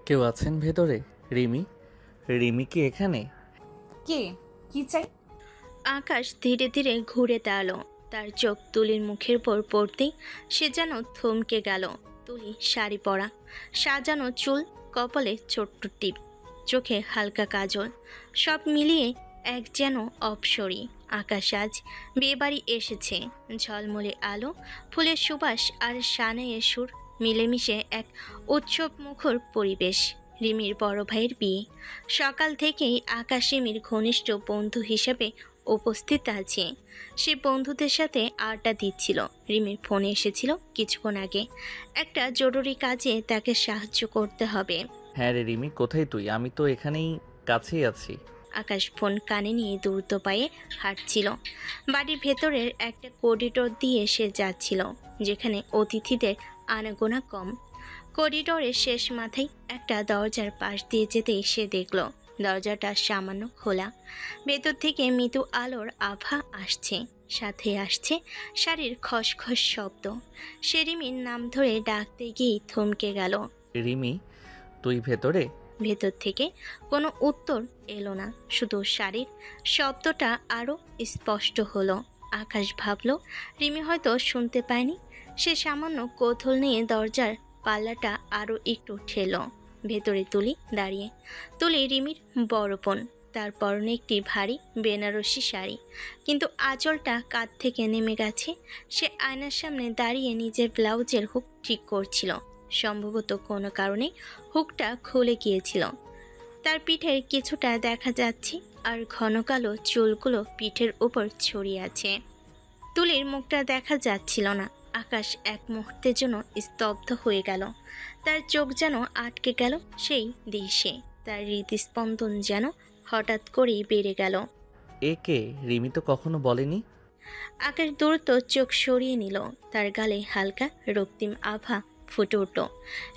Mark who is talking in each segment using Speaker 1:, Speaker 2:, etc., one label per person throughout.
Speaker 1: কেউ আছেন ভেতরে? রিমি? রিমি কি এখানে?
Speaker 2: কে? কি চাই?
Speaker 3: আকাশ ধীরে ধীরে ঘুরে দাঁড়ালো। তার চোখ তুলির মুখের উপর পড়তেই সে যেন থমকে গেল। তুলি শাড়ি পরা, সাজানো চুল, কপালে ছোট্ট টিপ, চোখে হালকা কাজল, সব মিলিয়ে এক যেন অপসরী। আকাশ আজ বিয়েবাড়ি এসেছে। ঝলমলে আলো, ফুলের সুবাস আর সানাইয়ের সুর মিলেমিশে এক উৎসব মুখর পরিবেশ। রিমির বড় ভাইয়ের বিয়ে। সকাল থেকেই আকাশ রিমির ঘনিষ্ঠ বন্ধু হিসেবে উপস্থিত আছে। সে বন্ধুদের সাথে আড্ডা দিচ্ছিল। রিমির ফোনে এসেছিল কিছুক্ষণ আগে। একটা জরুরি কাজে তাকে সাহায্য করতে হবে।
Speaker 1: হ্যাঁ রে রিমি, কোথায় তুই? আমি তো এখানেই, কাছেই আছি।
Speaker 3: আকাশ ফোন কানে নিয়ে দ্রুত পায়ে হাঁটছিল। বাড়ির ভেতরের একটা করিডোর দিয়ে সে যাচ্ছিল, যেখানে অতিথিদের আনাগোনা কম। করিডোরের শেষ মাথায় একটা দরজার পাশ দিয়ে যেতেই সে দেখল দরজাটা সামান্য খোলা। ভেতর থেকে মৃদু আলোর আভা আসছে, সাথে আসছে শাড়ির খসখস শব্দ। সে রিমির নাম ধরে ডাকতে গিয়েই থমকে গেল।
Speaker 1: রিমি, তুই ভেতরে?
Speaker 3: ভেতর থেকে কোনো উত্তর এলো না, শুধু শাড়ির শব্দটা আরও স্পষ্ট হলো। আকাশ ভাবল রিমি হয়তো শুনতে পায়নি। সে সামান্য কৌতূহল নিয়ে দরজার পাল্লাটা আরও একটু ঠেলো। ভেতরে তুলি দাঁড়িয়ে। তুলি রিমির বড় বোন। তার পরনে একটি ভারী বেনারসি শাড়ি, কিন্তু আঁচলটা কাঁধ থেকে নেমে গেছে। সে আয়নার সামনে দাঁড়িয়ে নিজের ব্লাউজের হুক ঠিক করছিল। সম্ভবত কোনো কারণে হুকটা খুলে গিয়েছিল। তার পিঠের কিছুটা দেখা যাচ্ছে, আর ঘন কালো চুলগুলো পিঠের উপর ছড়িয়ে আছে। তুলির মুখটা দেখা যাচ্ছিল না। আকাশ এক মুহূর্তের জন্য স্তব্ধ হয়ে গেল। তার চোখ যেন আটকে গেল সেই দৃশ্যে। তার হৃদস্পন্দন যেন হঠাৎ করেই বেড়ে গেল।
Speaker 1: এ কে? রিমি তো কখনো বলেনি।
Speaker 3: আকাশ দ্রুত চোখ সরিয়ে নিল। তার গালে হালকা রক্তিম আভা ফুটে উঠল।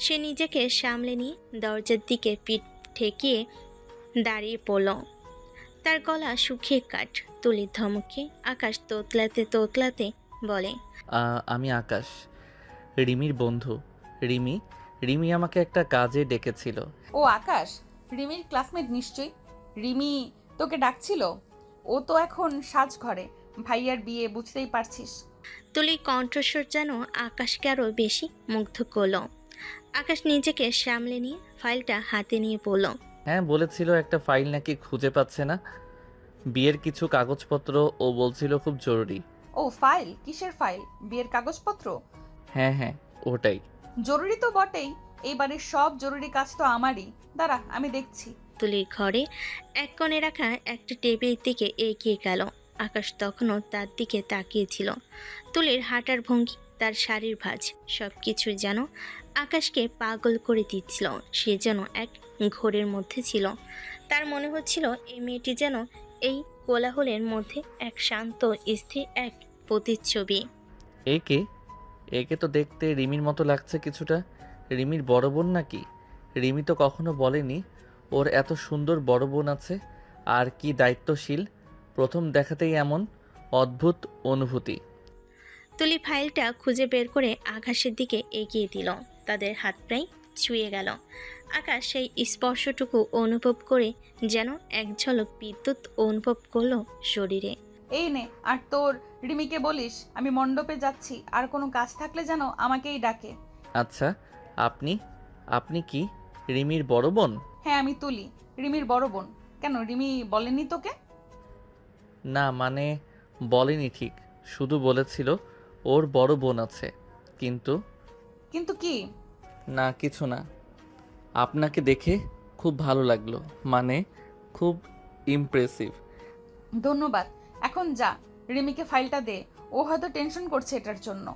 Speaker 3: সে নিজেকে সামলে নিয়ে দরজার দিকে পিঠ ঠেকিয়ে দাঁড়িয়ে পড়ল। তার গলা শুকিয়ে কাঠ। তুলির ধমকে আকাশ তোতলাতে তোতলাতে বলে,
Speaker 1: আমি আকাশ, রিমির বন্ধু। রিমি, রিমি আমাকে একটা কাজে ডেকেছিল।
Speaker 2: ও আকাশ, রিমির ক্লাসমেট নিশ্চয়ই। রিমি তোকে ডাকছিল। ও তো এখন সাজঘরে, ভাইয়ার বিয়ে, বুঝতেই পারছিস।
Speaker 3: তুলির কণ্ঠস্বর যেন আকাশকে আরও বেশি মুগ্ধ করল। আকাশ নিজেকে সামলে নিয়ে ফাইলটা হাতে নিয়ে বলল,
Speaker 1: হ্যাঁ, বলেছিল একটা ফাইল নাকি খুঁজে পাচ্ছে না। বিয়ের কিছু কাগজপত্র ও বলছিল খুব জরুরি।
Speaker 2: ও ফাইল? কিসের ফাইল? বিয়ের কাগজপত্র?
Speaker 1: হ্যাঁ হ্যাঁ, ওটাই।
Speaker 2: জরুরি তো বটেই। এই বাড়ির সব জরুরি কাজ তো আমারই। দাঁড়া, আমি দেখছি।
Speaker 3: তুলির ঘরে এক কোণে রাখা একটা টেবিলের দিকে এগিয়ে গেল। আকাশ তখনও তার দিকে তাকিয়েছিল। তুলির হাঁটার ভঙ্গি, তার শাড়ির ভাঁজ, সব কিছু যেন আকাশকে পাগল করে দিচ্ছিল। সে যেন এক ঘোরের মধ্যে ছিল। তার মনে হচ্ছিল এই মেয়েটি যেন এই কোলাহলের মধ্যে এক শান্ত স্থির এক প্রতিচ্ছবি।
Speaker 1: একে একে তো দেখতে রিমির মতো লাগছে কিছুটা। রিমির বড় বোন নাকি? রিমি তো কখনো বলেনি ওর এত সুন্দর বড় বোন আছে। আর কি দায়িত্বশীল! প্রথম দেখাতেই এমন অদ্ভুত অনুভূতি।
Speaker 3: তুলি ফাইলটা খুঁজে বের করে আকাশের দিকে এগিয়ে দিল। তাদের হাত প্রায় ছুঁয়ে গেল। আকাশ সেই স্পর্শটুকু অনুভব করে যেন এক ঝলক বিদ্যুৎ অনুভব করলো শরীরে।
Speaker 2: এই নে, আর তোর রিমিকে বলিস আমি মণ্ডপে যাচ্ছি, আর কোনো কাজ থাকলে যেন আমাকেই ডাকে।
Speaker 1: আচ্ছা, আপনি আপনি কি রিমির বড় বোন?
Speaker 2: হ্যাঁ, আমি তুলি, রিমির বড় বোন। কেন, রিমি বলেনি তোকে?
Speaker 1: না মানে, বলেনি ঠিক, শুধু বলেছিল ওর বড় বোন আছে। কিন্তু
Speaker 2: কিন্তু কি?
Speaker 1: না, কিছু না। আপনাকে দেখে খুব ভালো লাগলো, মানে খুব ইমপ্রেসিভ।
Speaker 2: ধন্যবাদ। এখন যা, রিমিকে ফাইলটা দে। ও হয়তো টেনশন করছে এটার জন্য।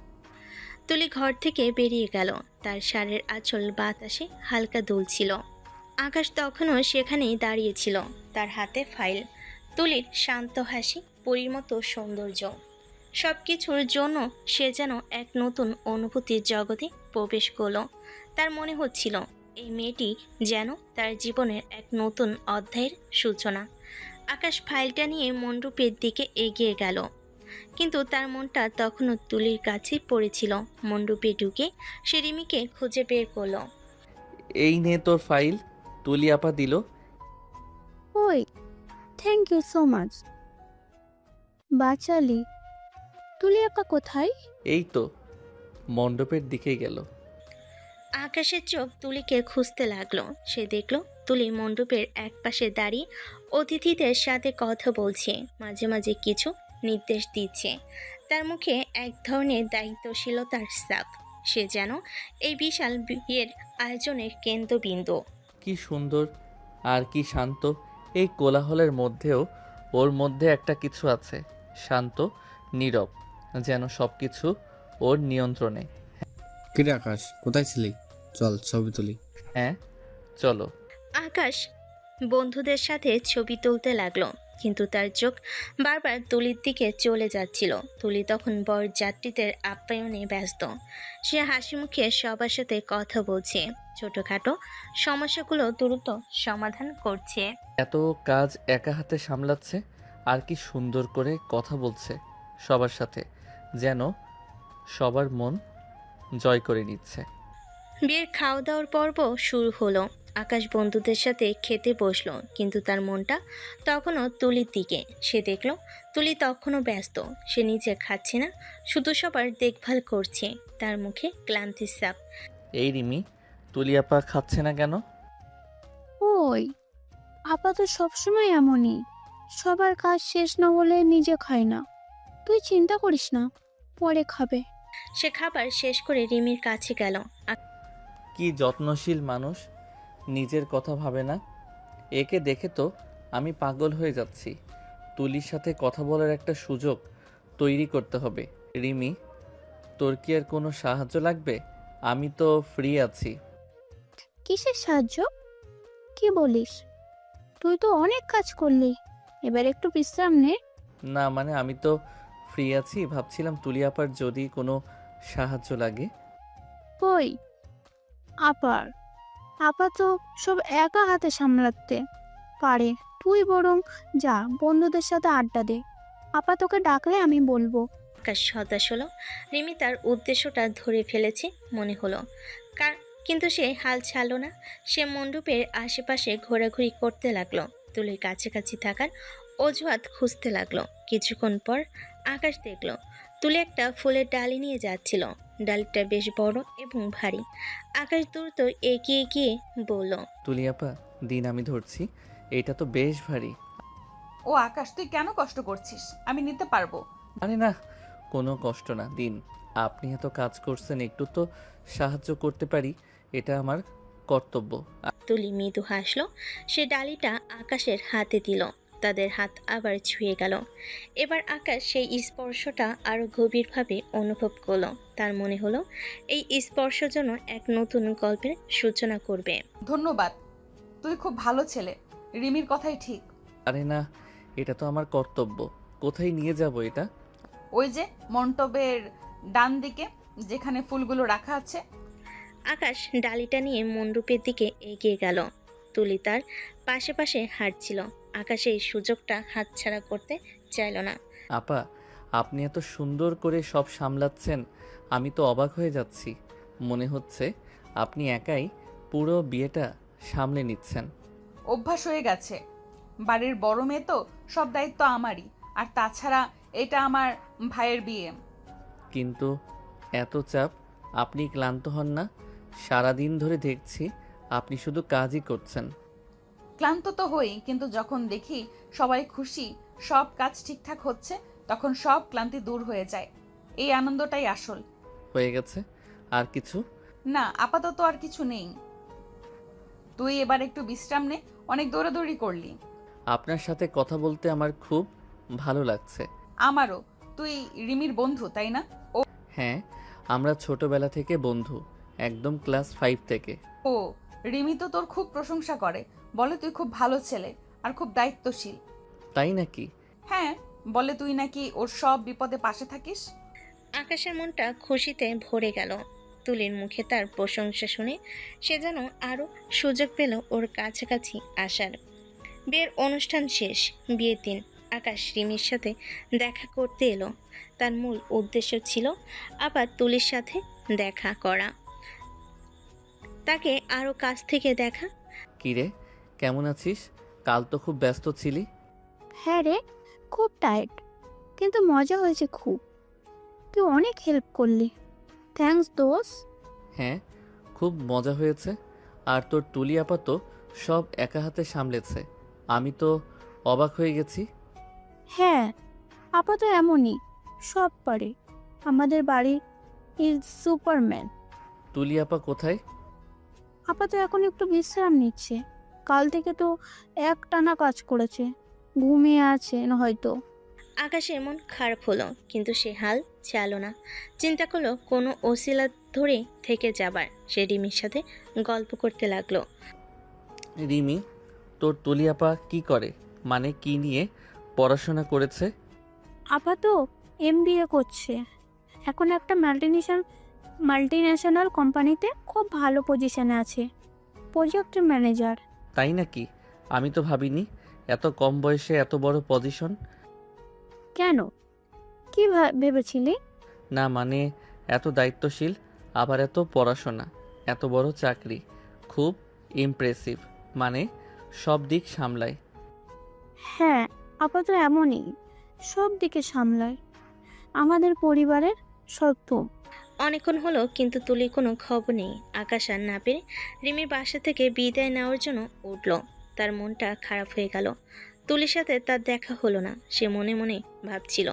Speaker 3: তুলি ঘর থেকে বেরিয়ে গেল। তার শাড়ির আঁচল বাতাসে হালকা দুলছিল। আকাশ তখনও সেখানেই দাঁড়িয়েছিল, তার হাতে ফাইল। তুলির শান্ত হাসি, পরীর মতো সৌন্দর্য, সব কিছুর জন্য সে যেন এক নতুন অনুভূতির জগতে প্রবেশ করলো। তার মনে হচ্ছিল এই মেয়েটি যেন তার জীবনের এক নতুন অধ্যায়ের সূচনা। আকাশ ফাইলটা নিয়ে মণ্ডপের দিকে এগিয়ে গেল, কিন্তু তার মনটা তখনও তুলির কাছেই পড়েছিল। মণ্ডপে ঢুকে সে রিমিকে খুঁজে বের করলো।
Speaker 1: এই নে তোর ফাইল। তুলি আপা দিল।
Speaker 4: ওই, থ্যাংক ইউ সো মাচ। বাচালি, তুলি আপা কোথায়?
Speaker 1: এই তো মণ্ডপের দিকে গেল।
Speaker 3: আকাশের চোখ তুলিকে খুঁজতে লাগলো। সে দেখলো তুলি মণ্ডপের একপাশে দাঁড়িয়ে অতিথিদের সাথে কথা বলছে, মাঝে মাঝে কিছু নির্দেশ দিচ্ছে। তার মুখে এক ধরনের দায়িত্বশীলতার ছাপ। সে যেন এই বিশাল বিয়ের আয়োজনের কেন্দ্রবিন্দু।
Speaker 1: কি সুন্দর আর কি শান্ত। এই কোলাহলের মধ্যেও ওর মধ্যে একটা কিছু আছে, শান্ত, নীরব, যেন সব কিছু ওর নিয়ন্ত্রণে।
Speaker 5: কিরে আকাশ, কোথায় ছিলি? চল ছবি তুলি।
Speaker 1: হ্যাঁ চলো।
Speaker 3: আকাশ বন্ধুদের সাথে ছবি তুলতে লাগলো, কিন্তু তার চোখ বারবার তুলির দিকে চলে যাচ্ছিল। তুলি তখন বরযাত্রীদের আপ্যায়নে ব্যস্ত। সে হাসি মুখে সবার সাথে কথা বলছে, ছোটখাটো সমস্যাগুলো দ্রুত সমাধান করছে।
Speaker 1: এত কাজ একা হাতে সামলাচ্ছে, আর কি সুন্দর করে কথা বলছে সবার সাথে, যেন সবার মন জয় করে নিচ্ছে।
Speaker 3: বিয়ের খাওয়া দাওয়ার পর্ব শুরু হলো। আকাশ বন্ধুদের সাথে খেতে বসলো, কিন্তু তার মনটা তখনও তুলির দিকে। সে দেখলো তুলি তখনও ব্যস্ত। সে নিজে খাচ্ছে না, শুধু সবার দেখভাল করছে। তার মুখে ক্লান্তির ছাপ।
Speaker 1: এই রিমি, তুলি আপা খাচ্ছে না কেন?
Speaker 4: ওই, আপা তো সবসময় এমনই, সবার কাজ শেষ না হলে নিজে খায় না। তুই চিন্তা করিস না, পরে খাবে।
Speaker 3: সে খাবার শেষ করে রিমির কাছে গেল।
Speaker 1: কি যত্নশীল মানুষ, নিজের কথা ভাবে না। একে দেখে তো আমি পাগল হয়ে যাচ্ছি। তুলির সাথে কথা বলার একটা সুযোগ তৈরি করতে হবে। রিমি, তোর কি আর কোনো সাহায্য লাগবে? আমি তো ফ্রি আছি।
Speaker 4: কিসের সাহায্য? কি বলিস? তুই তো অনেক কাজ করলি, এবার একটু বিশ্রাম নে।
Speaker 1: না মানে আমি তো ফ্রি আছি, ভাবছিলাম তুলি আপার যদি কোনো সাহায্য লাগে।
Speaker 4: কই আপার? আপা তো সব একা হাতে সামলাতে পারে। তুই বরং যা, বন্ধুদের সাথে আড্ডা দে। আপা তোকে ডাকলে আমি বলবো।
Speaker 3: আকাশ হতাশ হলো। রিমি তার উদ্দেশ্যটা ধরে ফেলেছে মনে হলো। কিন্তু সে হাল ছাড়লো না। সে মণ্ডপের আশেপাশে ঘোরাঘুরি করতে লাগলো, তুলির কাছাকাছি থাকার অজুহাত খুঁজতে লাগলো। কিছুক্ষণ পর আকাশ দেখলো তুলি একটা ফুলের ডালি নিয়ে যাচ্ছিল। ডালিটা বেশ বড় এবং ভারী। আকাশ দ্রুত এগিয়ে গিয়ে বলল,
Speaker 1: তুলি আপা দিন, আমি ধরছি। এটা তো বেশ ভারী।
Speaker 2: ও আকাশ, তুই কেন কষ্ট করছিস? আমি নিতে পারবো।
Speaker 1: আরে না, কোনো কষ্ট না, দিন। আপনি এত কাজ করছেন, একটু তো সাহায্য করতে পারি, এটা আমার কর্তব্য।
Speaker 3: তুলি মৃদু হাসলো। সে ডালিটা আকাশের হাতে দিল। তাদের হাত আবার ছুঁয়ে গেল। এবার আকাশ সেই স্পর্শটা আরো গভীরভাবে অনুভব করলো। তার মনে হলো এই স্পর্শ যেন এক নতুন গল্পের সূচনা করবে।
Speaker 2: ধন্যবাদ, তুই খুব ভালো ছেলে। রিমির কথাই ঠিক।
Speaker 1: আরে না, এটা তো আমার কর্তব্য। কোথায় নিয়ে যাব এটা?
Speaker 2: ওই যে মণ্ডপের ডান দিকে যেখানে ফুলগুলো রাখা আছে।
Speaker 3: আকাশ ডালিটা নিয়ে মণ্ডপের দিকে এগিয়ে গেল। তুলি তার পাশে পাশে হাঁটছিল। আকাশ এই সুযোগটা হাতছাড়া করতে চাইল না।
Speaker 1: আপা, আপনি এত সুন্দর করে সব সামলাচ্ছেন, আমি তো অবাক হয়ে যাচ্ছি। মনে হচ্ছে আপনি একাই পুরো বিয়েটা সামলে নিচ্ছেন।
Speaker 2: অভ্যাস হয়ে গেছে, বাড়ির বড় মেয়ে তো, সব দায়িত্ব আমারই। আর তাছাড়া এটা আমার ভাইয়ের বিয়ে।
Speaker 1: কিন্তু এত চাপ, আপনি ক্লান্ত হন না? সারাদিন ধরে দেখছি আপনি শুধু কাজই করছেন।
Speaker 2: ক্লান্ত তো হই, কিন্তু যখন দেখি সবাই খুশি, সব কাজ ঠিকঠাক হচ্ছে, তখন সব ক্লান্তি দূর হয়ে যায়। এই আনন্দটাই আসল।
Speaker 1: হয়ে গেছে? আর কিছু?
Speaker 2: না, আপাতত আর কিছু নেই। তুই এবার একটু বিশ্রাম নে, অনেক দৌড়াদৌড়ি করলি।
Speaker 1: আপনার সাথে কথা বলতে আমার খুব ভালো লাগছে।
Speaker 2: আমারও। তুই রিমির বন্ধু, তাই না?
Speaker 1: হ্যাঁ, আমরা ছোটবেলা থেকে বন্ধু, একদম ক্লাস 5 থেকে।
Speaker 2: ও, রিমি তো তোর খুব প্রশংসা করে, বলে তুই খুব ভালো ছেলে আর খুব দায়িত্বশীল।
Speaker 1: তাই নাকি?
Speaker 2: হ্যাঁ, বলে তুই নাকি ওর সব বিপদে পাশে থাকিস।
Speaker 3: আকাশের মনটা খুশিতে ভরে গেল। তুলির মুখে তার প্রশংসা শুনে সে যেন আরও সুযোগ পেল ওর কাছাকাছি আসার। বিয়ের অনুষ্ঠান শেষ। বিয়ের দিন আকাশ রিমির সাথে দেখা করতে এলো। তার মূল উদ্দেশ্য ছিল আবার তুলির সাথে দেখা করা। তাকে আরও কাছ থেকে দেখা।
Speaker 1: কিরে, কেমন আছিস? কাল তো খুব ব্যস্ত ছিলি।
Speaker 4: হ্যাঁ রে, খুব টায়ার্ড, কিন্তু মজা হয়েছে খুব। তুই অনেক হেল্প করলি, থ্যাঙ্কস দোস।
Speaker 1: হ্যাঁ, খুব মজা হয়েছে। আর তোর তুলি আপা তো সব একা হাতে সামলেছে। আমি তো অবাক হয়ে গেছি।
Speaker 4: হ্যাঁ, আপা তো এমনই, সব পারে। আমাদের বাড়ি ইজ সুপারম্যান।
Speaker 1: তুলি আপা কোথায়?
Speaker 4: আপা তো এখন একটু বিশ্রাম নিচ্ছে, কাল থেকে তো একটানা কাজ করেছে, ঘুমিয়ে আছে হয়তো।
Speaker 3: আকাশের মন খারাপ হলো, কিন্তু সে হাল চালো না। চিন্তা করলো কোনো ওসিলা ধরে থেকে যাবার। সে রিমির সাথে গল্প করতে লাগলো।
Speaker 1: রিমি, তোর তুলি আপা কি করে? মানে কি নিয়ে পড়াশোনা করেছে?
Speaker 4: আপা তো এমবিএ করছে, এখন একটা মাল্টিন্যাশনাল কোম্পানিতে খুব ভালো পজিশনে আছে, প্রজেক্ট ম্যানেজার।
Speaker 1: তাই নাকি? আমি তো ভাবিনি এত কম বয়সে এত বড় পজিশন।
Speaker 4: কেন, কি ভেবেছিলি?
Speaker 1: না মানে এত দায়িত্বশীল, আবার এত পড়াশোনা, এত বড় চাকরি। খুব ইমপ্রেসিভ। মানে সব দিক সামলায়।
Speaker 4: হ্যাঁ, আপা তো এমনই, সব দিকে সামলায়, আমাদের পরিবারের সত্য।
Speaker 3: অনেকক্ষণ হলো কিন্তু তুলির কোনো খবর নেই। আকাশ আর না পেরে রিমির বাসা থেকে বিদায় নেওয়ার জন্য উঠল। তার মনটা খারাপ হয়ে গেল। তুলির সাথে তার দেখা হলো না। সে মনে মনে ভাবছিল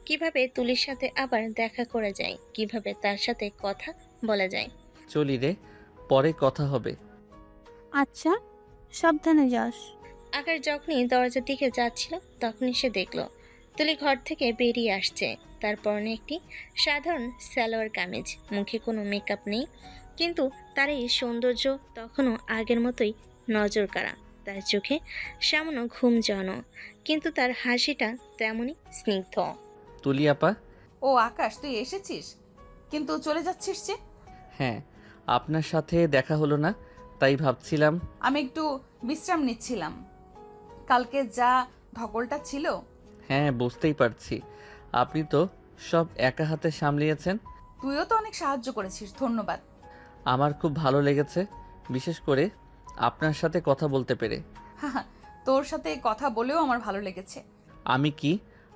Speaker 3: কিভাবে তুলির সাথে আবার দেখা করা যায়, কিভাবে তার সাথে কথা বলা যায়।
Speaker 1: চলি রে, পরে কথা হবে।
Speaker 4: আচ্ছা, সাবধানে যাস।
Speaker 3: আকাশ যখনই দরজার দিকে যাচ্ছিল তখনই সে দেখল তুলি ঘর থেকে বেরিয়ে আসছে। তার পরনে একটি সাধারণ সালোয়ার কামিজ, মুখে কোনো মেকআপ নেই, কিন্তু তার এই সৌন্দর্য তখনও আগের মতোই নজর কাড়া। তার চোখে সামান্য ঘুম জড়ানো, কিন্তু তার হাসিটা তেমনই স্নিগ্ধ।
Speaker 1: তুলি আপা?
Speaker 2: ও আকাশ, তুই এসেছিস, কিন্তু চলে যাচ্ছিস যে?
Speaker 1: হ্যাঁ, আপনার সাথে দেখা হলো না, তাই ভাবছিলাম।
Speaker 2: আমি একটু বিশ্রাম নিচ্ছিলাম, কালকে যা ধকলটা ছিল।
Speaker 1: হ্যাঁ, বুঝতেই পারছি। আপনি তো সব একা হাতে সামলিয়েছেন।
Speaker 2: তুইও তো অনেক সাহায্য করেছিস, ধন্যবাদ।
Speaker 1: আমার খুব ভালো লেগেছে, বিশেষ করে আপনার সাথে কথা বলতে পেরে।
Speaker 2: তোর সাথে কথা বলেও আমার ভালো লেগেছে।
Speaker 1: আমি কি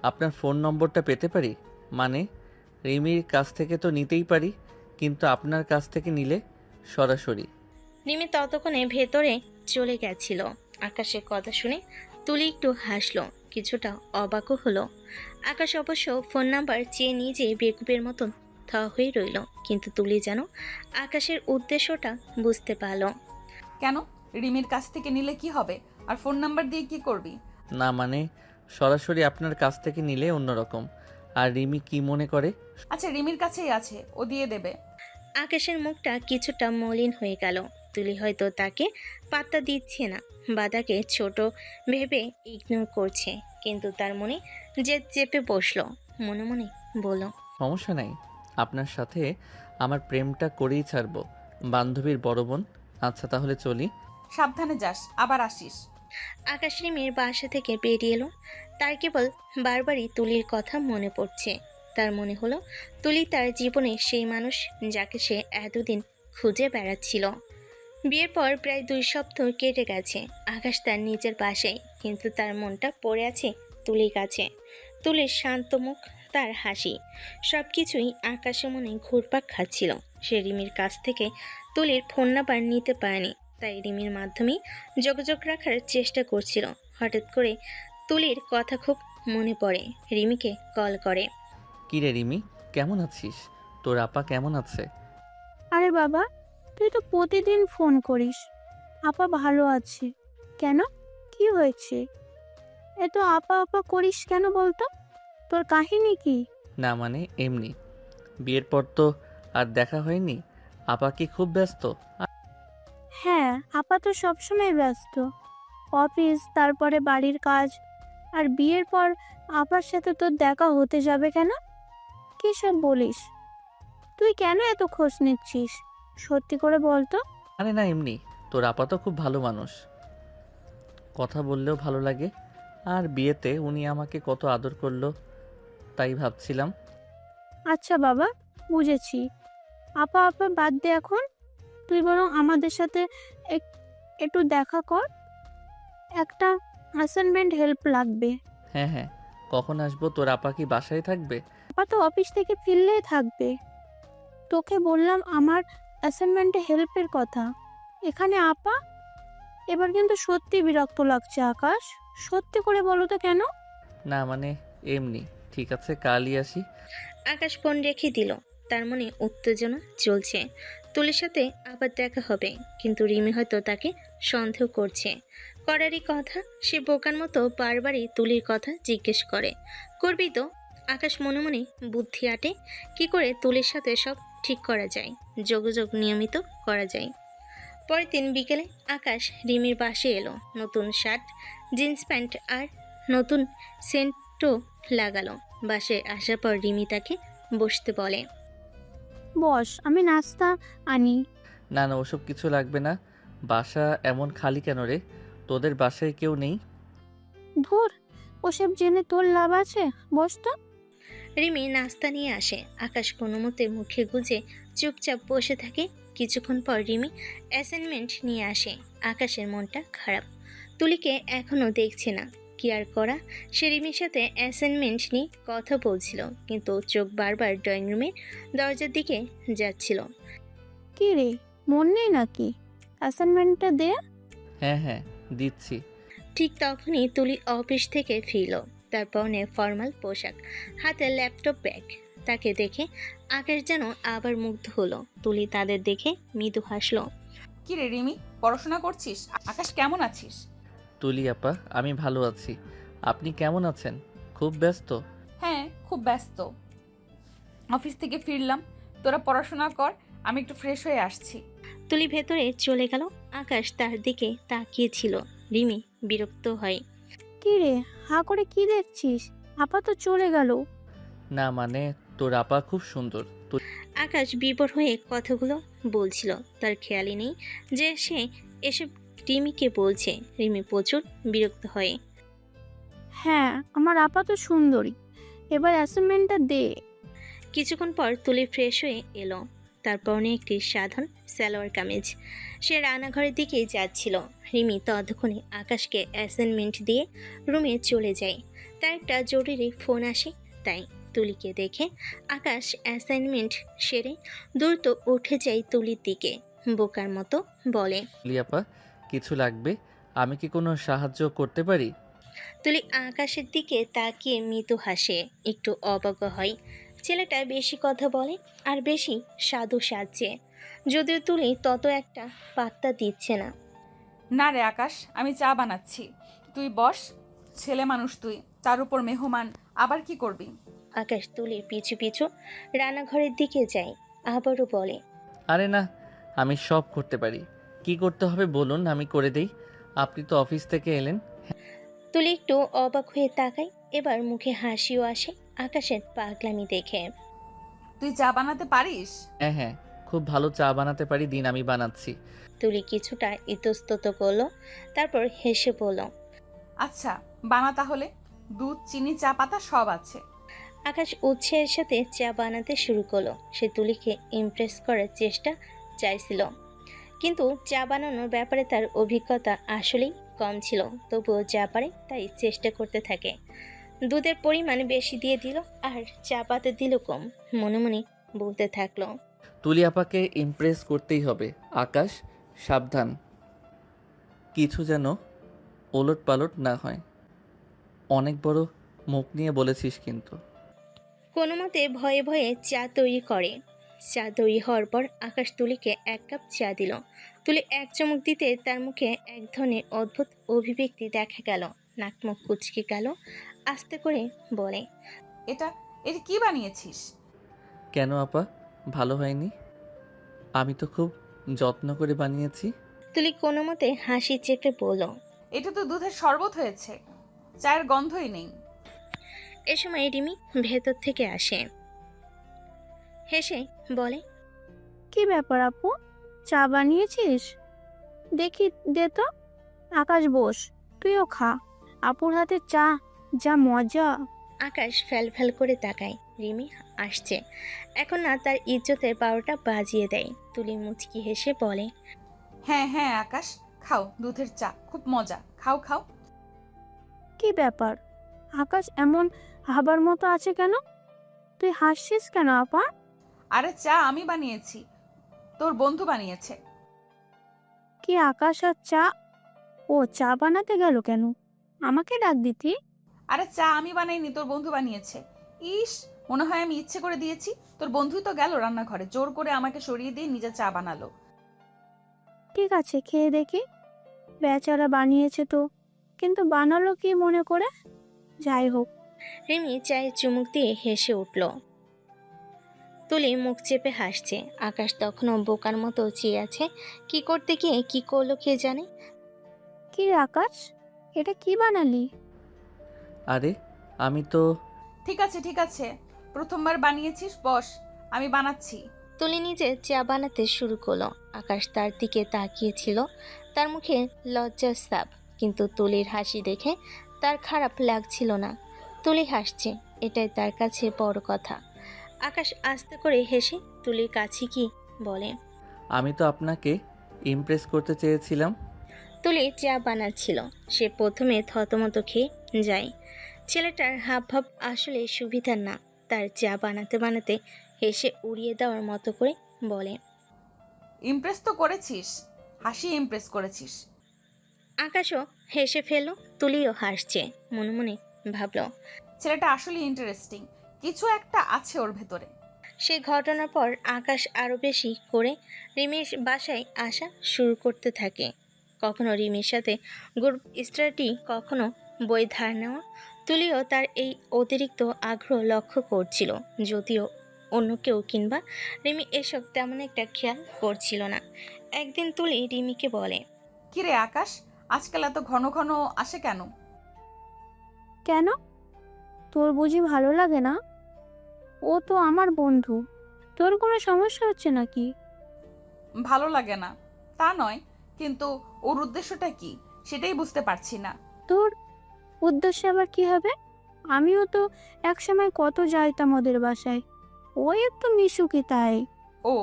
Speaker 1: আপনার ফোন নম্বরটা পেতে পারি? মানে রিমির কাছ থেকে তো নিতেই পারি, কিন্তু আপনার কাছ থেকে নিলে সরাসরি।
Speaker 3: রিমি ততক্ষণে ভেতরে চলে গেছিল। আকাশের কথা শুনে তুলি একটু হাসলো, কিছুটা অবাকও হলো। আকাশ অবশ্য ফোন নাম্বার চেয়ে নিজে বেকুবের মতন থ হয়ে রইল, কিন্তু তুলি যেন আকাশের উদ্দেশ্যটা বুঝতে পারল।
Speaker 2: কেন, রিমির কাছ থেকে নিলে কি হবে, আর ফোন নাম্বার দিয়ে কি করবি?
Speaker 1: না মানে সরাসরি আপনার কাছ থেকে নিলে অন্যরকম। আর রিমি কি মনে করে?
Speaker 2: আচ্ছা, রিমির কাছেই আছে, ও দিয়ে দেবে।
Speaker 3: আকাশের মুখটা কিছুটা মলিন হয়ে গেল। তুলি হয়তো তাকে পাত্তা দিচ্ছে না বা তাকে ছোট ভেবে ইগনোর করছে, কিন্তু তার মনে জেদ চেপে বসলো। মনে মনে বলল,
Speaker 1: সমস্যা নাই, আপনার সাথে আমার প্রেমটা করেই ছাড়বো, বান্ধবীর বড় বোন। আচ্ছা তাহলে চলি।
Speaker 2: সাবধানে যাস, আবার আসিস।
Speaker 3: আকাশ রিমির বাসা থেকে বেরিয়ে এলো। তার কেবল বারবারই তুলির কথা মনে পড়ছে। তার মনে হলো তুলি তার জীবনে সেই মানুষ যাকে সে এতদিন খুঁজে বেড়াচ্ছিল। বিয়ের পর প্রায় 2 সপ্তাহ কেটে গেছে। আকাশ তার নিজের বাসায়, কিন্তু তার মনটা পড়ে আছে তুলির কাছে। তুলির শান্ত মুখ, তার হাসি, সব কিছুই আকাশের মনে ঘুরপাক খাচ্ছিল। সে রিমির কাছ থেকে তুলির ফোন নাম্বার নিতে পারেনি, তাই রিমির মাধ্যমেই যোগাযোগ রাখার চেষ্টা করছিল। হঠাৎ করে তুলির কথা খুব মনে পড়ে, রিমিকে কল করে।
Speaker 1: কি রে রিমি, কেমন আছিস? তোর আপা কেমন আছে?
Speaker 4: আরে বাবা, তুই তো প্রতিদিন ফোন করিস। আপা ভালো আছে। কেন, কি হয়েছে? এত আপা আপা করিস কেন বলতো? তোর কাহিনী কি?
Speaker 1: না মানে এমনি, বিয়ের পর তো আর দেখা হয়নি। আপা কি খুব ব্যস্ত?
Speaker 4: হ্যাঁ, আপা তো সবসময় ব্যস্ত, অফিস, তারপরে বাড়ির কাজ। আর বিয়ের পর আপার সাথে তোর দেখা হতে যাবে কেন? কি সব বলিস? তুই কেন এত খোঁজ নিচ্ছিস? সত্যি করে বল তো।
Speaker 1: আরে না এমনি, তোর আপা তো খুব ভালো মানুষ, কথা বললেও ভালো লাগে। আর বিয়েতে উনি আমাকে কত আদর করলো, তাই ভাবছিলাম।
Speaker 4: আচ্ছা বাবা, বুঝেছি। আপা আপা বাদ দে এখন। তুই বরং আমাদের সাথে একটু দেখা কর, একটা অ্যাসাইনমেন্ট হেল্প লাগবে।
Speaker 1: হ্যাঁ হ্যাঁ, কখন আসবো? তোর আপা কি বাসায় থাকবে?
Speaker 4: আপা তো অফিস থেকে ফিরলেই থাকবে। তোকে বললাম আমার অ্যাসাইনমেন্টে হেল্পের কথা, এখানে আপা। এবার কিন্তু সত্যি বিরক্ত লাগছে আকাশ, সত্যি করে বলো তো কেন?
Speaker 1: না মানে এমনি। ঠিক আছে, কালই আসি।
Speaker 3: আকাশ ফোন রেখে দিল। তার মনে উত্তেজনা চলছে। তুলির সাথে আবার দেখা হবে, কিন্তু রিমি হয়তো তাকে সন্দেহ করছে। করারই কথা, সে বোকার মতো বারবারই তুলির কথা জিজ্ঞেস করে। করবি তো? আকাশ মনে মনে বুদ্ধি আটে কি করে তুলির সাথে সব ঠিক করা যায়, যোগাযোগ নিয়মিত করা যায়। পরের দিন বিকেলে আকাশ রিমির বাসে এলো। নতুন শার্ট, জিন্স প্যান্ট আর নতুন সেন্টও লাগালো। বাসে আসার পর রিমি তাকে বসতে বলে।
Speaker 4: বস, আমি নাস্তা আনি।
Speaker 1: না না, ওসব কিছু লাগবে না। বাসা এমন খালি কেন রে? তোদের বাসায় কেউ নেই?
Speaker 4: ধুর, ওসব জেনে তোর লাভ আছে, বস তো।
Speaker 3: রিমি নাস্তা নিয়ে আসে। আকাশ কোনো মতে মুখে গুজে চুপচাপ বসে থাকে। কিছুক্ষণ পর রিমি অ্যাসাইনমেন্ট নিয়ে আসে। আকাশের মনটা খারাপ। তুলিকে এখনও দেখছে না। কি আর করা, সে রিমির সাথে অ্যাসাইনমেন্ট নিয়ে কথা বলছিল, কিন্তু চোখ বারবার ড্রয়িং রুমের দরজার দিকে যাচ্ছিল।
Speaker 4: কি রে, মন নেই নাকি? অ্যাসাইনমেন্টটা দে।
Speaker 1: হ্যাঁ হ্যাঁ, দিচ্ছি।
Speaker 3: ঠিক তখনই তুলি অফিস থেকে ফিরল। তার পরনে ফর্মাল পোশাক, হাতে ল্যাপটপ ব্যাগ। তাকে দেখে আকাশ যেন আবার মুগ্ধ হলো। তুলি তাদের দেখে মৃদু হাসলো।
Speaker 2: কি রে রিমি, পড়াশোনা করছিস? আকাশ কেমন আছিস?
Speaker 1: তুলি আপা, আমি ভালো আছি। আপনি কেমন আছেন? খুব ব্যস্ত?
Speaker 2: হ্যাঁ, খুব ব্যস্ত। অফিস থেকে ফিরলাম, তোরা পড়াশোনা কর, আমি একটু ফ্রেশ হয়ে আসছি।
Speaker 3: তুলি ভেতরে চলে গেল। আকাশ তার দিকে তাকিয়েছিল। রিমি বিরক্ত হয়।
Speaker 4: কি রে, হা করে কি দেখছিস? আপা তো চলে গেল।
Speaker 1: না মানে তোর আপা খুব সুন্দর।
Speaker 3: আকাশ বিবর হয়ে কথাগুলো বলছিল। তার খেয়ালই নেই যে সে এসব রিমিকে বলছে। রিমি প্রচুর বিরক্ত হয়।
Speaker 4: হ্যাঁ, আমার আপা তো সুন্দরী, এবার অ্যাসাইনমেন্টটা দে।
Speaker 3: কিছুক্ষণ পর তুলি ফ্রেশ হয়ে এলো। তার পরনে একটি সাধারণ সালোয়ার কামিজ। সে রান্নাঘরের দিকে যাচ্ছিল। রিমি ততক্ষণে আকাশকে অ্যাসাইনমেন্ট দিয়ে রুমে চলে যায়। তার একটা জরুরি ফোন আসে, তাই তুলিকে দেখে আকাশ অ্যাসাইনমেন্ট সেরে দ্রুত উঠে যায় তুলির দিকে। বোকার মতো বলে।
Speaker 1: তুলি আপা, কিছু লাগবে? আমি কি কোনো সাহায্য করতে পারি?
Speaker 3: তুলি আকাশের দিকে তাকিয়ে মৃদু হাসে। একটু অবাক হয়। ছেলেটা বেশি কথা বলে আর বেশি সাধু সাজছে, যদিও তুলি তত একটা পাত্তা দিচ্ছে না।
Speaker 2: না রে আকাশ, আমি চা বানাচ্ছি, তুই বস। ছেলে মানুষ তুই, তার উপর মেহমান, আবার কি করবি?
Speaker 3: আকাশ তুলির পিছু পিছু রান্নাঘরের দিকে যায়। আবারও বলে।
Speaker 1: আরে না, আমি সব করতে পারি। কি করতে হবে বলুন, আমি করে দেই। আপনি তো অফিস থেকে এলেন।
Speaker 3: তুলি একটু অবাক হয়ে তাকায়। এবার মুখে হাসিও আসে আকাশের পাগলামি দেখে।
Speaker 2: তুই চা বানাতে পারিস?
Speaker 1: হ্যাঁ হ্যাঁ, খুব ভালো চা বানাতে পারি। দিন, আমি বানাচ্ছি।
Speaker 3: তুলি কিছুটা ইতস্তত করলো, তারপর হেসে বলল।
Speaker 2: আচ্ছা, বানা তাহলে। দুধ, চিনি, চা পাতা সব আছে।
Speaker 3: আকাশ উৎসাহের সাথে চা বানাতে শুরু করলো। সে তুলিকে ইমপ্রেস করার চেষ্টা চাইছিল, কিন্তু চা বানানোর ব্যাপারে তার অভিজ্ঞতা আসলেই কম ছিল। তবুও যা পারে তাই চেষ্টা করতে থাকে। দুধের পরিমাণ বেশি দিয়ে দিল আর চা পাতা দিল কম। মনে মনে বলতে থাকলো।
Speaker 1: তুলি আপাকে ইমপ্রেস করতেই হবে। আকাশ, সাবধান, কিছু যেন ওলট পালট না হয়। অনেক বড় মুখ নিয়ে বলেছিস কিন্তু।
Speaker 3: কোনো মতে ভয়ে ভয়ে চা তৈরি করে। চা তৈরি হওয়ার পর আকাশ তুলিকে 1 কাপ চা দিল। তুলি 1 চুমুক দিতে তার মুখে এক ধরনের অদ্ভুত অভিব্যক্তি দেখা গেল। নাক মুখ কুচকে গেল। আস্তে করে বলে।
Speaker 2: এটা এটা কি বানিয়েছিস?
Speaker 1: কেন আপা, ভালো হয়নি? আমি তো খুব যত্ন করে বানিয়েছি।
Speaker 3: তুলি কোনো মতে হাসি চেপে বলল।
Speaker 2: এটা তো দুধের শরবত হয়েছে, চায়ের গন্ধই নেই।
Speaker 3: এ সময় রিমি ভেতর থেকে আসে। হেসে বলে।
Speaker 4: কি ব্যাপার আপু, চা বানিয়েছিস? দেখি, দে তো। আকাশ, বস, তুইও খা। আপুর হাতে চা যা মজা।
Speaker 3: আকাশ ফ্যাল করে তাকায়। রিমি আসছে। এখন না তার ইজ্জতের 12টা বাজিয়ে দেয়। তুলি মুচকি হেসে বলে,
Speaker 2: হ্যাঁ হ্যাঁ আকাশ, খাও দুধের চা, খুব মজা, খাও খাও।
Speaker 4: কি ব্যাপার? আকাশ এমন হাবার মতো আছে কেন? তুই হাসছিস কেন আপা?
Speaker 2: আরে চা আমি বানিয়েছি, তোর বন্ধু বানিয়েছে।
Speaker 4: কি আকাশ আর চা? ও চা বানাতে গেল কেন? আমাকে ডাক দিতি।
Speaker 2: আরে চা আমি বানাইনি, তোর বন্ধু বানিয়েছে। ইস, মনে হয় আমি ইচ্ছে করে দিয়েছি। তোর বন্ধুই তো গেল রান্নাঘরে, জোর করে আমাকে সরিয়ে দিয়ে নিজে চা বানালো।
Speaker 4: ঠিক আছে, খেয়ে দেখি। বেচারা বানিয়েছে তো, কিন্তু বানালো কি মনে করে? যাই হোক।
Speaker 3: রিমি চায়ে চুমুক দিয়ে হেসে উঠল। তুলি মুখ চেপে হাসছে। আকাশ তখনও বোকার মতো চেয়ে আছে। কি করতে গিয়ে কি করলো কে জানে।
Speaker 4: কি রে আকাশ, এটা কি বানালি?
Speaker 1: আরে আমি তো
Speaker 2: ঠিক আছে ঠিক আছে, প্রথমবার বানিয়েছিস, বস, আমি বানাচ্ছি।
Speaker 3: তুলি নিজে চা বানাতে শুরু করলো। আকাশ তার দিকে তাকিয়েছিল। তার মুখে লজ্জার ছাপ, কিন্তু তুলির হাসি দেখে তার খারাপ লাগছিল না। তুলি হাসছে, এটাই তার কাছে বড় কথা। আকাশ আস্তে করে হেসে তুলির কাছে কি বলে,
Speaker 1: আমি তো আপনাকে ইমপ্রেস করতে চেয়েছিলাম।
Speaker 3: তুলি চা বানাচ্ছিল। সে প্রথমে থতমত খেয়ে যায়। ছেলেটার হাবভাব আসলে সুবিধার না। তার চা বানাতে বানাতে হেসে উড়িয়ে দেওয়ার মতো করে বলে,
Speaker 2: ইমপ্রেস তো করেছিস, হাসি ইমপ্রেস করেছিস।
Speaker 3: আকাশও হেসে ফেলল। তুলিও হাসছে। মনে মনে ভাবল,
Speaker 2: ছেলেটা আসলে ইন্টারেস্টিং, কিছু একটা আছে ওর ভেতরে।
Speaker 3: সেই ঘটনার পর আকাশ আরও বেশি করে রিমির বাসায় আসা শুরু করতে থাকে। কখনো রিমির সাথে গ্রুপ স্টাডি, কখনো বই ধার নেওয়া। তুলিও তার এই অতিরিক্ত আগ্রহ লক্ষ্য করছিল, যদিও অন্য কেউ কিংবা রিমি এসব তেমন একটা খেয়াল করছিল না। একদিন তুলি রিমিকে বলে,
Speaker 2: কিরে আকাশ, আজকাল এত ঘন ঘন আসে কেন?
Speaker 4: কেন? তোর বুঝি ভালো লাগে না? ও তো আমার বন্ধু। তোর কোনো সমস্যা হচ্ছে নাকি?
Speaker 2: ভালো লাগে না তা নয়, কিন্তু ওর উদ্দেশ্যটা কি সেটাই বুঝতে পারছি না।
Speaker 4: তোর উদ্দেশ্য আবার কি হবে? আমিও তো একসময় কত যাইতাম ওদের বাসায়। ও একটু মিশুকি তাই।
Speaker 2: ও,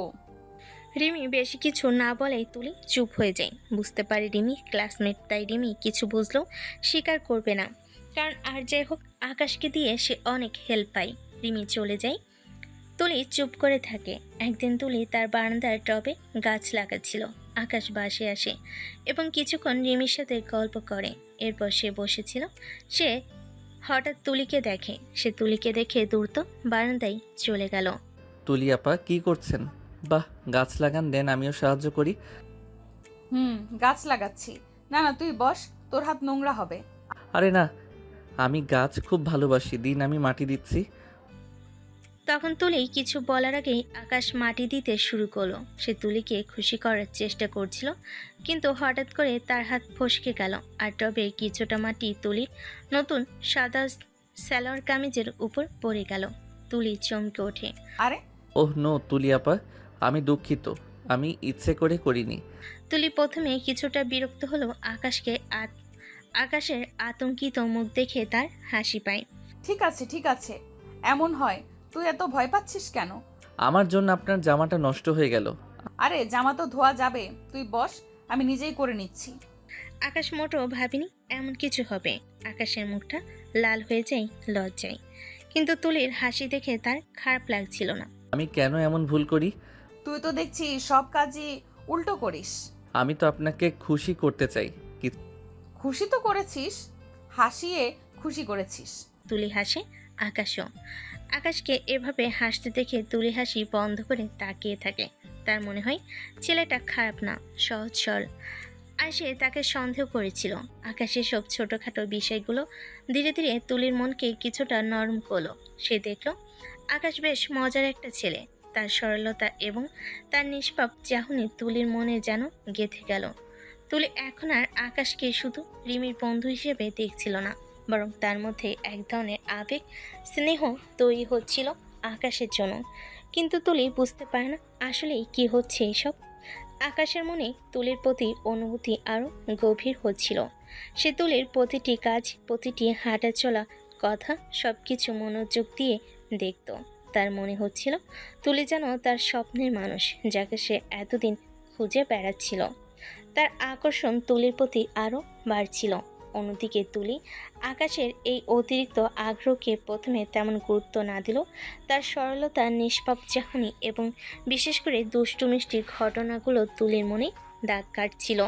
Speaker 3: রিমি বেশি কিছু না বলেই তুলি চুপ হয়ে যায়। বুঝতে পারে রিমি ক্লাসমেট, তাই রিমি কিছু বুঝলেও স্বীকার করবে না। কারণ আর যাই হোক, আকাশকে দিয়ে সে অনেক হেল্প পায়। রিমি চলে যায়, তুলি চুপ করে থাকে। একদিন তুলি তার বারান্দার টবে গাছ লাগাচ্ছিল। আকাশ বাসে আসে এবং কিছুক্ষণ রিমির সাথে গল্প করে। এরপর সে বসেছিল। সে হঠাৎ তুলিকে দেখে। সে তুলিকে দেখে দ্রুত বারান্দায় চলে গেল।
Speaker 1: তুলি আপা কি করছেন? বাহ, গাছ লাগান, দেন আমিও সাহায্য করি।
Speaker 2: গাছ লাগাচ্ছি। না না তুই বস, তোর হাত নোংরা হবে।
Speaker 1: আরে না, আমি গাছ খুব ভালোবাসি, দিন আমি মাটি দিচ্ছি।
Speaker 3: তখন তুলি কিছু বলার আগেই আকাশ মাটি দিতে শুরু করলো। সে তুলিকে খুশি করার চেষ্টা করছিল, কিন্তু হঠাৎ করে তার হাত ফসকে গেল আর টবে কিছুটা মাটি তুলির নতুন সাদা সালোয়ার কামিজের উপর পড়ে গেল। তুলি চমকে ওঠে।
Speaker 2: আরে,
Speaker 1: ওহ নো তুলি আপা, আমি দুঃখিত, আমি ইচ্ছে করে করিনি।
Speaker 3: তুলি প্রথমে কিছুটা বিরক্ত হলো। আকাশের আতঙ্কিত মুখ দেখে তার হাসি পায়।
Speaker 2: ঠিক আছে, এমন হয়, তুই এত ভয় পাচ্ছিস কেন?
Speaker 1: আমার জন্য আপনার জামাটা নষ্ট হয়ে গেল।
Speaker 2: আরে জামা তো ধোয়া যাবে, তুই বস, আমি নিজেই করে নিচ্ছি।
Speaker 3: আকাশ মোটেও ভাবিনি এমন কিছু হবে। আকাশের মুখটা লাল হয়ে যায় লজ্জায়, কিন্তু তুলির হাসি দেখে তার খারাপ লাগছিল না।
Speaker 1: আমি কেন এমন ভুল করি?
Speaker 2: তুই তো দেখছি সব কাজই উল্টো করিস।
Speaker 1: আমি তো আপনাকে খুশি করতে চাই।
Speaker 2: খুশি তো করেছিস, হাসিয়ে খুশি করেছিস।
Speaker 3: তুলি হাসে, আকাশও। আকাশকে এভাবে হাসতে দেখে তুলি হাসি বন্ধ করে তাকিয়ে থাকে। তার মনে হয় ছেলেটা খারাপ না, সহজ সরল। আর সে তাকে সন্দেহ করেছিল। আকাশের সব ছোটোখাটো বিষয়গুলো ধীরে ধীরে তুলির মনকে কিছুটা নরম করলো। সে দেখল আকাশ বেশ মজার একটা ছেলে। তার সরলতা এবং তার নিষ্পাপ চাহনি তুলির মনে যেন গেঁথে গেল। তুলি এখন আর আকাশকে শুধু রিমির বন্ধু হিসেবে দেখছিল না, বরং তার মধ্যে এক ধরনের আবেগ, স্নেহ তৈরি হচ্ছিল আকাশের জন্য। কিন্তু তুলি বুঝতে পারে না আসলেই কি হচ্ছে এসব। আকাশের মনে তুলির প্রতি অনুভূতি আরও গভীর হচ্ছিল। সে তুলির প্রতিটি কাজ, প্রতিটি হাঁটা চলা কথা সব কিছু মনোযোগ দিয়ে দেখত। তার মনে হচ্ছিল তুলি যেন তার স্বপ্নের মানুষ, যাকে সে এতদিন খুঁজে বেড়াচ্ছিল। তার আকর্ষণ তুলির প্রতি আরও বাড়ছিল। অন্যদিকে তুলি আকাশের এই অতিরিক্ত আগ্রহকে প্রথমে তেমন গুরুত্ব না দিল। তার সরলতা, নিষ্পাপ চাহনি এবং বিশেষ করে দুষ্টু মিষ্টি ঘটনাগুলো তুলির মনে দাগ কাটছিল।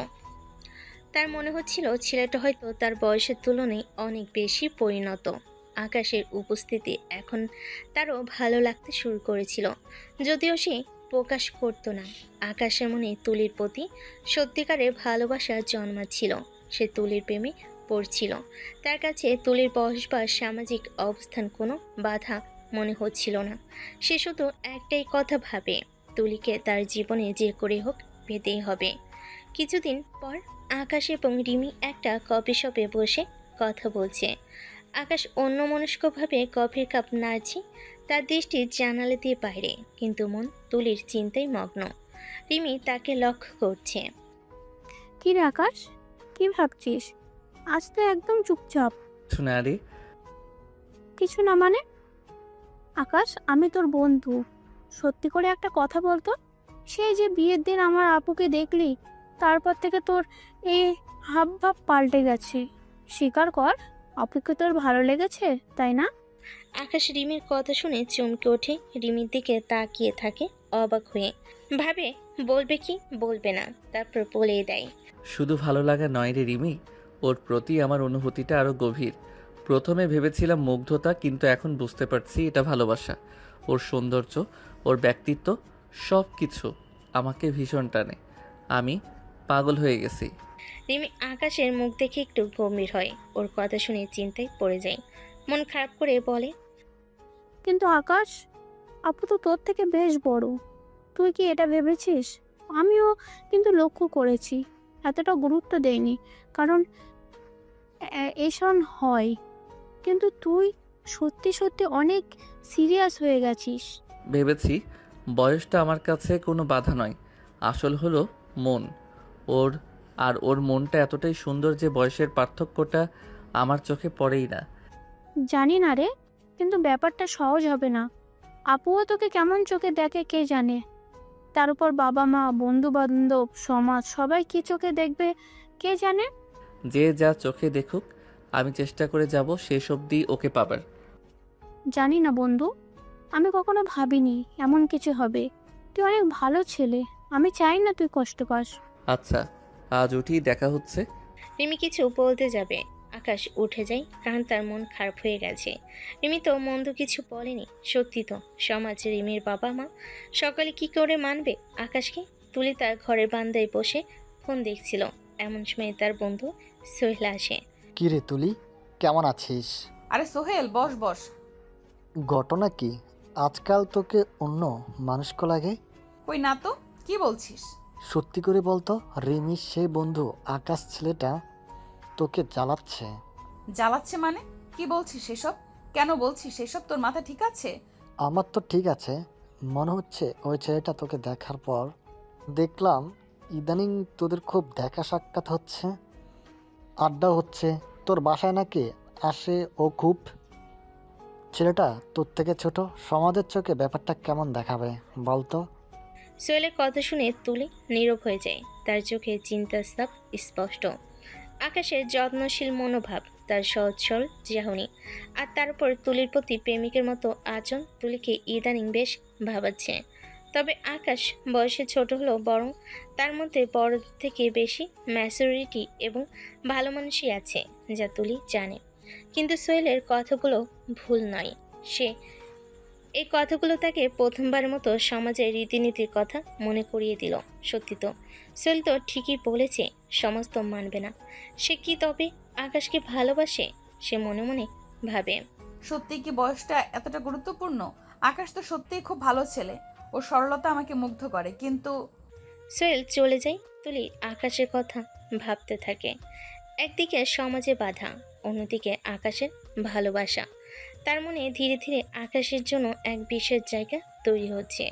Speaker 3: তার মনে হচ্ছিল ছেলেটা হয়তো তার বয়সের তুলনায় অনেক বেশি পরিণত। আকাশের উপস্থিতি এখন তারও ভালো লাগতে শুরু করেছিল, যদিও সে প্রকাশ করত না। আকাশের মনে তুলির প্রতি সত্যিকারের ভালোবাসা জন্মাচ্ছিল। সে তুলির প্রেমে পড়ছিল। তার কাছে তুলির বয়স বা সামাজিক অবস্থান কোনো বাধা মনে হচ্ছিল না। সে শুধু একটাই কথা ভাবে, তুলিকে তার জীবনে যে করে হোক পেতেই হবে। কিছুদিন পর আকাশ এবং রিমি একটা কফি শপে বসে কথা বলছে। আকাশ অন্যমনস্কভাবে কফির কাপ নাড়ছে, তার দৃষ্টি জানালা দিয়ে বাইরে, কিন্তু মন তুলির চিন্তায় মগ্ন। রিমি তাকে লক্ষ্য করছে।
Speaker 4: কি রে আকাশ, কি ভাবছিস? আজ তো একদম চুপচাপ।
Speaker 1: শুনে আরে
Speaker 4: কিছু না মানে? আকাশ, আমি তোর বন্ধু। সত্যি করে একটা কথা বলতো, সেই যে বিয়ের দিন আমার আপুকে দেখলি, তারপর থেকে তোর এই হাব ভাব পাল্টে গেছে। স্বীকার কর, আপুকে তোর ভালো লেগেছে, তাই না?
Speaker 3: আকাশ রিমির কথা শুনে চমকে ওঠে, রিমির দিকে তাকিয়ে থাকে অবাক হয়ে। ভাবে বলবে কি বলবে না, তারপর বলে দেয়।
Speaker 1: শুধু ভালো লাগা নয় রে রিমি, ওর প্রতি আমার অনুভূতিটা আরও গভীর। প্রথমে ভেবেছিলাম মুগ্ধতা, কিন্তু এখন বুঝতে পারছি এটা ভালোবাসা। ওর সৌন্দর্য, ওর ব্যক্তিত্ব, সব কিছু আমাকে ভীষণ টানে। আমি পাগল হয়ে গেছি।
Speaker 3: রিমি আকাশের মুখ দেখে একটু গম্ভীর হয়। ওর কথা শুনে চিন্তায় পড়ে যায়। মন খারাপ করে বলে,
Speaker 4: কিন্তু আকাশ, আপু তো তোর থেকে বেশ বড়। তুই কি এটা ভেবেছিস? আমিও কিন্তু লক্ষ্য করেছি, এতটা গুরুত্ব দেয়নি, কারণ এসন হয়। কিন্তু তুই সত্যি সত্যি অনেক সিরিয়াস হয়ে গেছিস।
Speaker 1: ভেবেছি বয়সটা আমার কাছে কোনো বাধা নয়, আসল হলো মন। ওর আর ওর মনটা এতটাই সুন্দর যে বয়সের পার্থক্যটা আমার চোখে পড়েই না।
Speaker 4: জানি না রে, কিন্তু ব্যাপারটা সহজ হবে না। আপুও তোকে কেমন চোখে দেখে কে জানে। তার উপর বাবা মা, বন্ধু বান্ধব, সমাজ, সবাই কি চোখে দেখবে কে জানে।
Speaker 1: যে যা চোখে দেখুক, আমি চেষ্টা করে যাব শেষ অবধি ওকে পাবার।
Speaker 4: জানি না বন্ধু, আমি কখনো ভাবিনি এমন কিছু হবে। তুই অনেক ভালো ছেলে, আমি চাই না তুই কষ্ট পাস।
Speaker 1: আচ্ছা, আজ উঠি, দেখা হচ্ছে।
Speaker 3: রিমি কিছু বলতে যাবে, আকাশ উঠে যায়, কারণ তার মন খারাপ হয়ে গেছে। রিমি তো মন্দ কিছু বলেনি। সত্যি তো, সমাজে রিমির বাবা মা সকালে কি করে মানবে আকাশকে। তুলি তার ঘরের বারান্দায় বসে ফোন দেখছিল। এমন সময় তার বন্ধু সোহেল আসে।
Speaker 6: কি রে তুলি, কেমন আছিস?
Speaker 2: আরে সোহেল, বস বস।
Speaker 6: ঘটনা কি? আজকাল তোকে অন্য মানুষকে লাগে।
Speaker 2: কই না তো, কি বলছিস?
Speaker 6: সত্যি করে বলতো, রিমির সেই বন্ধু আকাশ ছেলেটা তোকে জ্বালাচ্ছে।
Speaker 2: জ্বালাচ্ছে মানে? কি বলছিস এসব? কেন বলছিস এসব? তোর মাথা ঠিক আছে?
Speaker 6: আমার তো ঠিক আছে, মনে হচ্ছে ওই ছেলেটা তোকে দেখার পর দেখলাম ইদানিং তোদের খুব দেখা সাক্ষাৎ হচ্ছে, আড্ডা হচ্ছে। তোর বাসায় নাকি আসে ও খুব। ছেলেটা তোর থেকে ছোট, সমাজের চোখে ব্যাপারটা কেমন দেখাবে বলতো?
Speaker 3: সোহেলের কথা শুনে তুলি নীরব হয়ে যায়। তার চোখে চিন্তার ছাপ স্পষ্ট। আকাশের যত্নশীল মনোভাব, তার সহজ সরল চাহনি, আর তার উপর তুলির প্রতি প্রেমিকের মতো আচরণ তুলিকে ইদানিং বেশ ভাবাচ্ছে। তবে আকাশ বয়সে ছোট হলেও বরং তার মধ্যে বড় থেকে বেশি ম্যাচুরিটি এবং ভালো মানুষই আছে, যা তুলি জানে। কিন্তু সোহেলের কথাগুলো ভুল নয়। সে এই কথাগুলো তাকে প্রথমবারের মতো সমাজের রীতিনীতির কথা মনে করিয়ে দিল। সত্যি তো, সোহেল তো ঠিকই বলেছে, সমাজ তো মানবে না। সে কি তবে আকাশকে ভালোবাসে? সে মনে মনে ভাবে।
Speaker 2: সত্যি কি বয়সটা এতটা গুরুত্বপূর্ণ? আকাশ তো সত্যিই খুব ভালো ছেলে, ওর সরলতা আমাকে মুগ্ধ করে, কিন্তু
Speaker 3: সোহেল চলে যায়। তুলি আকাশের কথা ভাবতে থাকে। একদিকে সমাজে বাধা, অন্যদিকে আকাশের ভালোবাসা। তার মনে ধীরে ধীরে আকাশের জন্য এক বিশেষ জায়গা তৈরি হচ্ছে।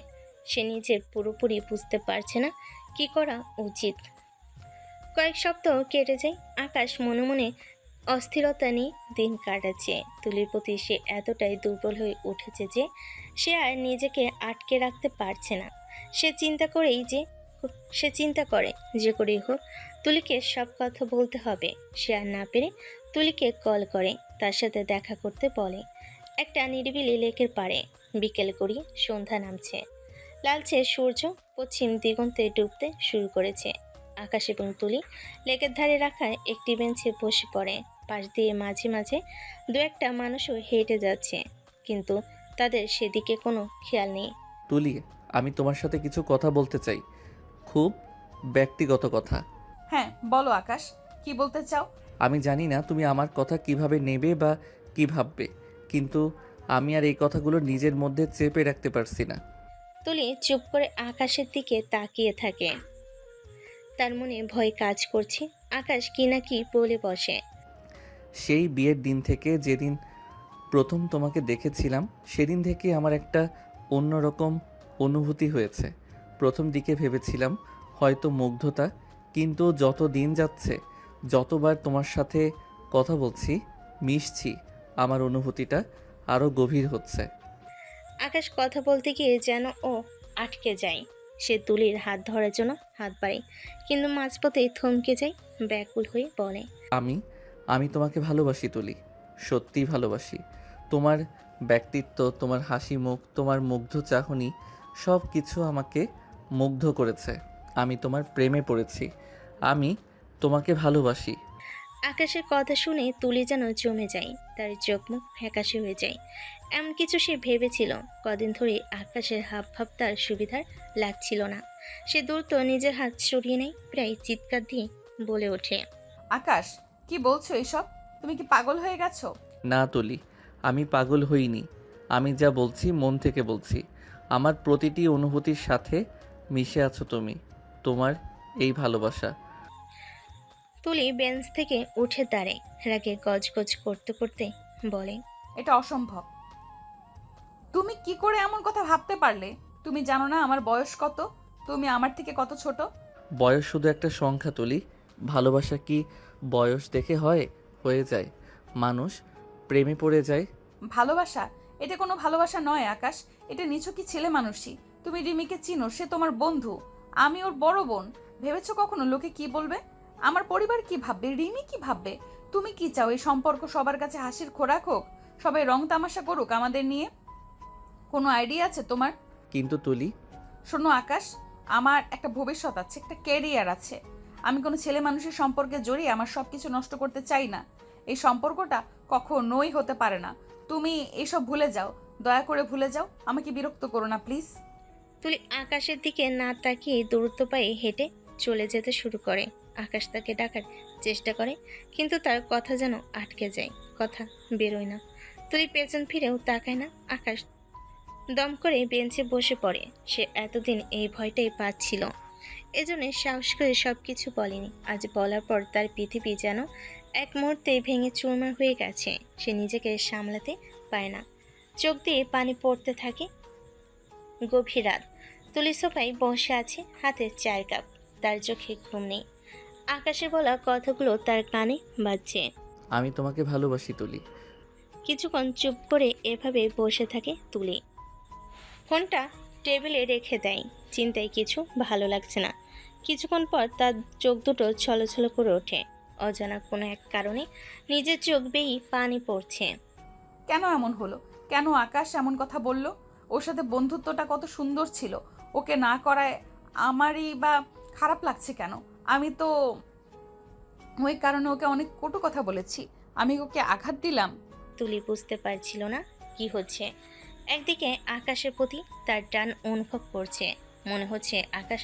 Speaker 3: সে নিজের পুরোপুরি বুঝতে পারছে না কি করা উচিত। কয়েক সপ্তাহ কেটে যায়। আকাশ মনে মনে অস্থিরতা নিয়ে দিন কাটাচ্ছে। তুলির প্রতি সে এতটাই দুর্বল হয়ে উঠেছে যে সে আর নিজেকে আটকে রাখতে পারছে না। সে চিন্তা করে যে করেই হোক তুলিকে সব কথা বলতে হবে। সে আর না পেরে তুলিকে কল করে তার সাথে দেখা করতে বলে। একটা নিরিবিলি লেকের পাড়ে বিকেল করি সন্ধ্যা নামছে। লালচে সূর্য পশ্চিম দিগন্তে ডুবতে শুরু করেছে। আকাশ এবং তুলি লেকের ধারে রাখা একটি বেঞ্চে বসে পড়ে। পাশ দিয়ে মাঝে মাঝে দু একটা মানুষও হেঁটে যাচ্ছে, কিন্তু তাদের সেদিকে কোনো খেয়াল নেই।
Speaker 1: তুলি, আমি তোমার সাথে কিছু কথা বলতে চাই, খুব ব্যক্তিগত কথা।
Speaker 2: হ্যাঁ বলো আকাশ, কি বলতে চাও?
Speaker 1: আমি জানি না তুমি আমার কথা কিভাবে নেবে বা কি ভাববে, কিন্তু আমি আর এই কথাগুলো নিজের মধ্যে চেপে রাখতে পারছি না।
Speaker 3: তুলি চুপ করে আকাশের দিকে তাকিয়ে থাকে। তার মনে ভয় কাজ করছে আকাশ কি না কি বলে বসে।
Speaker 1: সেই বিয়ের দিন থেকে, যেদিন প্রথম তোমাকে দেখেছিলাম, সেদিন থেকে আমার একটা অন্যরকম অনুভূতি হয়েছে। প্রথম দিকে ভেবেছিলাম হয়তো মুগ্ধতা, কিন্তু যত দিন যাচ্ছে, যতবার তোমার সাথে কথা বলছি, মিশছি, আমার অনুভূতিটা আরও গভীর হচ্ছে।
Speaker 3: আকাশ কথা বলতে গিয়ে যেন ও আটকে যায়। সে তুলির হাত ধরার জন্য হাত বাড়ায়, কিন্তু মাঝপথেই থমকে যায়, ব্যাকুল হয়ে বলে।
Speaker 1: আমি আমি তোমাকে ভালোবাসি তুলি, সত্যিই ভালোবাসি। তোমার ব্যক্তিত্ব, তোমার হাসি মুখ, তোমার মুগ্ধ চাহনি, সব কিছু আমাকে মুগ্ধ করেছে। আমি তোমার প্রেমে পড়েছি। আমি তোমাকে ভালোবাসি।
Speaker 3: আকাশের কথা শুনে তুলি যেন জমে যায়, তার চোখ মুখ ফ্যাকাশে হয়ে যায়। এমন কিছু সে ভেবেছিল। কদিন ধরে আকাশের হাব ভাব তার সুবিধার লাগছিল না। সে দ্রুত নিজের হাত সরিয়ে নেয়, প্রায় চিৎকার দিয়ে বলে ওঠে।
Speaker 2: আকাশ, কি বলছো এসব? তুমি কি পাগল হয়ে গেছো?
Speaker 1: না তুলি, আমি পাগল হইনি। আমি যা বলছি মন থেকে বলছি। আমার প্রতিটি অনুভূতির সাথে মিশে আছো তুমি, তোমার এই ভালোবাসা।
Speaker 3: তুলি বেঞ্চ থেকে উঠে দাঁড়ায়, রাগে গজগজ করতে করতে বলে।
Speaker 2: এটা অসম্ভব। তুমি কি করে এমন কথা ভাবতে পারলে? তুমি জানো না আমার বয়স কত? তুমি আমার থেকে কত ছোট?
Speaker 1: বয়স শুধু একটা সংখ্যা তুলি। ভালোবাসা কি বয়স দেখে হয়ে যায়? মানুষ প্রেমে পড়ে যায়।
Speaker 2: ভালোবাসা? এটা কোনো ভালোবাসা নয় আকাশ, এটা নিছকই ছেলে মানুষই। তুমি রিমিকে চিনো, সে তোমার বন্ধু, আমি ওর বড় বোন। ভেবেছো কখনো লোকে কি বলবে? আমার পরিবার কি ভাববে? রিমি কি ভাববে? তুমি কি চাও এই সম্পর্ক সবার কাছে হাসির খোরাক হোক? সবাই রং তামাশা করুক আমাদের নিয়ে? কোনো আইডিয়া আছে তোমার?
Speaker 1: কিন্তু তুলি,
Speaker 2: শোনো আকাশ, আমার একটা ভবিষ্যৎ আছে, একটা ক্যারিয়ার আছে। আমি কোনো ছেলে মানুষের সম্পর্কে জড়িয়ে আমার সব কিছু নষ্ট করতে চাই না। এই সম্পর্কটা কখনোই হতে পারে না। তুমি এসব ভুলে যাও, দয়া করে ভুলে যাও। আমাকে বিরক্ত করো না প্লিজ।
Speaker 3: তুলি আকাশের দিকে না তাকিয়ে দ্রুত পায়ে হেঁটে চলে যেতে শুরু করে। আকাশ তাকে ডাকার চেষ্টা করে, কিন্তু তার কথা যেন আটকে যায়, কথা বেরোয় না। তুলি পেছন ফিরেও তাকায় না। আকাশ দম করে বেঞ্চে বসে পড়ে। সে এতদিন এই ভয়টাই পাচ্ছিল, এজন্য সাহস করে সব কিছু বলেনি। আজ বলার পর তার পৃথিবী যেন এক মুহূর্তে ভেঙে চুরমার হয়ে গেছে। সে নিজেকে সামলাতে পারে না, চোখ দিয়ে পানি পড়তে থাকে। গভীর রাত, তুলি সোফায় বসে আছে, হাতে চায়ের কাপ। তার চোখে ঘুম নেই। আকাশে বলা কথাগুলো তার কানে বাজছে।
Speaker 1: আমি তোমাকে ভালোবাসি তুলি।
Speaker 3: কিছুক্ষণ চুপ করে এভাবে বসে থাকে তুলি। ফোনটা টেবিলে রেখে দেয়। চিন্তায় কিছু ভালো লাগছে না। কিছুক্ষণ পর তার চোখ দুটো ছলছল করে ওঠে। অজানা কোনো এক কারণে নিজের চোখ বেয়েই পানি পড়ছে।
Speaker 2: কেন এমন হলো? কেন আকাশ এমন কথা বলল? ওর সাথে বন্ধুত্বটা কত সুন্দর ছিল, ওকে না করায় আমারই বা খারাপ লাগছে কেন? আমি তো ওই কারণে ওকে অনেক কটু কথা বলেছি। আমি ওকে আঘাত দিলাম।
Speaker 3: তুলি বুঝতে পারছিল না কি হচ্ছে। একদিকে আকাশের প্রতি তার টান অনুভব করছে, মনে হচ্ছে আকাশ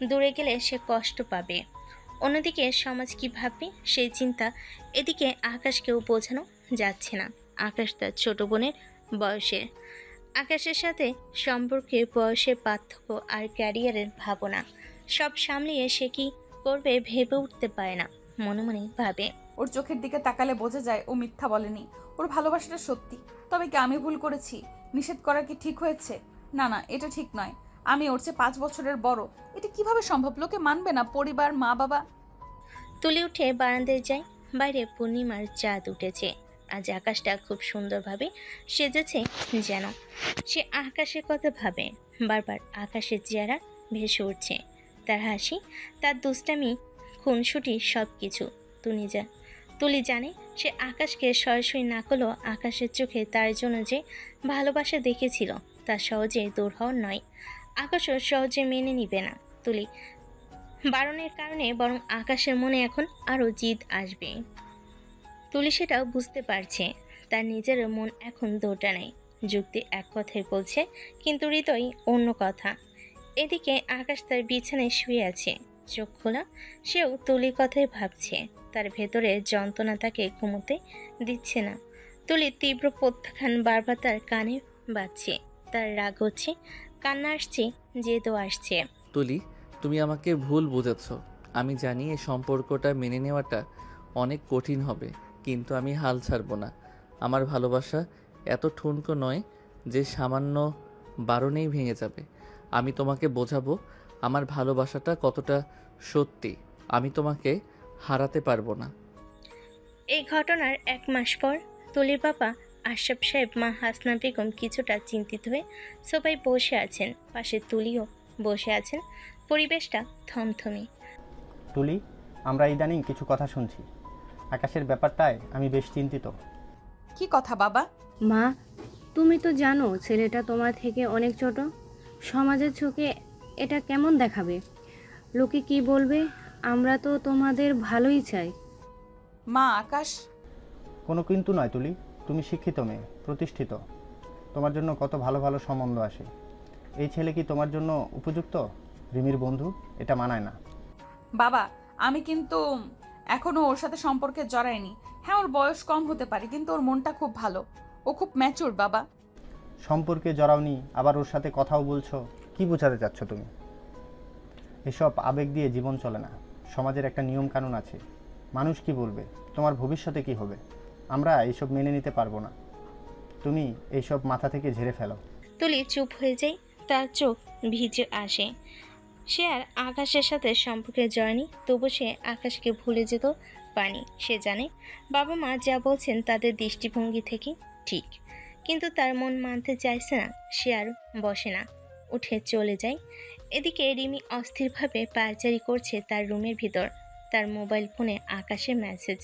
Speaker 3: দূরে গেলে সে কষ্ট পাবে। অন্যদিকে সমাজ কি ভাববে সেই চিন্তা। এদিকে আকাশকেও বোঝানো যাচ্ছে না। আকাশ তার ছোট বোনের বয়সের। আকাশের সাথে সম্পর্কের বয়সের পার্থক্য আর ক্যারিয়ারের ভাবনা সব সামলিয়ে সে কি করবে ভেবে উঠতে পারে না। মনে মনে ভাবে,
Speaker 2: ওর চোখের দিকে তাকালে বোঝা যায় ও মিথ্যা বলেনি, ওর ভালোবাসাটা সত্যি। তবে কি আমি ভুল করেছি? নিষেধ করা কি ঠিক হয়েছে? না না, এটা ঠিক নয়। আমি ওর চেয়ে 5 বছরের বড়। এটা কিভাবে সম্ভব? লোকে মানবে না, পরিবার, মা বাবা।
Speaker 3: তুলে উঠে বারান্দায় যায়, বাইরে পূর্ণিমার চাঁদ উঠেছে। আজ আকাশটা খুব সুন্দরভাবে সেজেছে যেন। সে আকাশের কথা ভাবে, বারবার আকাশের চেহারা ভেসে উঠছে। তার হাসি, তার দুষ্টামি, খুনসুটি সব কিছু তুলি জানে সে আকাশকে সরাসরি না করলেও আকাশের চোখে তার জন্য যে ভালোবাসা দেখেছিল তা সহজে দূর হওয়ার নয়। আকাশও সহজে মেনে নিবে না তুলি বারণের কারণে, বরং আকাশের মনে এখন আরও জিদ আসবে। তুলি সেটাও বুঝতে পারছে। তার নিজের মন এখন দোটা নেই। যুক্তি এক কথাই বলছে, কিন্তু হৃদয় অন্য কথা। এদিকে আকাশ তার বিছানায় শুয়ে আছে, চোখ খোলা। সেও তুলির কথাই ভাবছে। তার ভেতরে যন্ত্রণা তাকে ঘুমোতে দিচ্ছে না। তুলির তীব্র প্রত্যাখ্যান বারবার তার কানে বাজছে। তার রাগ হচ্ছে, কান্না আসছে, জেদও আসছে।
Speaker 1: তুলি, তুমি আমাকে ভুল বুঝেছ। আমি জানি এই সম্পর্কটা মেনে নেওয়াটা অনেক কঠিন হবে, কিন্তু আমি হাল ছাড়ব না। আমার ভালোবাসা এত ঠুনকো নয় যে সামান্য বারণেই ভেঙে যাবে। আমি তোমাকে বোঝাবো আমার ভালোবাসাটা কতটা সত্যি। আমি তোমাকে হারাতে পারবো না।
Speaker 3: এই ঘটনার 1 মাস পর তুলির বাবা আশরাফ সাহেব, মা হাসনা বেগম কিছুটা চিন্তিত হয়ে সবাই বসে আছেন। পাশে তুলিও বসে আছেন। পরিবেশটা থমথমে।
Speaker 7: তুলি, আমরা ইদানিং কিছু কথা শুনছি। আকাশের ব্যাপারটায় আমি বেশ চিন্তিত।
Speaker 2: কি কথা বাবা?
Speaker 8: মা, তুমি তো জানো ছেলেটা তোমার থেকে অনেক ছোট। সমাজের চোখে এটা কেমন দেখাবে? লোকে কি বলবে? আমরা তো তোমাদের ভালোই চাই।
Speaker 2: মা, আকাশ
Speaker 7: কোনো কিন্তু নয় তুলি, তুমি শিক্ষিত মেয়ে, প্রতিষ্ঠিত। তোমার জন্য কত ভালো ভালো সম্বন্ধ আসে। এই ছেলে কি তোমার জন্য উপযুক্ত? রিমির বন্ধু, এটা মানায় না।
Speaker 2: বাবা, আমি কিন্তু এখনো ওর সাথে সম্পর্কে জড়াইনি। হ্যাঁ, ওর বয়স কম হতে পারে, কিন্তু ওর মনটা খুব ভালো। ও খুব ম্যাচুর বাবা।
Speaker 7: সম্পর্কে জড়াওনি, আবার ওর সাথে কথাও বলছো। কি বোঝাতে চাচ্ছ তুমি? এসব আবেগ দিয়ে জীবন চলে না। সমাজের একটা নিয়ম কানুন আছে। মানুষ কি বলবে, তোমার ভবিষ্যতে কি হবে, আমরা এইসব মেনে নিতে পারবো না। তুমি এইসব মাথা থেকে ঝেড়ে ফেলো।
Speaker 3: তুলি চুপ হয়ে যায়। তার চোখ ভিজে আসে। সে আর আকাশের সাথে সম্পর্কে জড়ায়নি, তবু সে আকাশকে ভুলে যেত পানি। সে জানে বাবা মা যা বলছেন তাদের দৃষ্টিভঙ্গি থেকে ঠিক, কিন্তু তার মন মানতে চাইছে না। সে আর বসে না, উঠে চলে যায়। এদিকে রিমি অস্থিরভাবে পায়চারি করছে তার রুমের ভিতর। তার মোবাইল ফোনে আকাশের মেসেজ।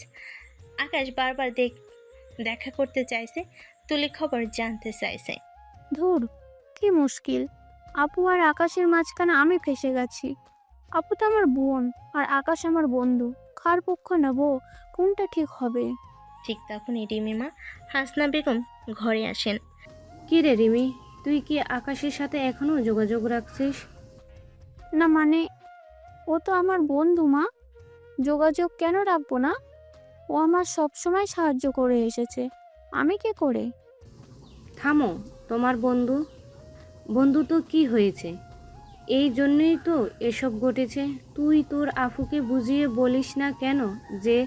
Speaker 3: আকাশ বারবার দেখা করতে চাইছে, তুলি খবর জানতে চাইছে।
Speaker 4: ধুর, কি মুশকিল। আপু আর আকাশের মাঝখানে আমি ফেসে গেছি। আপু তো আমার বোন আর আকাশ আমার বন্ধু। কার পক্ষ নেব? কোনটা ঠিক হবে?
Speaker 3: ঠিক তখনই রিমির মা হাসনা বেগম ঘরে আসেন।
Speaker 8: কি রে রিমি, তুই কি আকাশের সাথে এখনো যোগাযোগ রাখছিস?
Speaker 4: না মানে, ও তো আমার বন্ধু মা। যোগাযোগ কেন রাখবো না? ও আমার সবসময় সাহায্য করে এসেছে। আমি কি করে?
Speaker 8: থামো, তোমার বন্ধু তো কি হয়েছে? এই জন্যই তো এসব ঘটেছে। তুই তোর আফুকে বুঝিয়ে বলিস না কেন যে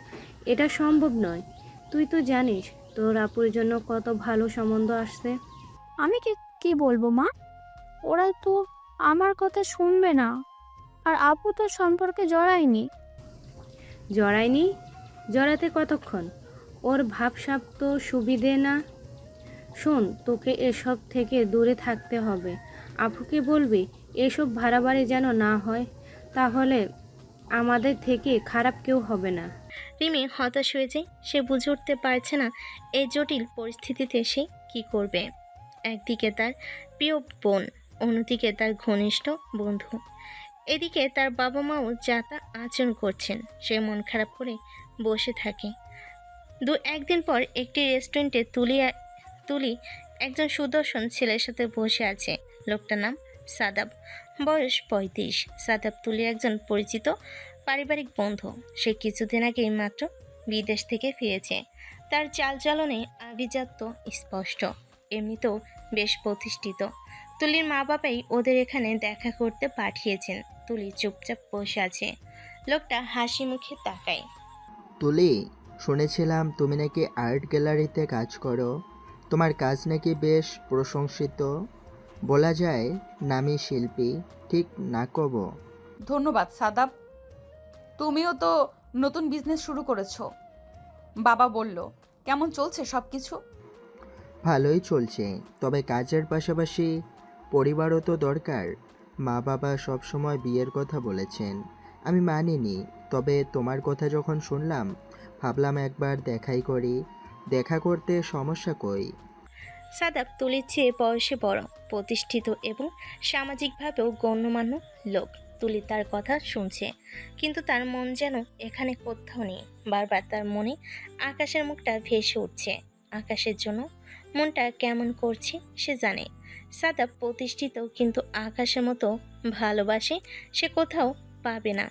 Speaker 8: এটা সম্ভব নয়? তুই তো জানিস তোর আপুর জন্য কত ভালো সম্বন্ধ আসছে।
Speaker 4: আমি কি কি বলবো মা? ওরা তো আমার কথা শুনবে না। আর আপু তো সম্পর্কে জড়ায়নি।
Speaker 8: জড়ায়নি? জড়াতে কতক্ষণ? ওর ভাবসাব তো সুবিধে না। শোন, তোকে এসব থেকে দূরে থাকতে হবে। আপুকে বলবি এসব বাড়াবাড়ি যেন না হয়, তাহলে আমাদের থেকে খারাপ কেউ হবে না।
Speaker 3: রিমি হতাশ হয়ে যায়। সে বুঝে উঠতে পারছে না এই জটিল পরিস্থিতিতে সে কি করবে। একদিকে তার প্রিয় বোন, অন্যদিকে তার ঘনিষ্ঠ বন্ধু। এদিকে তার বাবা মাও যা তা আচরণ করছেন। সে মন খারাপ করে বসে থাকে। একদিন পর একটি রেস্টুরেন্টে তুলি একজন সুদর্শন ছেলের সাথে বসে আছে। লোকটার নাম সাদাব, বয়স 35। সাদাব তুলির একজন পরিচিত পারিবারিক বন্ধু। সে কিছুদিন আগেই মাত্র বিদেশ থেকে ফিরেছে। তার চালচলনে আভিজাত্য স্পষ্ট, এমনিতেও বেশ প্রতিষ্ঠিত। তুলির মা বাবাই ওদের এখানে দেখা করতে পাঠিয়েছেন। তুলি চুপচাপ বসে আছে। লোকটা হাসি মুখে তাকায়।
Speaker 9: তুলি, শুনেছিলাম তুমি নাকি আর্ট গ্যালারিতে কাজ করো। তোমার কাজ নাকি বেশ প্রশংসিত, বলা যায় নামী শিল্পী, ঠিক না কব?
Speaker 2: ধন্যবাদ সাদাব। তুমিও তো নতুন বিজনেস শুরু করেছো। বাবা বলল। কেমন চলছে সব কিছু?
Speaker 9: ভালোই চলছে, তবে কাজের পাশাপাশি পরিবারও তো দরকার। মা বাবা সবসময় বিয়ের কথা বলেছেন, আমি মানিনি। তবে তোমার কথা যখন শুনলাম ভাবলাম একবার দেখাই করি। দেখা করতে সমস্যা কই?
Speaker 3: সাদাব তুলির চেয়ে বয়সে বড়, প্রতিষ্ঠিত এবং সামাজিকভাবেও গণ্যমান্য লোক। তুলি তার কথা শুনছে, কিন্তু তার মন যেন এখানে কোথাও নেই। বারবার তার মনে আকাশের মুখটা ভেসে উঠছে। আকাশের জন্য মনটা কেমন করছে সে জানে। সাদাব প্রতিষ্ঠিত, কিন্তু আকাশের মতো ভালোবাসে সে কোথাও পাবে না।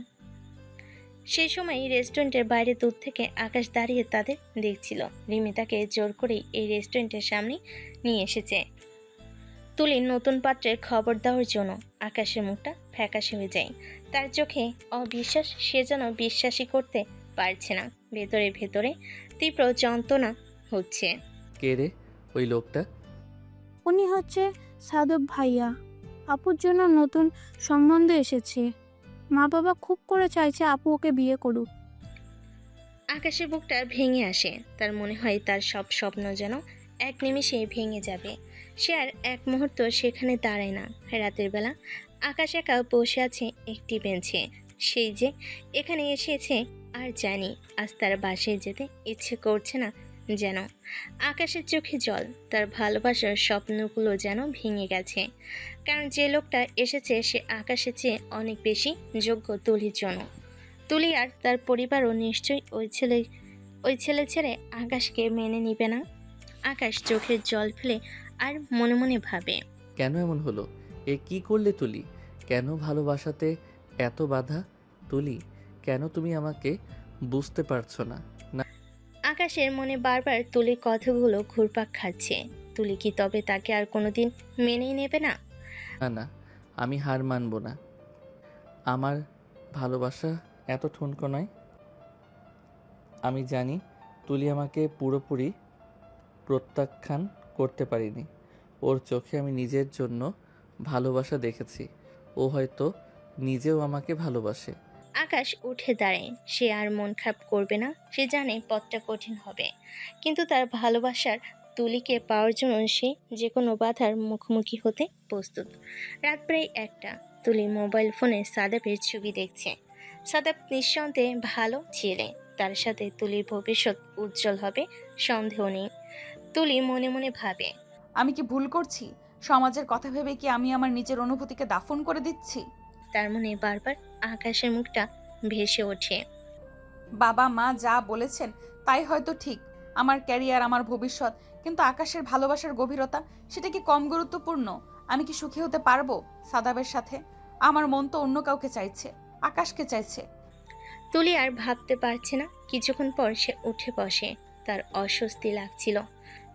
Speaker 3: সেই সময় রেস্টুরেন্টের বাইরে দূর থেকে আকাশ দাঁড়িয়ে তাদের দেখছিল। রিমি তাকে জোর করেই এই রেস্টুরেন্টের সামনে নিয়ে এসেছে তুলির নতুন পাত্রের খবর দেওয়ার জন্য। আকাশের মুখটা ফ্যাকাশে হয়ে যায়, তার চোখে অবিশ্বাস, সে যেন বিশ্বাসই করতে পারছে না। ভেতরে ভেতরে তীব্র যন্ত্রণা হচ্ছে।
Speaker 1: কে রে ওই লোকটা?
Speaker 4: উনি হচ্ছে সাদব ভাইয়া। আপুর জন্য নতুন সম্বন্ধ এসেছে। মা বাবা খুব করে চাইছে আপু ওকে বিয়ে করুক।
Speaker 3: আকাশের বুকটা ভেঙে আসে, তার মনে হয় তার সব স্বপ্ন যেন এক নিমিষে ভেঙে যাবে। সে আর এক মুহূর্ত সেখানে দাঁড়ায় না। রাতের বেলা আকাশ একা বসে আছে একটি বেঞ্চে। সেই যে এখানে এসেছে, আর জানি আজ তার বাসায় যেতে ইচ্ছে করছে না যেন। আকাশের চোখে জল, তার ভালোবাসার স্বপ্নগুলো যেন ভেঙে গেছে। কারণ যে লোকটা এসেছে সে আকাশের চেয়ে অনেক বেশি যোগ্য তুলির জন্য। তুলি আর তার পরিবারও নিশ্চয়ই ওই ছেলে ছেড়ে আকাশকে মেনে নিবে না। আকাশ চোখের জল ফেলে আর মনে মনে ভাবে,
Speaker 1: কেন এমন হলো? এ কি করলে তুলি? কেন ভালোবাসাতে এত বাধা? তুলি, কেন তুমি আমাকে বুঝতে পারছো না? না,
Speaker 3: আকাশের মনে বারবার তুলির কথাগুলো ঘুরপাক খাচ্ছে। তুলি কি তবে তাকে আর কোনোদিন মেনেই নেবে না?
Speaker 1: না, না, আমি হার মানব না। আমার ভালোবাসা এত ঠুনকো নয়। আমি জানি তুলি আমাকে পুরোপুরি প্রত্যাখ্যান করতে পারিনি। ওর চোখে আমি নিজের জন্য ভালোবাসা দেখেছি। ও হয়তো নিজেও আমাকে ভালোবাসে।
Speaker 3: আকাশ উঠে দাঁড়ায়। সে আর মন খারাপ করবে না। সে জানে পথটা কঠিন হবে, কিন্তু তার ভালোবাসার তুলিকে পাওয়ার জন্য সে যে কোনো বাধার মুখোমুখি হতে প্রস্তুত। রাত প্রায় 1টা। তুলি মোবাইল ফোনে সাদাবের ছবি দেখছে। সাদাব নিঃসন্দেহে ভালো ছেলে, তার সাথে তুলির ভবিষ্যৎ উজ্জ্বল হবে, সন্দেহ নেই। তুলি মনে মনে ভাবে,
Speaker 2: আমি কি ভুল করছি? সমাজের কথা ভেবে কি আমি আমার নিজের অনুভূতিকে দাফন করে দিচ্ছি?
Speaker 3: তার মনে বারবার আকাশের মুখটা ভেসে ওঠে।
Speaker 2: বাবা মা যা বলেছেন তাই হয়তো ঠিক, আমার ক্যারিয়ার, আমার ভবিষ্যৎ, কিন্তু আকাশের ভালোবাসার গভীরতা, সেটা কি কম গুরুত্বপূর্ণ? আমি কি সুখী হতে পারবো সাদাবের সাথে? আমার মন তো অন্য কাউকে চাইছে, আকাশকে চাইছে।
Speaker 3: তুলি আর ভাবতে পারছে না। কিছুক্ষণ পর সে উঠে বসে। তার অস্বস্তি লাগছিল,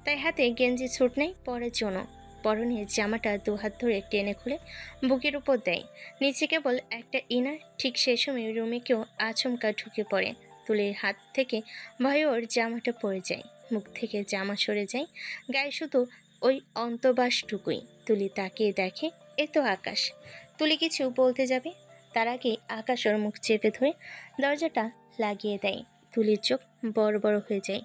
Speaker 3: তাই হাতে গেঞ্জি ছুট নেই পরের জন্য। পরনের জামাটা দুহাত ধরে টেনে খুলে বুকের উপর দেয়। নিচে কেবল একটা ইনার। ঠিক সেই সময় রুমে কেউ আচমকা ঢুকে পড়ে। তুলির হাত থেকে ভয়ে ওর জামাটা পড়ে যায়, মুখ থেকে জামা সরে যায়, গায়ে শুধু ওই অন্তবাসটুকুই। তুলি তাকিয়ে দেখে এ তো আকাশ। তুলি কিছু বলতে যাবে, তার আগে আকাশ ওর মুখ চেপে ধরে দরজাটা লাগিয়ে দেয়। তুলির চোখ বড় বড় হয়ে যায়।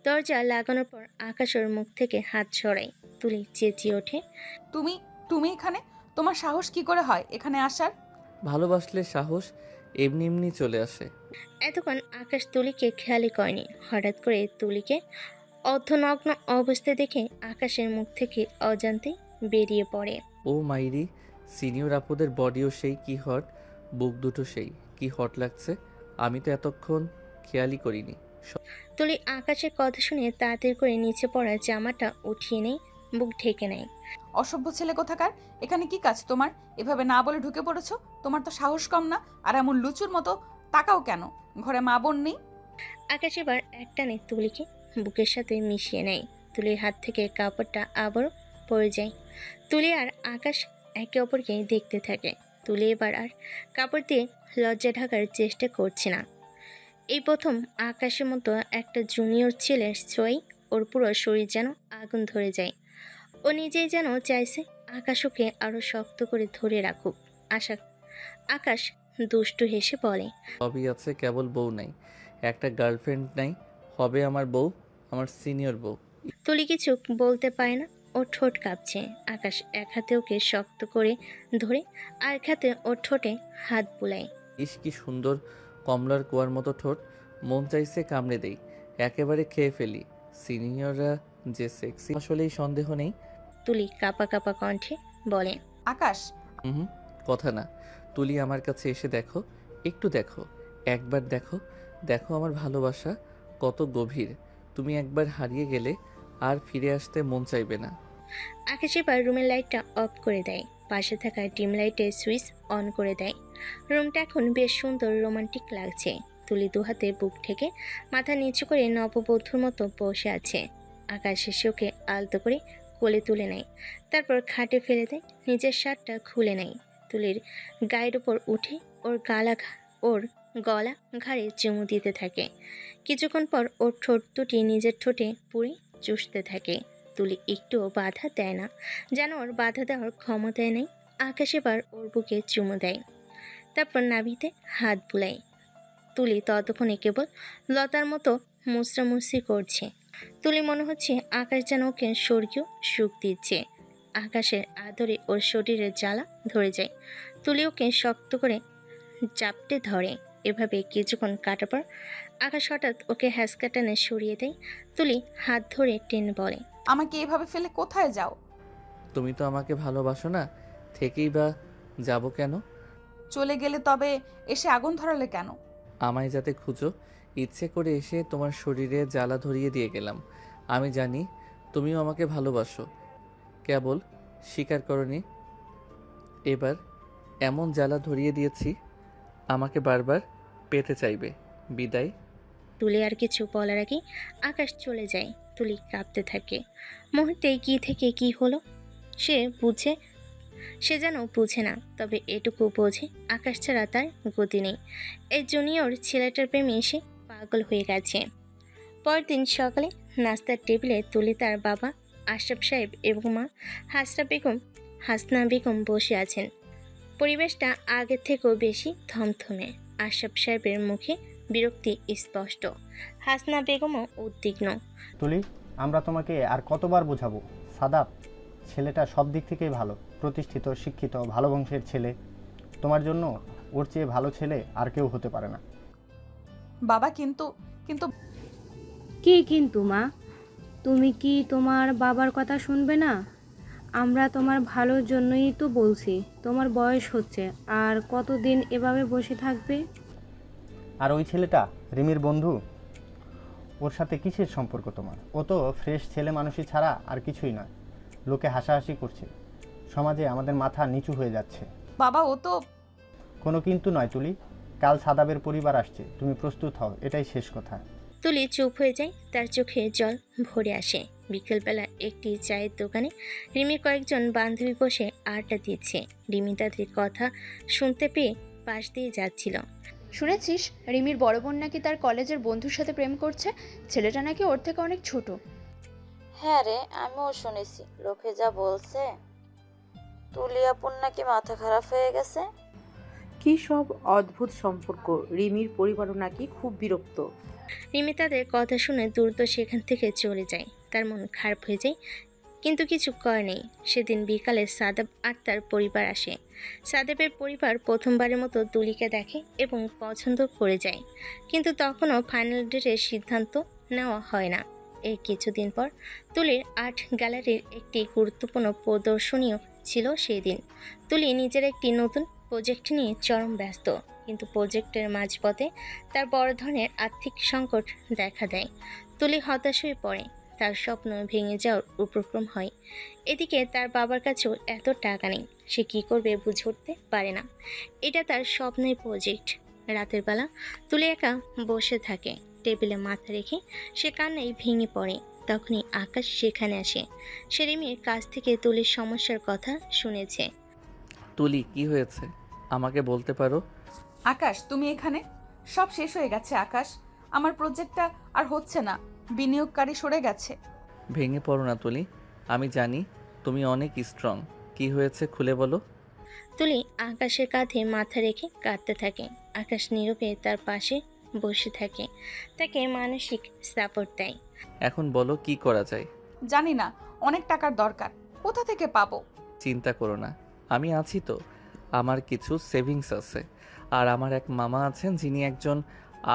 Speaker 3: দরজা লাগানোর পর আকাশ ওর মুখ থেকে হাত সরায়। তুলি চেঁচিয়ে ওঠে,
Speaker 2: তুমি তুমি এখানে? তোমার সাহস কি করে হয় এখানে আসার?
Speaker 1: ভালোবাসলে সাহস এমনি এমনি চলে আসে।
Speaker 3: এতক্ষণ আকাশ তুলিকে খেয়ালই করেনি। হঠাৎ করে তুলিকে অর্ধনগ্ন অবস্থায় দেখে আকাশের মুখ থেকে অজান্তেই বেরিয়ে পড়ে,
Speaker 1: ও মাইরি, সিনিয়র আপুদের বডিও সেই কি হট, বুক দুটো সেই কি হট লাগছে। আমি তো এতক্ষণ খেয়ালই করিনি।
Speaker 3: তুলি আকাশের কথা শুনে তাড়াতাড়ি করে নিচে পড়া জামাটা উঠিয়ে নেয়, বুক ঢেকে নেয়।
Speaker 2: অসভ্য ছেলে কোথাকার! এখানে কি কাজ তোমার? এভাবে না বলে ঢুকে পড়েছো? তোমার তো সাহস কম না? আর এমন লুচুর মতো তাকাও কেন? ঘরে মা বোন নেই?
Speaker 3: আকাশ এবার একটানে তুলিকে বুকের সাথে মিশিয়ে নেয়। তুলির হাত থেকে কাপড়টা আবারও পড়ে যায়। তুলি আর আকাশ একে অপরকে দেখতে থাকে। তুলি এবার আর কাপড় দিয়ে লজ্জা ঢাকার চেষ্টা করছে না। এই প্রথম আকাশের মতো একটা জুনিয়র ছেলের ছোঁয়ায় ওর পুরো শরীর যেন আগুন ধরে যায়। ও নিজেই যেন চাইছে আকাশ ওকে আরো শক্ত করে ধরে রাখুক। আকাশ দুষ্টু হেসে বলে,
Speaker 1: সবই আছে, কেবল বউ নাই, একটা গার্লফ্রেন্ড নাই। হবে আমার বউ, আমার সিনিয়র বউ।
Speaker 3: তুলি কিছু বলতে পারে না, ওর ঠোঁট কাঁপছে। আকাশ এক হাতে ওকে শক্ত করে ধরে আর এক হাতে ওর ঠোঁটে হাত বুলায়।
Speaker 1: ইস কি সুন্দর কমলার কুয়ার মতো ঠোঁট, মন চাইছে কামড়ে দেই, একেবারে খেয়ে ফেলি। সিনিয়ররা যে সেক্সি আসলেই সন্দেহ নেই।
Speaker 3: তুলি কাপা কাপা কণ্ঠে বলে।
Speaker 2: আকাশ,
Speaker 1: হুম, কথা না। তুলি আমার কাছে এসে দেখো, একটু দেখো, একবার দেখো, দেখো আমার ভালোবাসা কত গভীর। তুমি একবার হারিয়ে গেলে আর ফিরে আসতে মন চাইবে না।
Speaker 3: আকাশ এবার রুমের লাইটটা অফ করে দেয়, পাশে থাকা ডিম লাইটের সুইচ অন করে দেয়। রুমটা এখন বেশ সুন্দর রোমান্টিক লাগছে। তুলি দুহাতে বুক ঠেকে মাথা নিচু করে নববধূর মতো বসে আছে। আকাশ এসে ওকে আলতো করে কোলে তুলে নেয়, তারপর খাটে ফেলে দেয়, নিজের শার্টটা খুলে নেয়। তুলির গায়ের ওপর উঠে ওর গলা ঘাড়ে চুমু দিতে থাকে। কিছুক্ষণ পর ওর ঠোঁট দুটি নিজের ঠোঁটে পুড়ে চুষতে থাকে। তুলি একটুও বাধা দেয় না, যেন ওর বাধা দেওয়ার ক্ষমতায় নেই। আকাশ এবার ওর বুকে চুমু দেয়, তারপর নাভিতে হাত বুলায়। তুলি ততক্ষণে কেবল লতার মতো মুচড়ামুচড়ি করছে। তুলি মনে হচ্ছে আকাশ যেন ওকে স্বর্গীয় সুখ দিচ্ছে। আকাশের আদরে ওর শরীরের জ্বালা ধরে যায়। তুলি ওকে শক্ত করে চাপটে ধরে। এভাবে কিছুক্ষণ কাটার পর আকাশ হঠাৎ ওকে হ্যাঁচকা টেনে সরিয়ে দেয়। তুলি হাত ধরে টেনে বলে।
Speaker 2: আমাকে এভাবে ফেলে কোথায় যাও?
Speaker 1: তুমি তো আমাকে ভালোবাসো না, থেকেই বা যাব কেন?
Speaker 2: চলে গেলে তবে এসে আগুন ধরালে কেন?
Speaker 1: আমায় যাতে খুঁজো, ইচ্ছে করে এসে তোমার শরীরে জ্বালা ধরিয়ে দিয়ে গেলাম। আমি জানি তুমিও আমাকে ভালোবাসো, কেবল স্বীকার করনি। এবার এমন জ্বালা ধরিয়ে দিয়েছি আমাকে বারবার পেতে চাইবে। বিদায়।
Speaker 3: তুলি আর কিছু বলার আগেই আকাশ চলে যায়। তুলি কাঁপতে থাকে। মুহূর্তে কি থেকে কি হলো সে যেন বুঝে না, তবে এটুকু বোঝে আকাশ ছাড়া তার গতি নেই। এই জুনিয়র ছেলেটার প্রেমে এসে পাগল হয়ে গেছে। পরদিন সকালে নাস্তার টেবিলে তুলি, তার বাবা আশরাফ সাহেব এবং মা হাসনা বেগম বসে আছেন। পরিবেশটা আগের থেকেও বেশি থমথমে। আশরাফ সাহেবের মুখে বিরক্তি স্পষ্ট, হাসনা বেগমও উদ্বিগ্ন।
Speaker 7: তুলি, আমরা তোমাকে আর কতবার বোঝাবো? সাদাব ছেলেটা সব দিক থেকেই ভালো, প্রতিষ্ঠিত, শিক্ষিত, ভালো বংশের ছেলে। তোমার জন্য ওর চেয়ে ভালো ছেলে আর কেউ হতে পারে না।
Speaker 2: বাবা, কিন্তু কিন্তু
Speaker 8: কি কিন্তু মা? তুমি কি তোমার বাবার কথা শুনবে না? আমরা তোমার ভালোর জন্যই তো বলছি। তোমার বয়স হচ্ছে, আর কতদিন এভাবে বসে থাকবে?
Speaker 7: আর ওই ছেলেটা রিমির বন্ধু, ওর সাথে কিসের সম্পর্ক তোমার? ও তো ফ্রেশ ছেলে মানুষই ছাড়া আর কিছুই নয়। লোকে হাসাহাসি করছে, সমাজে আমাদের মাথা নিচু হয়ে যাচ্ছে।
Speaker 2: বাবা, ও তো
Speaker 7: কোনো কিন্তু নয় তুলি, কাল সাদাবের পরিবার আসছে, তুমি প্রস্তুত হও, এটাই শেষ কথা।
Speaker 3: তুলি চুপ হয়ে যায়, তার চোখে জল ভরে আসে। বিকেলবেলা একটি চায়ের দোকানে রিমির কয়েকজন বান্ধবী বসে আড্ডা দিচ্ছে। রিমি তাদের কথা শুনতে পেয়ে পাশ দিয়ে যাচ্ছিল।
Speaker 10: শুনেছিস রিমির বড় বোন নাকি তার কলেজের বন্ধুর সাথে প্রেম করছে? ছেলেটা নাকি ওর থেকে অনেক ছোট।
Speaker 11: হ্যাঁ রে, আমিও শুনেছি, লোকে যা বলছে। তুলিয়াপুর নাকি মাথা খারাপ হয়ে গেছে।
Speaker 12: কি সব অদ্ভুত সম্পর্ক! রিমির পরিবারও নাকি খুব বিরক্ত।
Speaker 3: রিমি তাদের কথা শুনে দ্রুত সেখান থেকে চলে যায়। তার মন খারাপ হয়ে যায়, কিন্তু কিছু করার নেই। সেদিন বিকালে সাদেব আর তার পরিবার আসে। সাদেবের পরিবার প্রথমবারের মতো তুলিকে দেখে এবং পছন্দ করে যায়, কিন্তু তখনও ফাইনাল ডেটের সিদ্ধান্ত নেওয়া হয় না। এর কিছুদিন পর তুলির আর্ট গ্যালারির একটি গুরুত্বপূর্ণ প্রদর্শনীও ছিল সেই দিন। তুলি নিজের একটি নতুন প্রজেক্ট নিয়ে চরম ব্যস্ত, কিন্তু প্রজেক্টের মাঝপথে তার বড় ধরনের আর্থিক সংকট দেখা দেয়। তুলি হতাশ হয়ে পড়ে, তার স্বপ্ন ভেঙে যাওয়ার উপক্রম হয়। এদিকে তার বাবার কাছেও এত টাকা নেই, সে কী করবে বুঝে উঠতে পারে না। এটা তার স্বপ্নের প্রজেক্ট। রাতের বেলা তুলি একা বসে থাকে, টেবিলে মাথা রেখে সে কান্নায় ভেঙে পড়ে। তখনই আকাশ সেখানে আসে। সে রিমির কাছ থেকে তুলির সমস্যার কথা শুনেছে।
Speaker 1: তুলি, কি হয়েছে আমাকে বলতে পারো?
Speaker 2: আকাশ, তুমি এখানে? সব শেষ হয়ে গেছে আকাশ, আমার প্রজেক্টটা আর হচ্ছে না, বিনিয়োগকারী সরে গেছে।
Speaker 1: ভেঙে পড়ো না তুলি, আমি জানি তুমি অনেক স্ট্রং। কি হয়েছে খুলে বলো।
Speaker 3: তুলি আকাশের কাঁধে মাথা রেখে কাঁদতে থাকে। আকাশ নীরবে তার পাশে বসে থাকে, তাকে মানসিক সাপোর্ট দেয়।
Speaker 1: এখন বলো কি করা যায়?
Speaker 2: জানি না, অনেক টাকার দরকার, কোথা থেকে পাবো?
Speaker 1: চিন্তা করো না, আমি আছি তো। আমার কিছু সেভিংস আছে। আর আমার এক মামা আছেন যিনি একজন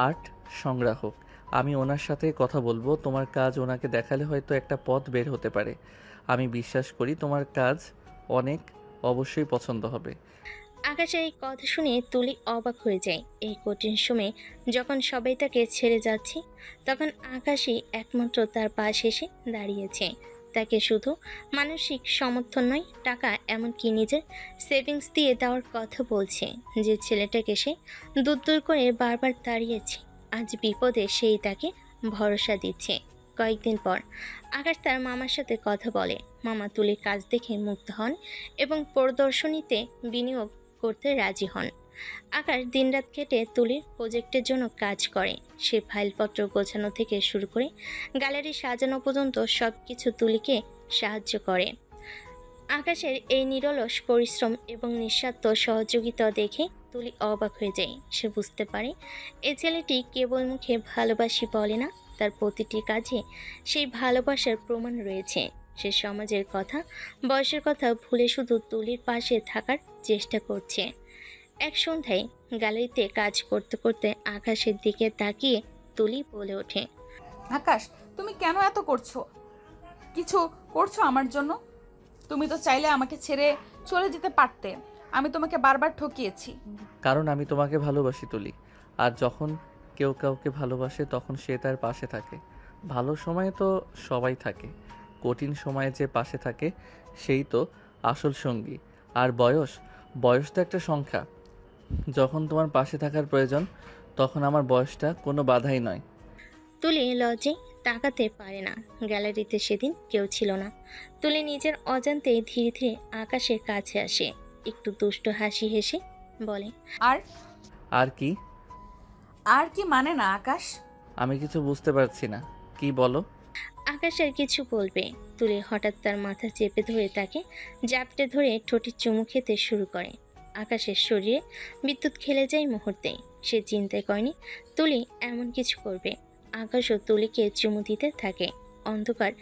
Speaker 1: আর্ট সংগ্রাহক। আমি ওনার সাথে কথা বলবো। তোমার কাজ ওনাকে দেখালে হয়তো একটা পথ বের হতে পারে। আমি বিশ্বাস করি তোমার কাজ অনেক অবশ্যই পছন্দ হবে।
Speaker 3: আকাশের এই কথা শুনে তুলি অবাক হয়ে যায়। এই কঠিন সময়ে যখন সবাই তাকে ছেড়ে যাচ্ছে, তখন আকাশই একমাত্র তার পাশে এসে দাঁড়িয়েছে। তাকে শুধু মানসিক সমর্থন নয়, টাকা এমনকি নিজের সেভিংস দিয়ে দেওয়ার কথা বলছে। যে ছেলেটাকে সে দূর দূর করে বারবার তাড়িয়েছে, আজ বিপদে সেই তাকে ভরসা দিচ্ছে। কয়েকদিন পর আকাশ তার মামার সাথে কথা বলে। মামা তুলির কাজ দেখে মুগ্ধ হন এবং প্রদর্শনীতে বিনিয়োগ করতে রাজি হন। আকাশ দিনরাত খেটে তুলির প্রজেক্টের জন্য কাজ করে। সে ফাইলপত্র গোছানো থেকে শুরু করে গ্যালারি সাজানো পর্যন্ত সব কিছু তুলিকে সাহায্য করে। আকাশের এই নিরলস পরিশ্রম এবং নিঃস্বার্থ সহযোগিতা দেখে তুলি অবাক হয়ে যায়। সে বুঝতে পারে এই ছেলেটি কেবল মুখে ভালোবাসি বলে না, তার প্রতিটি কাজে সেই ভালোবাসার প্রমাণ রয়েছে। সে সমাজের কথা, বয়সের কথা ভুলে শুধু তুলির পাশে থাকার চেষ্টা করছে। এক সন্ধ্যায় গ্যালারিতে কাজ করতে করতে আকাশের দিকে তাকিয়ে তুলি বলে ওঠে,
Speaker 2: আকাশ, তুমি কেন এত করছো? কিছু করছো আমার জন্য? তুমি তো চাইলে আমাকে ছেড়ে চলে যেতে পারতে। আমি তোমাকে বারবার ঠকিয়েছি।
Speaker 1: কারণ আমি তোমাকে ভালোবাসি তুলি। আর যখন কেউ কাউকে ভালোবাসে তখন সে তার পাশে থাকে। ভালো সময়ে তো সবাই থাকে, কঠিন সময়ে যে পাশে থাকে সেই তো আসল সঙ্গী। আর বয়স তো একটা সংখ্যা। যখন তোমার পাশে থাকার প্রয়োজন তখন আমার বয়সটা কোনো বাধাই নয়।
Speaker 3: তুলি লজ্জায় তাকাতে পারে না। গ্যালারিতে সেদিন কেউ ছিল না। তুলি নিজের অজান্তে ধীরে ধীরে আকাশের কাছে আসে, একটু দুষ্ট হাসি হেসে বলে,
Speaker 2: আর
Speaker 1: আর কি?
Speaker 2: আর কি মানে না আকাশ?
Speaker 1: আমি কিছু বুঝতে পারছি না, কি বলো?
Speaker 3: আকাশের কিছু বলবে, তুলি হঠাৎ তার মাথা চেপে ধরে তাকে জাপটে ধরে ঠোঁটে চুমু খেতে শুরু করে। আকাশের শরীরে বিদ্যুৎ খেলে যায় মুহূর্তেই। সে চিন্তাই করেনি তুলি এমন কিছু করবে। আকাশও তুলিকে চুমু দিতে থাকে। অন্ধকার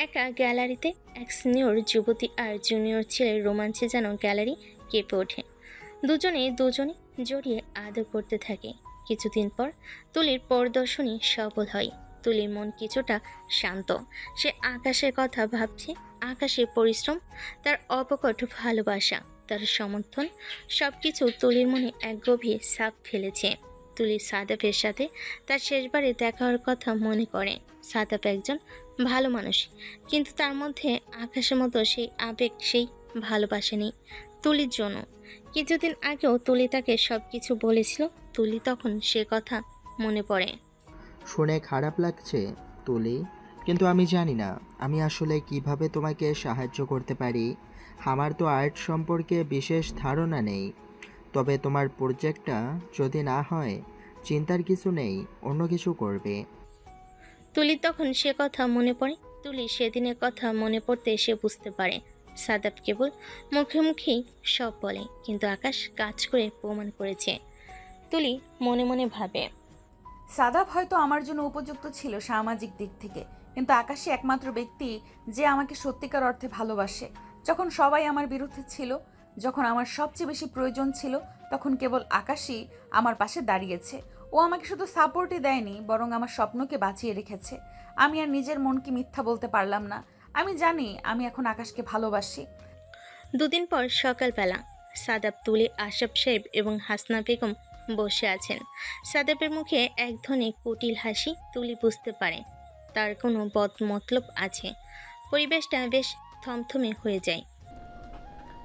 Speaker 3: একা গ্যালারিতে এক সিনিয়র যুবতী আর জুনিয়র ছেলের রোমাঞ্চে যেন গ্যালারি কেঁপে ওঠে। দুজনে জড়িয়ে আদর করতে থাকে। কিছুদিন পর তুলির প্রদর্শনী সফল হয়। তুলির মন কিছুটা শান্ত। সে আকাশের কথা ভাবছে। আকাশের পরিশ্রম, তার অপকট ভালোবাসা, তার সমর্থন সবকিছু তুলির মনে এক গভীর ছাপ ফেলেছে। তুলি সাদাফের সাথে তার শেষবারে দেখা হওয়ার কথা মনে করে। সাদাফ একজন ভালো মানুষ, কিন্তু তার মধ্যে আকাশের মতো সেই আবেগ, সেই ভালোবাসা নেই তুলির জন্য। কিছুদিন আগেও তুলি তাকে সব কিছু বলেছিল। তুলি তখন সে কথা মনে পড়ে।
Speaker 9: শুনে খারাপ লাগছে তুলি, কিন্তু আমি জানি না আমি আসলে কিভাবে তোমাকে সাহায্য করতে পারি। আমার তো আর্ট সম্পর্কে বিশেষ ধারণা নেই। তবে তোমার প্রজেক্টটা যদি না হয়, চিন্তার কিছু নেই, অন্য কিছু করবে।
Speaker 3: তুলি তখন সে কথা মনে পড়ে। তুলি সেদিনের কথা মনে পড়তে সে বুঝতে পারে সাদাব কেবল মুখে মুখেই সব বলে, কিন্তু আকাশ কাজ করে প্রমাণ করেছে। তুলি মনে মনে ভাবে,
Speaker 2: সাদাব হয়তো আমার জন্য উপযুক্ত ছিল সামাজিক দিক থেকে, কিন্তু আকাশই একমাত্র ব্যক্তি যে আমাকে সত্যিকার অর্থে ভালোবাসে। যখন সবাই আমার বিরুদ্ধে ছিল, যখন আমার সবচেয়ে বেশি প্রয়োজন ছিল, তখন কেবল আকাশই আমার পাশে দাঁড়িয়েছে। ও আমাকে শুধু সাপোর্টই দেয়নি, বরং আমার স্বপ্নকে বাঁচিয়ে রেখেছে। আমি আর নিজের মনকে মিথ্যা বলতে পারলাম না। আমি জানি আমি এখন আকাশকে ভালোবাসি।
Speaker 3: দুদিন পর সকালবেলা সাদাব, তুলি, আশরাফ সাহেব এবং হাসনা বেগম বসে আছেন। সাদাবের মুখে এক ধরনের কুটিল হাসি। তুলি বুঝতে পারে তার কোনো বদ মতলব আছে। পরিবেশটা বেশ থমথমে হয়ে যায়।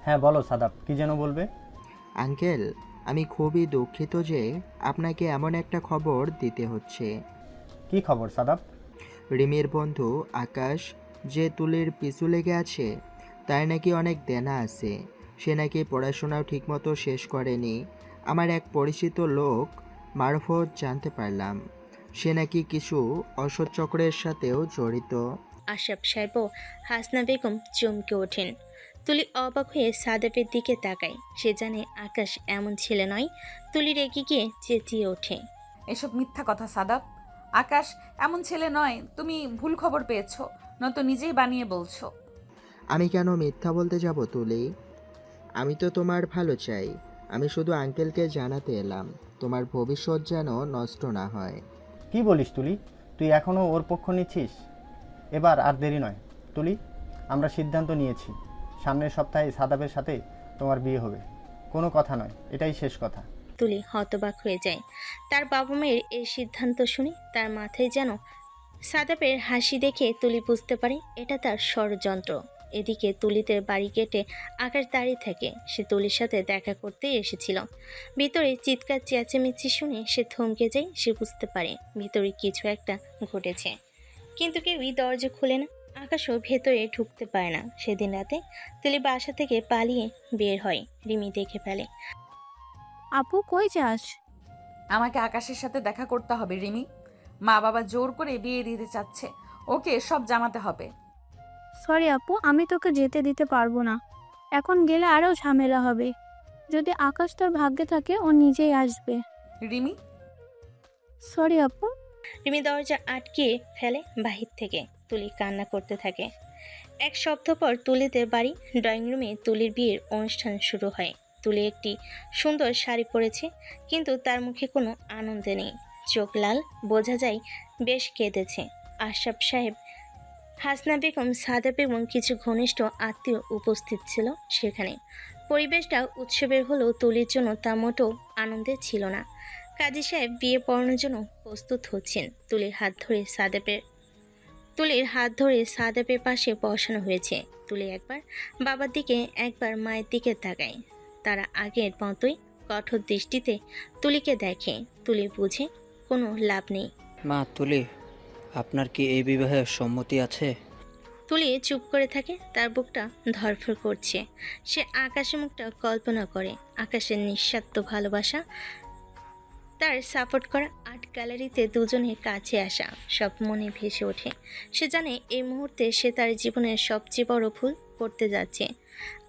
Speaker 7: হ্যাঁ বলো সাদাব, কি যেন বলবে?
Speaker 9: আঙ্কেল, আমি খুবই দুঃখিত যে আপনাকে এমন একটা খবর দিতে হচ্ছে।
Speaker 7: কি খবর সাদাব?
Speaker 9: রিমির বন্ধু আকাশ যে তুলির পিছু লেগে আছে, তার নাকি অনেক দেনা আছে। সে নাকি পড়াশোনাও ঠিকমতো শেষ করেনি। আমার এক পরিচিত লোক মারফত জানতে পারলাম সে নাকি কিছু অসৎ চক্রের সাথেও জড়িত।
Speaker 3: আশরাফ সাহেব ও হাসনা বেগম চমকে ওঠেন। তুলি অবাক হয়ে সাদাবের দিকে তাকায়। সে জানে আকাশ এমন ছেলে নয়। তুলি রেগে গিয়ে চেঁচিয়ে ওঠে,
Speaker 2: এসব মিথ্যা কথা সাদাব। আকাশ এমন ছেলে নয়, তুমি ভুল খবর পেয়েছো, নয়তো নিজেই বানিয়ে বলছো।
Speaker 9: আমি কেন মিথ্যা বলতে যাব তুলি? আমি তো তোমার ভালো চাই। আমি শুধু আঙ্কেলকে জানাতে এলাম তোমার ভবিষ্যৎ যেন নষ্ট না হয়।
Speaker 7: কি বলিস তুলি? তুই এখনও ওর পক্ষ নিচ্ছিস? এবার আর দেরি নয় তুলি, আমরা সিদ্ধান্ত নিয়েছি সামনের সপ্তাহে সাদাবের সাথে তোমার বিয়ে হবে। কোনো কথা নয়, এটাই শেষ কথা।
Speaker 3: তুলি হতবাক হয়ে যায়। তার বাবা মায়ের এই সিদ্ধান্ত শুনে তার মাথায় যেন সাদাপের হাসি দেখে তুলি বুঝতে পারে এটা তার ষড়যন্ত্র। এদিকে তুলিদের বাড়ি গেটে আকাশ দাঁড়িয়ে থাকে। সে তুলির সাথে দেখা করতে এসেছিল। ভিতরে চিৎকার চেঁচামেচি শুনে সে থমকে যায়। সে বুঝতে পারে ভিতরে কিছু একটা ঘটেছে, কিন্তু কেউই দরজা খুলে না। আকাশও ভেতরে ঢুকতে পারে না। সেদিন রাতে তুলি বাসা থেকে পালিয়ে বের হয়। রিমি দেখে ফেলে।
Speaker 4: আপু কই যাস?
Speaker 2: আমাকে আকাশের সাথে দেখা করতে হবে রিমি। মা বাবা জোর করে বিয়ে দিতে চাচ্ছে, ওকে সব জানাতে হবে।
Speaker 4: সরি আপু, আমি তোকে যেতে দিতে পারবো না। এখন গেলে আরও ঝামেলা হবে। যদি আকাশ তোর ভাগ্যে থাকে ও নিজেই আসবে।
Speaker 2: রিমি,
Speaker 4: সরি আপু।
Speaker 3: রিমি দরজা আটকে ফেলে বাহির থেকে। তুলি কান্না করতে থাকে। এক সপ্তাহ পর তুলিদের বাড়ি ড্রয়িং রুমে তুলির বিয়ের অনুষ্ঠান শুরু হয়। তুলি একটি সুন্দর শাড়ি পরেছে, কিন্তু তার মুখে কোনো আনন্দ নেই। চোখ লাল, বোঝা যায় বেশ কেঁদেছে। আশরাফ সাহেব, হাসনা বেগম, সাদা বেগম কিছু ঘনিষ্ঠ আত্মীয় উপস্থিত ছিল সেখানে। পরিবেশটা উৎসবের হলেও তুলির জন্য তা মোটেও আনন্দের ছিল না। কাজী সাহেব বিয়ে পড়ানোর জন্য প্রস্তুত হচ্ছেন। তুলির হাত ধরে সাদাপের পাশে বসানো হয়েছে। তুলি একবার বাবার দিকে একবার মায়ের দিকে তাকায়। তারা আগের মতোই কঠোর দৃষ্টিতে তুলিকে দেখে। তুলি বুঝে কোনো লাভ নেই।
Speaker 13: মা তুলি, আপনার কি এই বিবাহে সম্মতি আছে?
Speaker 3: তুলি চুপ করে থাকে। তার বুকটা ধড়ফড় করছে। সে আকাশের মুখটা কল্পনা করে। আকাশের নিঃস্বার্থ ভালোবাসা, তার সাপোর্ট করা আর্ট গ্যালারিতে দুজনের কাছে আসা, সব মনে ভেসে ওঠে। সে জানে এই মুহূর্তে সে তার জীবনের সবচেয়ে বড় ভুল করতে যাচ্ছে,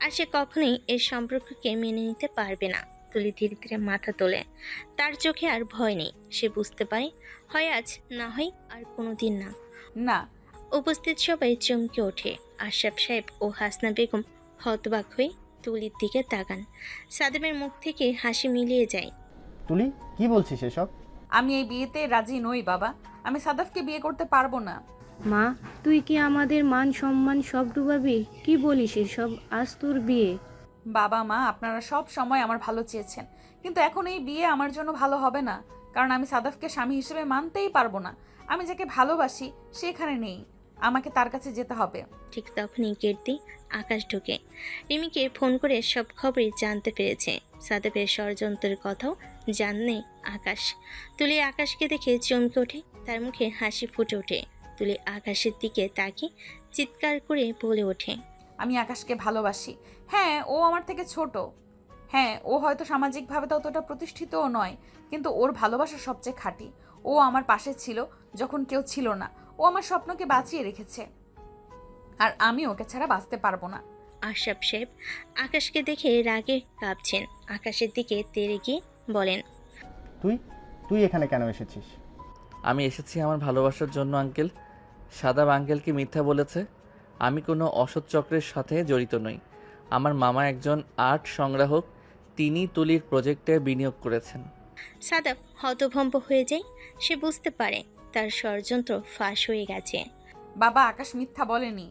Speaker 3: আর সে কখনোই এই সম্পর্ককে মেনে নিতে পারবে না। তুলি ধীরে ধীরে মাথা তোলে। তার চোখে আর ভয় নেই। সে বুঝতে পারে হয় আজ, না হয় আর কোনো দিন না।
Speaker 2: না।
Speaker 3: উপস্থিত সবাই চমকে ওঠে। আশরাফ সাহেব ও হাসনা বেগম হতবাক হয়ে তুলির দিকে তাকান। সাদেমের মুখ থেকে হাসি মিলিয়ে যায়।
Speaker 7: তুলি, কি বলছিস এসব?
Speaker 2: আমি এই বিয়েতে রাজি নই বাবা। আমি সাদাফকে বিয়ে করতে পারবো না।
Speaker 8: মা, তুই কি আমাদের মান সম্মান সব ডুবাবি? কি বলিস এসব? আজ তোর বিয়ে।
Speaker 2: বাবা মা, আপনারা সব সময় আমার ভালো চেয়েছেন, কিন্তু এখন এই বিয়ে আমার জন্য ভালো হবে না, কারণ আমি সাদাফকে স্বামী হিসেবে মানতেই পারবো না। আমি যাকে ভালোবাসি সে এখানে নেই, আমাকে তার কাছে যেতে হবে।
Speaker 3: ঠিক তখনই গেট দিয়ে আকাশ ঢোকে। রিমিকে ফোন করে সব খবরই জানতে পেরেছে। সাদেবের ষড়যন্ত্রের কথাও জানে আকাশ। তুলি আকাশকে দেখে চমকে ওঠে। তার মুখে হাসি ফুটে ওঠে। তুলি আকাশের দিকে তাকিয়ে চিৎকার করে বলে ওঠে,
Speaker 2: আমি আকাশকে ভালোবাসি। হ্যাঁ, ও আমার থেকে ছোট। হ্যাঁ, ও হয়তো সামাজিকভাবে ততটা প্রতিষ্ঠিতও নয়, কিন্তু ওর ভালোবাসা সবচেয়ে খাঁটি। ও আমার পাশে ছিল যখন কেউ ছিল না। ও আমার স্বপ্নকে বাঁচিয়ে রেখেছে, আর আমি ওকে ছাড়া বাঁচতে পারবো না।
Speaker 3: আশরাফ সাহেব আকাশকে দেখে রাগে কাঁপছেন। আকাশের দিকে তেড়ে গিয়ে বলেন,
Speaker 7: তুই এখানে কেন এসেছিস?
Speaker 1: আমি এসেছি আমার ভালোবাসার জন্য আঙ্কেল। সাদাব আঙ্কেলকে মিথ্যা বলেছে। আমি কোনো অসৎ চক্রের সাথে জড়িত নই। আমার মামা একজন আর্ট সংগ্রাহক, তিনি তুলির প্রজেক্টে বিনিয়োগ করেছেন।
Speaker 3: সাদাব হতভম্ব হয়ে যায়। সে বুঝতে পারে তার ষড়যন্ত্র ফাঁস হয়ে গেছে।
Speaker 2: বাবা, আকাশ মিথ্যা বলেনি।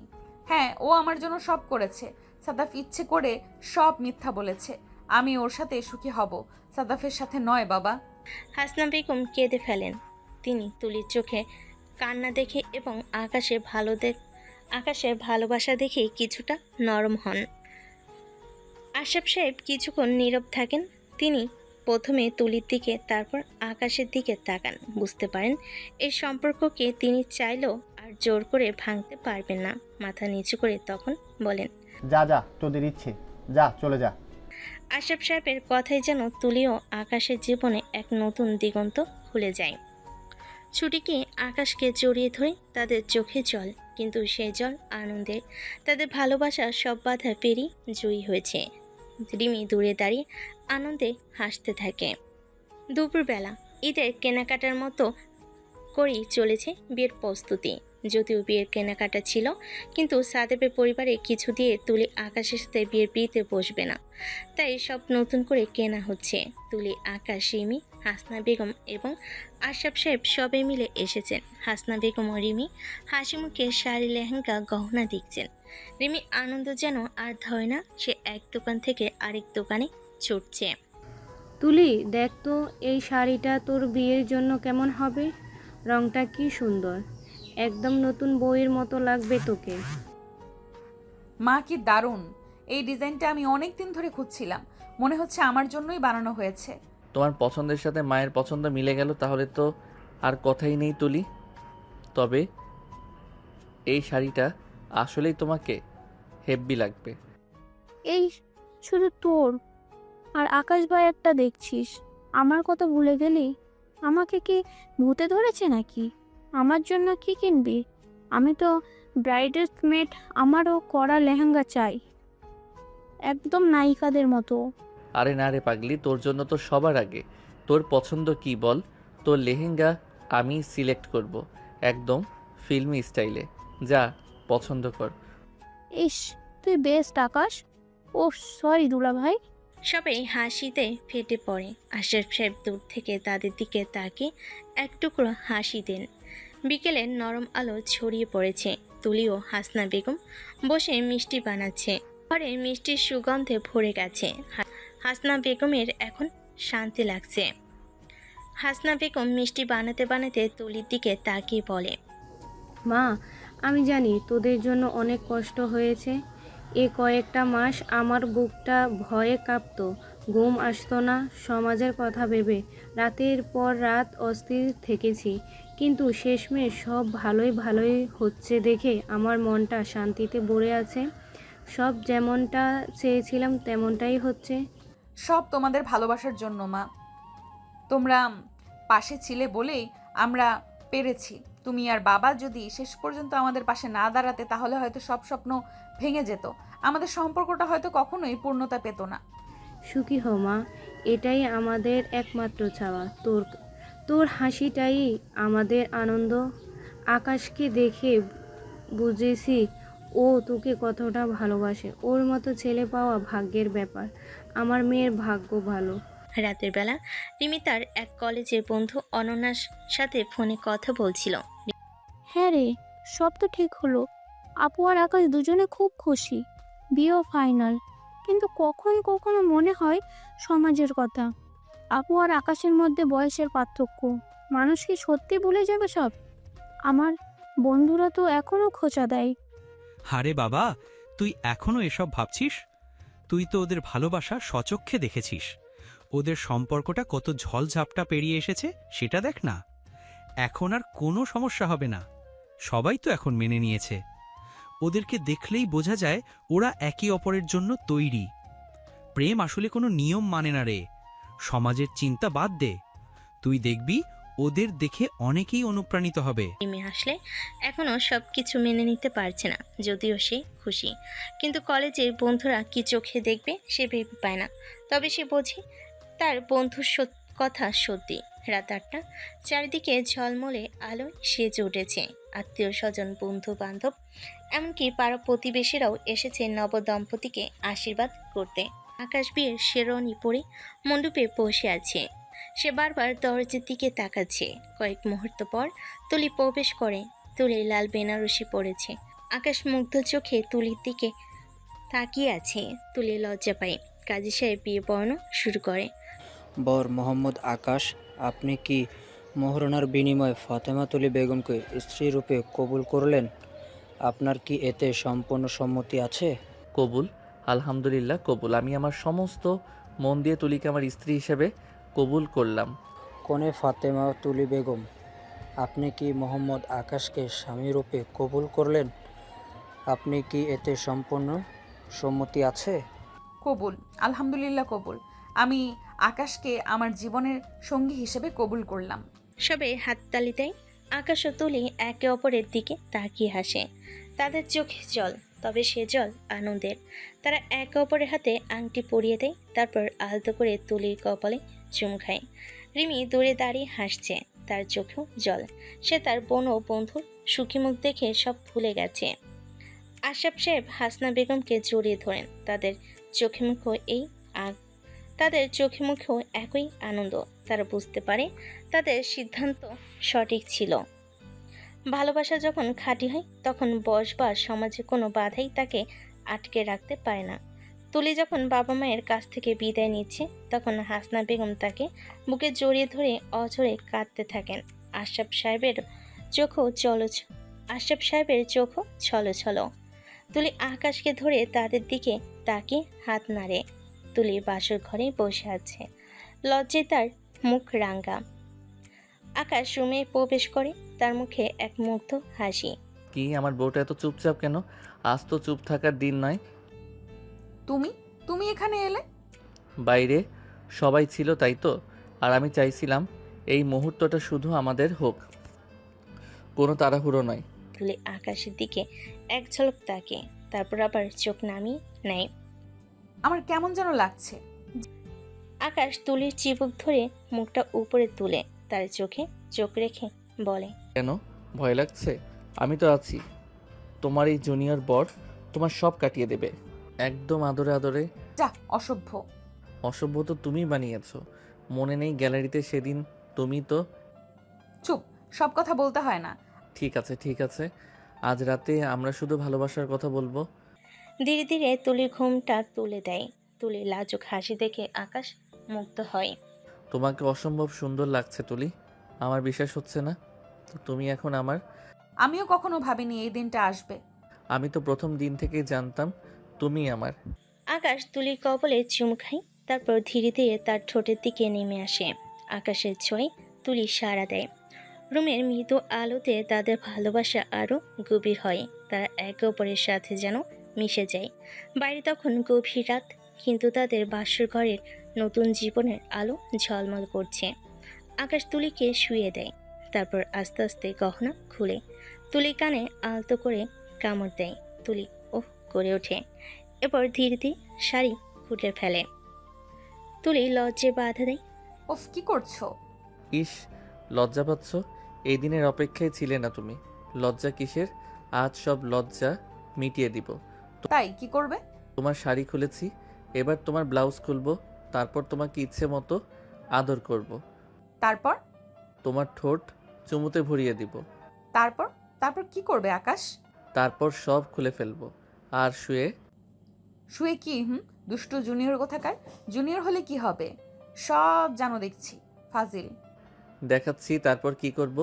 Speaker 2: হ্যাঁ, ও আমার জন্য সব করেছে। সাদাফ ইচ্ছে করে সব মিথ্যা বলেছে। আমি ওর সাথে সুখী হব, সাদাফের সাথে নয় বাবা।
Speaker 3: হাসনা বেগম কেঁদে ফেলেন। তিনি তুলির চোখে কান্না দেখে এবং আকাশের ভালোবাসা দেখে কিছুটা নরম হন। আশরাফ সাহেব কিছুক্ষণ নীরব থাকেন। তিনি প্রথমে তুলির দিকে, তারপর আকাশের দিকে তাকান। বুঝতে পারেন এই সম্পর্ককে তিনি চাইলেও আর জোর করে ভাঙতে পারবেন না। মাথা নিচু করে তখন বলেন,
Speaker 7: যা তোদের ইচ্ছে, যা চলে যা।
Speaker 3: আশরাফ সাহেবের কথাই যেন তুলিও আকাশের জীবনে এক নতুন দিগন্ত খুলে যায়। ছুটিকে আকাশকে জড়িয়ে ধরে তাদের চোখে জল, কিন্তু সেই জল আনন্দের। তাদের ভালোবাসা সব বাধা পেরিয়ে জয়ী হয়েছে। রিমি দূরে দাঁড়িয়ে আনন্দে হাসতে থাকে। দুপুরবেলা ঈদের কেনাকাটার মতো করেই চলেছে বিয়ের প্রস্তুতি। যদিও বিয়ের কেনাকাটা ছিল, কিন্তু সাদেবের পরিবারে কিছু দিয়ে তুলি আকাশের সাথে বিয়ের পিড়িতে বসবে না, তাই সব নতুন করে কেনা হচ্ছে। তুলি, আকাশ, রিমি, হাসনা বেগম এবং আশরাফ সাহেব সবাই মিলে এসেছেন। হাসনা বেগম ও রিমি হাসি মুখে শাড়ি, লেহেঙ্গা, গহনা দেখছেন। রিমি আনন্দ যেন আর ধরে না, সে এক দোকান থেকে আরেক দোকানে ছুটছে।
Speaker 8: তুলি, দেখ তো এই শাড়িটা তোর বিয়ের জন্য কেমন হবে। রংটা কি সুন্দর, একদম নতুন বইয়ের মতো লাগবে তোকে।
Speaker 2: মা কি দারুণ! এই ডিজাইনটা আমি অনেক দিন ধরে খুঁজছিলাম, মনে হচ্ছে আমার জন্যই বানানো হয়েছে।
Speaker 1: তোমার পছন্দের সাথে মায়ের পছন্দ মিলে গেল, তাহলে তো আর কথাই নেই তুলি। তবে এই শাড়িটা আসলেই তোমাকে হেব্বি লাগবে।
Speaker 4: এই শুধু তোর আর আকাশ ভাই একটা দেখছিস, আমার কথা ভুলে গেলি? আমাকে কি ভূতে ধরেছে নাকি? আমার জন্য কি কিনবি? আমি তো ব্রাইডের মেড, আমারও কড়া লেহেঙ্গা চাই, একদম নায়িকাদের মতো।
Speaker 1: আরে না রে পাগলি, তোর জন্য তো সবার আগে। তোর পছন্দ কি বল? তোর লেহেঙ্গা আমি সিলেক্ট করব, একদম ফিল্মি স্টাইলে। যা পছন্দ কর।
Speaker 4: ইস, তুই বেস্ট আকাশ। ও সরি দুলা ভাই।
Speaker 3: সবাই হাসিতে ফেটে পড়ে। আশরাফ সাহেব দূর থেকে তাদের দিকে তাকিয়ে এক টুকরো হাসি দেন। বিকেলের নরম আলো ছড়িয়ে পড়েছে। তুলি ও হাসনা বেগম বসে মিষ্টি বানাচ্ছে। ঘরে মিষ্টির সুগন্ধে ভরে গেছে। হাসনা বেগমের এখন শান্তি লাগছে। হাসনা বেগম মিষ্টি বানাতে বানাতে তুলির দিকে তাকিয়ে বলে,
Speaker 8: মা, আমি জানি তোদের জন্য অনেক কষ্ট হয়েছে। এ কয়েকটা মাস আমার বুকটা ভয়ে কাঁপতো, ঘুম আসতো না, সমাজের কথা ভেবে রাতের পর রাত অস্থির থেকেছি। কিন্তু শেষমেশ সব ভালোই হচ্ছে দেখে আমার মনটা শান্তিতে ভরে আছে। সব যেমনটা চেয়েছিলাম তেমনটাই হচ্ছে।
Speaker 2: সব তোমাদের ভালোবাসার জন্য মা। তোমরা পাশে ছিলে বলেই আমরা পেরেছি। তুমি আর বাবা যদি শেষ পর্যন্ত আমাদের পাশে না দাঁড়াতে, তাহলে হয়তো সব স্বপ্ন ভেঙে যেত, আমাদের সম্পর্কটা হয়তো কখনোই পূর্ণতা পেত না।
Speaker 8: সুখী হও মা, এটাই আমাদের একমাত্র চাওয়া। তোর হাসিটাই আমাদের আনন্দ। আকাশকে দেখে বুঝেছি ও তোকে কতটা ভালোবাসে। ওর মতো ছেলে পাওয়া ভাগ্যের ব্যাপার। আমার মেয়ের ভাগ্য ভালো।
Speaker 3: রাতের বেলা রিমি তার এক কলেজের বন্ধু অনন্যার সাথে ফোনে কথা বলছিল।
Speaker 4: হ্যাঁ রে, সব তো ঠিক হলো। আপু আর আকাশ দুজনে খুব খুশি, বিয়েও ফাইনাল। কিন্তু কখনো মনে হয় সমাজের কথা। আপু আর আকাশের মধ্যে বয়সের পার্থক্য, মানুষ কি সত্যি ভুলে যাবে সব? আমার বন্ধুরা তো এখনো খোঁচা দেয়।
Speaker 14: আরে বাবা, তুই এখনো এসব ভাবছিস? তুই তো ওদের ভালোবাসা স্বচক্ষে দেখেছিস। ওদের সম্পর্কটা কত ঝলঝাপটা পেরিয়ে এসেছে সেটা দেখ না। এখন আর কোনো সমস্যা হবে না। সবাই তো এখন মেনে নিয়েছে। ওদেরকে দেখলেই বোঝা যায় ওরা একে অপরের জন্য তৈরি। প্রেম আসলে কোনো নিয়ম মানে না রে। সমাজের চিন্তা বাদ দে, তুই দেখবি ওদের দেখে অনেকেই অনুপ্রাণিত হবে।
Speaker 3: রিমি হাসলে এখনো সবকিছু মেনে নিতে পারছে না, যদিও সে খুশি। কিন্তু কলেজের বন্ধুরা কি চোখে দেখবে সে ভেবে পায় না। তবে সে বোঝে তার বন্ধুর কথা সত্যি। রাত 8টা, চারিদিকে ঝলমলে আলোয় সেজে উঠেছে। আত্মীয় স্বজন, বন্ধু বান্ধব, এমনকি পাড়া প্রতিবেশীরাও এসেছে নবদম্পতিকে আশীর্বাদ করতে। আকাশ বিয়ের শেরওয়ানি পরে মণ্ডপে বসে আছে। সে বারবার দরজার দিকে তাকাচ্ছে। কয়েক মুহূর্ত পর তুলি প্রবেশ করে। তুলি লাল বেনারসি পরেছে। আকাশ মুগ্ধ চোখে তুলির দিকে তাকিয়ে আছে। তুলি লজ্জা পায়। কাজী সাহেব বিয়ে পড়ানো শুরু করে।
Speaker 13: বর মোহাম্মদ আকাশ, আপনি কি মোহরনার বিনিময়ে ফাতেমা তুলি বেগমকে স্ত্রী রূপে কবুল করলেন? আপনার কি এতে সম্পূর্ণ সম্মতি আছে?
Speaker 1: কবুল, আলহামদুলিল্লাহ কবুল। আমি আমার সমস্ত মন দিয়ে তুলিকে আমার স্ত্রী হিসেবে কবুল করলাম।
Speaker 13: কনে ফাতেমা তুলি বেগম, আপনি কি মোহাম্মদ আকাশকে স্বামী রূপে কবুল করলেন? আপনি কি এতে সম্পূর্ণ সম্মতি আছে?
Speaker 2: কবুল, আলহামদুলিল্লাহ কবুল। আমি আকাশকে আমার জীবনের সঙ্গী হিসেবে কবুল করলাম।
Speaker 3: সবে হাততালি দেয়। আকাশ ও তুলি একে অপরের দিকে তাকিয়ে হাসে। তাদের চোখে জল, তবে সে জল আনন্দের। তারা একে অপরের হাতে আংটি পরিয়ে দেয়। তারপর আলতো করে তুলির কপালে চুম খায়। রিমি দূরে দাঁড়িয়ে হাসছে, তার চোখেও জল। সে তার বোন ও বন্ধুর সুখী মুখ দেখে সব ভুলে গেছে। আশরাফ সাহেব হাসনা বেগমকে জড়িয়ে ধরেন। তাদের চোখে মুখেও একই আনন্দ। তারা বুঝতে পারে তাদের সিদ্ধান্ত সঠিক ছিল। ভালোবাসা যখন খাঁটি হয় তখন বয়স বা সমাজে কোনো বাধাই তাকে আটকে রাখতে পারে না। তুলি যখন বাবা মায়ের কাছ থেকে বিদায় নিচ্ছে তখন হাসনা বেগম তাকে বুকে জড়িয়ে ধরে অঝরে কাঁদতে থাকেন। আশরাফ সাহেবের চোখও ছলো ছলো। তুলি আকাশকে ধরে তাদের দিকে তাকে হাত নাড়ে। তুলি বাসর ঘরে বসে আছে, লজ্জায় তার মুখ রাঙ্গা। আকাশ রুমে প্রবেশ করে, তার মুখে এক মুগ্ধ হাসি।
Speaker 1: কি আমার বউটা এত চুপচাপ কেন? আজ তো চুপ থাকার দিন নয়।
Speaker 2: তুমি এখানে এলে?
Speaker 1: বাইরে সবাই ছিল তাই তো, আর আমি চাইছিলাম এই মুহূর্তটা শুধু আমাদের হোক, কোনো তাড়াহুড়ো নয়।
Speaker 3: তুলি আকাশের দিকে এক ঝলক তাকে, তারপর আবার চোখ নামিয়ে নেয়।
Speaker 2: আমার কেমন যেন লাগছে।
Speaker 3: আকাশ তুলির চিবুক ধরে মুখটা উপরে তুলে তার চোখে চোখ রেখে বলে,
Speaker 1: কেন ভয় লাগছে? আমি তো আছি। তোমার এই জুনিয়র বর তোমার সব কাটিয়ে দেবে, একদম আদরে আদরে।
Speaker 2: যা, অসভ্য।
Speaker 1: অসভ্য তো তুমি বানিয়েছো। মনে নেই গ্যালারিতে সেদিন তুমি তো।
Speaker 2: চুপ, সব কথা বলতে হয় না।
Speaker 1: ঠিক আছে, আজ রাতে আমরা শুধু ভালোবাসার কথা বলবো।
Speaker 3: ধীরে ধীরে তুলির ঘুমটা তুলে দেয়। তুলির লাজুক হাসি দেখে আকাশ মুগ্ধ হয়।
Speaker 1: তোমাকে অসম্ভব সুন্দর লাগছে তুলি, আমার বিশ্বাস হচ্ছে না। তো তুমি এখন আমার।
Speaker 2: আমিও কখনো ভাবিনি এই দিনটা আসবে।
Speaker 1: আমি তো প্রথম দিন থেকেই জানতাম তুমি আমার।
Speaker 3: আকাশ তুলির কবলে চুমু খায়, তারপর ধীরে ধীরে তার ঠোঁটের দিকে নেমে আসে। আকাশের ছোঁয়ায় তুলি সাড়া দেয়। রুমের মৃদু আলোতে তাদের ভালোবাসা আরও গভীর হয়। তারা একে অপরের সাথে যেন মিশে যায়। বাইরে তখন গভীর রাত, কিন্তু তাদের বাসর ঘরের নতুন জীবনের আলো ঝলমল করছে। আকাশ তুলিকে শুয়ে দেয়, তারপর আস্তে আস্তে গহনা খুলে তুলি কানে আলতো করে কামড় দেয়। তুলি ওহ করে ওঠে, এরপর ধীরে ধীরে শাড়ি খুলে ফেলে। তুলি লজ্জে বাধা দেয়।
Speaker 2: ওফ, কি করছো?
Speaker 1: ইস, লজ্জা পাচ্ছ? এই দিনের অপেক্ষায় ছিলে না তুমি। লজ্জা কিসের? আজ সব লজ্জা মিটিয়ে দিব।
Speaker 2: তাই কি করবে?
Speaker 1: তোমার শাড়ি খুলেছি, এবার তোমার ব্লাউজ খুলবো, তারপর তোমাকে ইচ্ছে মতো আদর করব।
Speaker 2: তারপর?
Speaker 1: তোমার ঠোঁট চুমুতে ভরিয়ে দিব।
Speaker 2: তারপর তারপর কি করবে আকাশ?
Speaker 1: তারপর সব খুলে ফেলবো। আর
Speaker 2: শুয়ে কি? দুষ্টু জুনিয়র কোথাকার। জুনিয়র হলে কি হবে? সব জানো দেখছি, ফাজিল।
Speaker 1: দেখাচ্ছি তারপর কি করব।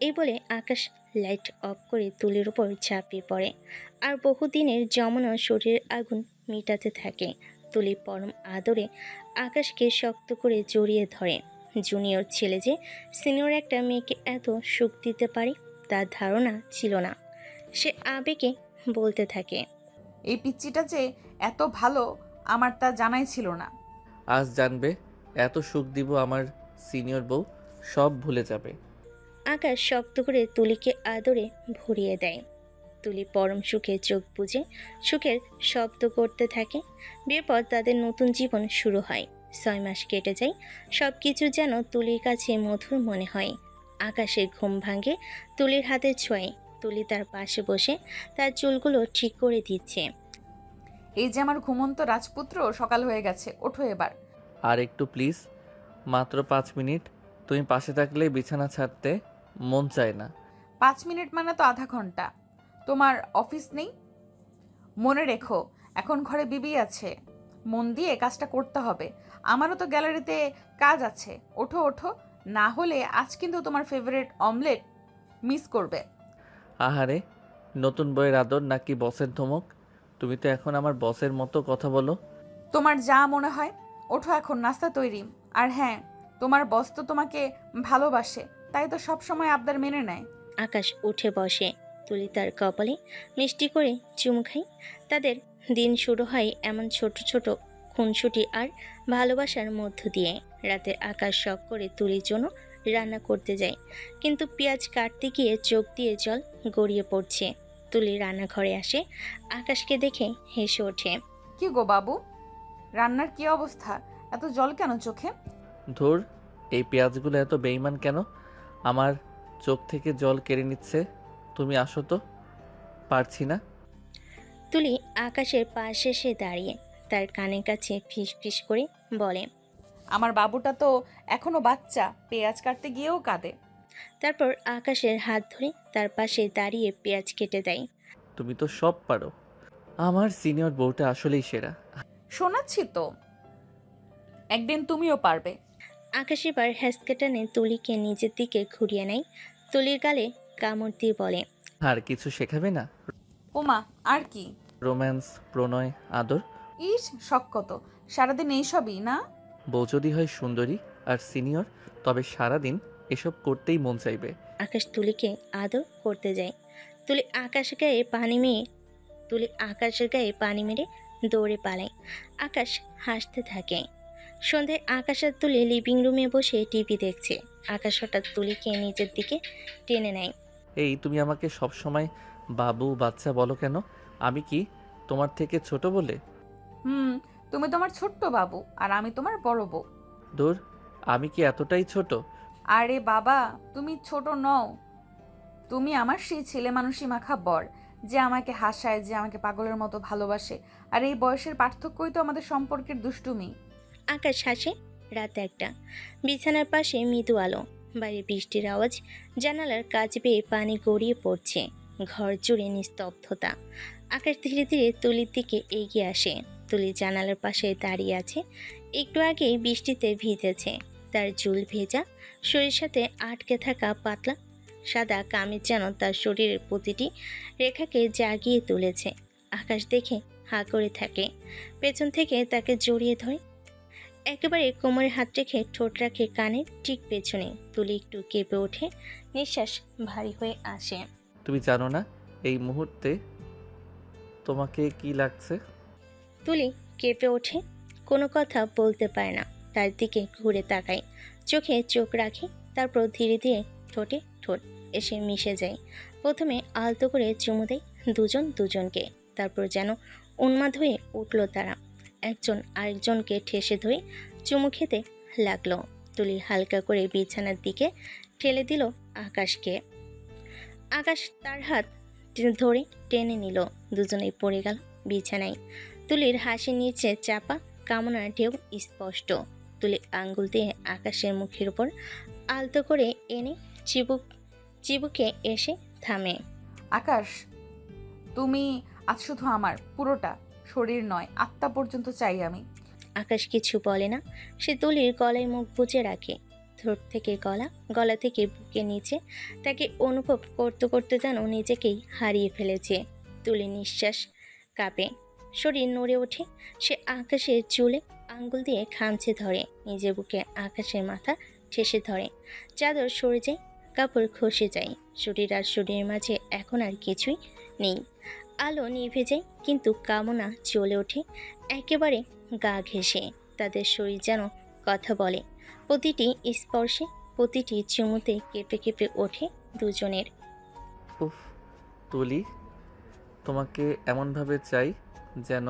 Speaker 3: এই বলে আকাশ লাইট অফ করে তুলির উপর ঝাঁপিয়ে পড়ে আর বহুদিনের জমানো শরীরের আগুন মিটাতে থাকে। তুলি পরম আদরে আকাশকে শক্ত করে জড়িয়ে ধরে। জুনিয়র ছেলে যে সিনিয়র একটা মেয়েকে এত সুখ দিতে পারে তার ধারণা ছিল না। সে আবেগে বলতে থাকে,
Speaker 2: এই পিচ্চিটা যে এত ভালো আমার তা জানাই ছিল না।
Speaker 1: আজ জানবে, এত সুখ দিব আমার সিনিয়র বউ সব ভুলে যাবে।
Speaker 3: আকাশ শক্ত করে তুলিকে আদরে ভরিয়ে দেয়। তুলি পরম সুখে চোখ বুজে সুখের শব্দ করতে থাকে। বিয়ের পর তাদের নতুন জীবন শুরু হয়। 6 মাস কেটে যায়, সব কিছু যেন তুলির কাছে মধুর মনে হয়। আকাশের ঘুম ভাঙে তুলির হাতে ছোঁয়ে। তুলি তার পাশে বসে তার চুলগুলো ঠিক করে দিচ্ছে।
Speaker 2: এই যে আমার ঘুমন্ত রাজপুত্র, সকাল হয়ে গেছে, ওঠো এবার।
Speaker 1: আর একটু প্লিজ, মাত্র 5 মিনিট। তুমি পাশে থাকলে বিছানা ছাড়তে মন চায় না।
Speaker 2: 5 মিনিট মানে তো আধা ঘন্টা। তোমার অফিস নেই? মনে রেখো, এখন ঘরে বিবি আছে, মন দিয়ে কাজটা করতে হবে। আমারও তো গ্যালারিতে কাজ আছে। ওঠো ওঠো, না হলে আজ কিন্তু তোমার ফেভারিট অমলেট মিস করবে।
Speaker 1: আহারে, নতুন বইয়ের আদর নাকি বসের ধমক? তুমি তো এখন আমার বসের মতো কথা বলো।
Speaker 2: তোমার যা মনে হয়। ওঠো, এখন নাস্তা তৈরি। আর হ্যাঁ, তোমার বস তো তোমাকে ভালোবাসে, তাই তো সব সময় আবদার মেনে নেয়।
Speaker 3: আকাশ উঠে বসে। তুলি তার কপালে মিষ্টি করে চুমু খায়। তাদের দিন শুরু হয় এমন ছোট ছোট খুনসুটি আর ভালোবাসার মধ্য দিয়ে। রাতে আকাশ শখ করে তুলির জন্য রান্না করতে যায়, কিন্তু পেঁয়াজ কাটতে গিয়ে চোখ দিয়ে জল গড়িয়ে পড়ছে। তুলি রান্নাঘরে আসে, আকাশকে দেখে হেসে ওঠে।
Speaker 2: কি গো বাবু, রান্নার কি অবস্থা? এত জল কেন চোখে?
Speaker 1: ধুর, এই পেঁয়াজগুলো এত বেইমান কেন? আমার চোখ থেকে জল কেড়ে নিচ্ছে। তুমি আসো তো। পারছি না।
Speaker 3: তুলি আকাশের পাশে এসে দাঁড়িয়ে তার কানের কাছে ফিস ফিস করে বলে।
Speaker 2: আমার বাবুটা তো এখনো বাচ্চা, পেঁয়াজ কাটতে গিয়েও কাঁদে।
Speaker 3: তারপর আকাশের হাত ধরে তার পাশে দাঁড়িয়ে পেঁয়াজ কেটে দেয়।
Speaker 1: তুমি তো সব পারো। আমার সিনিয়র বউটা আসলেই সেরা।
Speaker 2: শোনাচ্ছি তো, একদিন তুমিও পারবে।
Speaker 3: আকাশ এবার হ্যাসকে টানে তুলিকে নিজের দিকে ঘুরিয়ে নেয়। তুলির গালে কামড় দিয়ে বলে।
Speaker 1: আর কিছু শেখাবে না?
Speaker 2: ওমা, আর কি?
Speaker 1: রোম্যান্স, প্রণয়, আদর?
Speaker 2: ইস, শখ কত! সারাদিন এইসবই না?
Speaker 1: বউ যদি হয় সুন্দরী আর সিনিয়র, তবে সারাদিন এসব করতেই মন চাইবে।
Speaker 3: আকাশ তুলিকে আদর করতে যায়। তুলি আকাশের গায়ে পানি মেরে দৌড়ে পালায়। আকাশ হাসতে থাকে। সন্ধ্যায় আকাশ আর তুলি লিভিং রুমে বসে টিভি দেখছে। আকাশ হঠাৎ তুলিকে নিজের দিকে টেনে নেয়।
Speaker 1: এই, তুমি আমাকে সব সময় বাবু বাচ্চা বলো কেন? আমি কি তোমার থেকে ছোট বলে?
Speaker 2: তুমি তোমার ছোট্ট বাবু আর আমি তোমার বড় বউ।
Speaker 1: দূর, আমি কি এতটাই ছোট?
Speaker 2: আরে বাবা, তুমি ছোট নও। তুমি আমার সেই ছেলে মানুষই মাখা বর, যে আমাকে হাসায়, যে আমাকে পাগলের মতো ভালোবাসে। আর এই বয়সের পার্থক্যই তো আমাদের সম্পর্কের দুষ্টুমি।
Speaker 3: আকাশ হাসে। রাত 1টা। বিছানার পাশে মৃদু আলো। বাইরে বৃষ্টির আওয়াজ। জানালার কাছ বেয়ে পানি গড়িয়ে পড়ছে। ঘর জুড়ে নিস্তব্ধতা। আকাশ ধীরে ধীরে তুলির দিকে এগিয়ে আসে। তুলি জানালার পাশে দাঁড়িয়ে আছে। একটু আগেই বৃষ্টিতে ভিজেছে। তার চুল ভেজা, শরীরের সাথে আটকে থাকা পাতলা সাদা কামিজ যেন তার শরীরের প্রতিটি রেখাকে জাগিয়ে তুলেছে। আকাশ দেখে হাঁ করে থাকে। পেছন থেকে তাকে জড়িয়ে ধরে। একেবারে কোমরে হাত রেখে ঠোঁট রাখে কানের ঠিক পেছনে। তুলি একটু কেঁপে ওঠে। নিঃশ্বাস ভারী হয়ে আসে।
Speaker 1: তুমি জানো না এই মুহূর্তে তোমাকে কি লাগছে?
Speaker 3: তুলি কেঁপে ওঠে। কোনো কথা বলতে পারে না। তার দিকে ঘুরে তাকায়। চোখে চোখ রাখে। তারপর ধীরে ধীরে ঠোঁটে ঠোঁট এসে মিশে যায়। প্রথমে আলতো করে চুমু দেয় দুজন দুজনকে। তারপর যেন উন্মাদ হয়ে উঠল তারা। একজন আরেকজনকে ঠেসে ধরে চুমু খেতে লাগলো। তুলি হালকা করে বিছানার দিকে ঠেলে দিল আকাশকে। আকাশ তার হাত ধরে টেনে নিল। দুজনেই পড়ে গেল বিছানায়। তুলির হাসি নিচে চাপা কামনার ঢেউ স্পষ্ট। তুলি আঙ্গুল দিয়ে আকাশের মুখের উপর আলতো করে এনে চিবুকে এসে থামে।
Speaker 2: আকাশ, তুমি আজ শুধু আমার, পুরোটা শরীর নয়, আত্মা পর্যন্ত চাই আমি।
Speaker 3: আকাশ কিছু বলে না। সে তুলির গলায় মুখ বুজে রাখে। ঠোঁট থেকে গলা, গলা থেকে বুকে নিচে। তাকে অনুভব করতে করতে যেন নিজেকেই হারিয়ে ফেলেছে। তুলি নিঃশ্বাস কাঁপে, শরীর নড়ে ওঠে। সে আকাশের চুলে আঙ্গুল দিয়ে খামচে ধরে। নিজের বুকে আকাশের মাথা ঠেসে ধরে। চাদর সরে যায়, কাপড় খসে যায়। শরীর আর শরীরের মাঝে এখন আর কিছুই নেই। আলো নিভে যায়, কিন্তু কামনা জ্বলে ওঠে একেবারে গা ঘেঁষে। তাদের শরীর যেন কথা বলে। প্রতিটি স্পর্শে, প্রতিটি চুমুতে কেঁপে কেঁপে ওঠে দুজনের।
Speaker 1: উফ, তুলি, তোমাকে এমনভাবে চাই যেন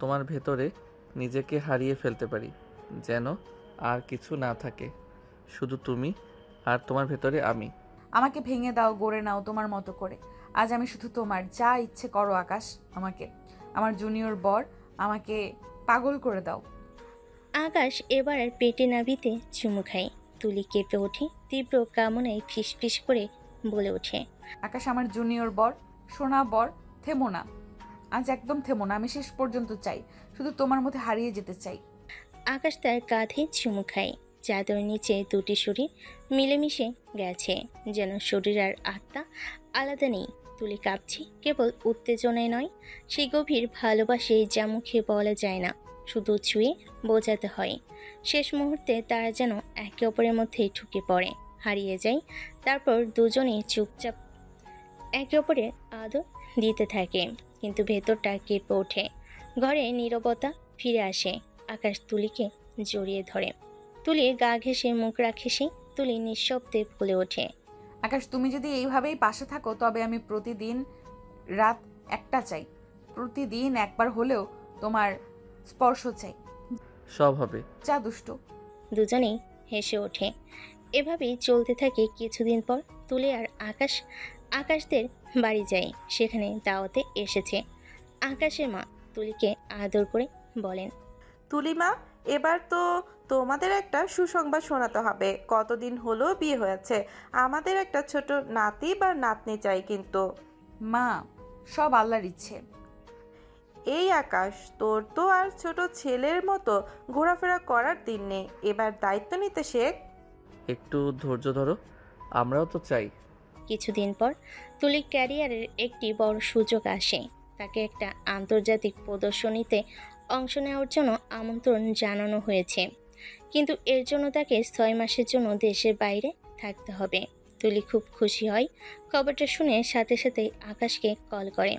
Speaker 1: তোমার ভেতরে নিজেকে হারিয়ে ফেলতে পারি। যেন আর কিছু না থাকে, শুধু তুমি আর তোমার ভেতরে আমি।
Speaker 2: আমাকে ভেঙে দাও, গড়ে নাও তোমার মতো করে। আজ আমি শুধু তোমার, যা ইচ্ছে করো আকাশ। আমাকে, আমার জুনিয়র বর, আমাকে পাগল করে দাও।
Speaker 3: আকাশ এবার আর পেটে নাভিতে চুমু খায়। তুলি কেঁপে ওঠে, তীব্র কামনায় ফিস ফিস করে বলে ওঠে।
Speaker 2: আকাশ আমার জুনিয়র বর, সোনা বর, থেমো না। আজ একদম থেমো না। আমি শেষ পর্যন্ত চাই, শুধু তোমার মধ্যে হারিয়ে যেতে চাই।
Speaker 3: আকাশ তার কাঁধে চুমু খায়। চাদর নিচে দুটি শরীর মিলেমিশে গেছে, যেন শরীর আর আত্মা আলাদা নেই। তুলি কাঁপছে, কেবল উত্তেজনায় নয়, সেই গভীর ভালোবাসে যা মুখে বলা যায় না, শুধু ছুঁয়ে বোঝাতে হয়। শেষ মুহূর্তে তারা যেন একে অপরের মধ্যে ঢুকে পড়ে, হারিয়ে যায়। তারপর দুজনেই চুপচাপ একে অপরের আদর দিতে থাকে, কিন্তু ভেতরটা কেঁপে ওঠে। ঘরে নীরবতা ফিরে আসে। আকাশ তুলিকে জড়িয়ে ধরে। তুলি গা ঘেঁষে মুখ রাখে সে। তুলি নিঃশব্দে বলে ওঠে।
Speaker 2: আকাশ, তুমি যদি এইভাবেই পাশে থাকো, তবে আমি প্রতিদিন রাত 1টা চাই। প্রতিদিন একবার হলেও তোমার স্পর্শ চাই।
Speaker 1: সব হবে।
Speaker 2: যা দুষ্টু।
Speaker 3: দুজনেই হেসে ওঠে। এভাবেই চলতে থাকে কিছুদিন পর। তুলি আর আকাশদের বাড়ি যায়। সেখানে দাওয়াতে এসেছে। আকাশের মা তুলিকে আদর করে বলেন,
Speaker 12: তুলিমা, এবার তো তোমাদের একটা সুসংবাদ শোনাতে হবে। কতদিন হলো বিয়ে হয়েছে, আমাদের একটা ছোট নাতি বা নাতনি চাই কিন্তু।
Speaker 2: মা, সব আল্লাহর ইচ্ছে।
Speaker 12: এই আকাশ, তোর তো আর ছোট ছেলের মতো ঘোরাফেরা করার দিন নেই, এবার দায়িত্ব নিতে শেখ।
Speaker 1: একটু ধৈর্য ধরো, আমরাও তো চাই।
Speaker 3: কিছুদিন পর তুলির ক্যারিয়ারের একটি বড় সুযোগ আসে। তাকে একটা আন্তর্জাতিক প্রদর্শনীতে অংশ নেওয়ার জন্য আমন্ত্রণ জানানো হয়েছে, কিন্তু এর জন্য তাকে 6 মাসের জন্য দেশের বাইরে থাকতে হবে। তুলি খুব খুশি হয়। খবরটা শুনে সাথে সাথেই আকাশকে কল করে।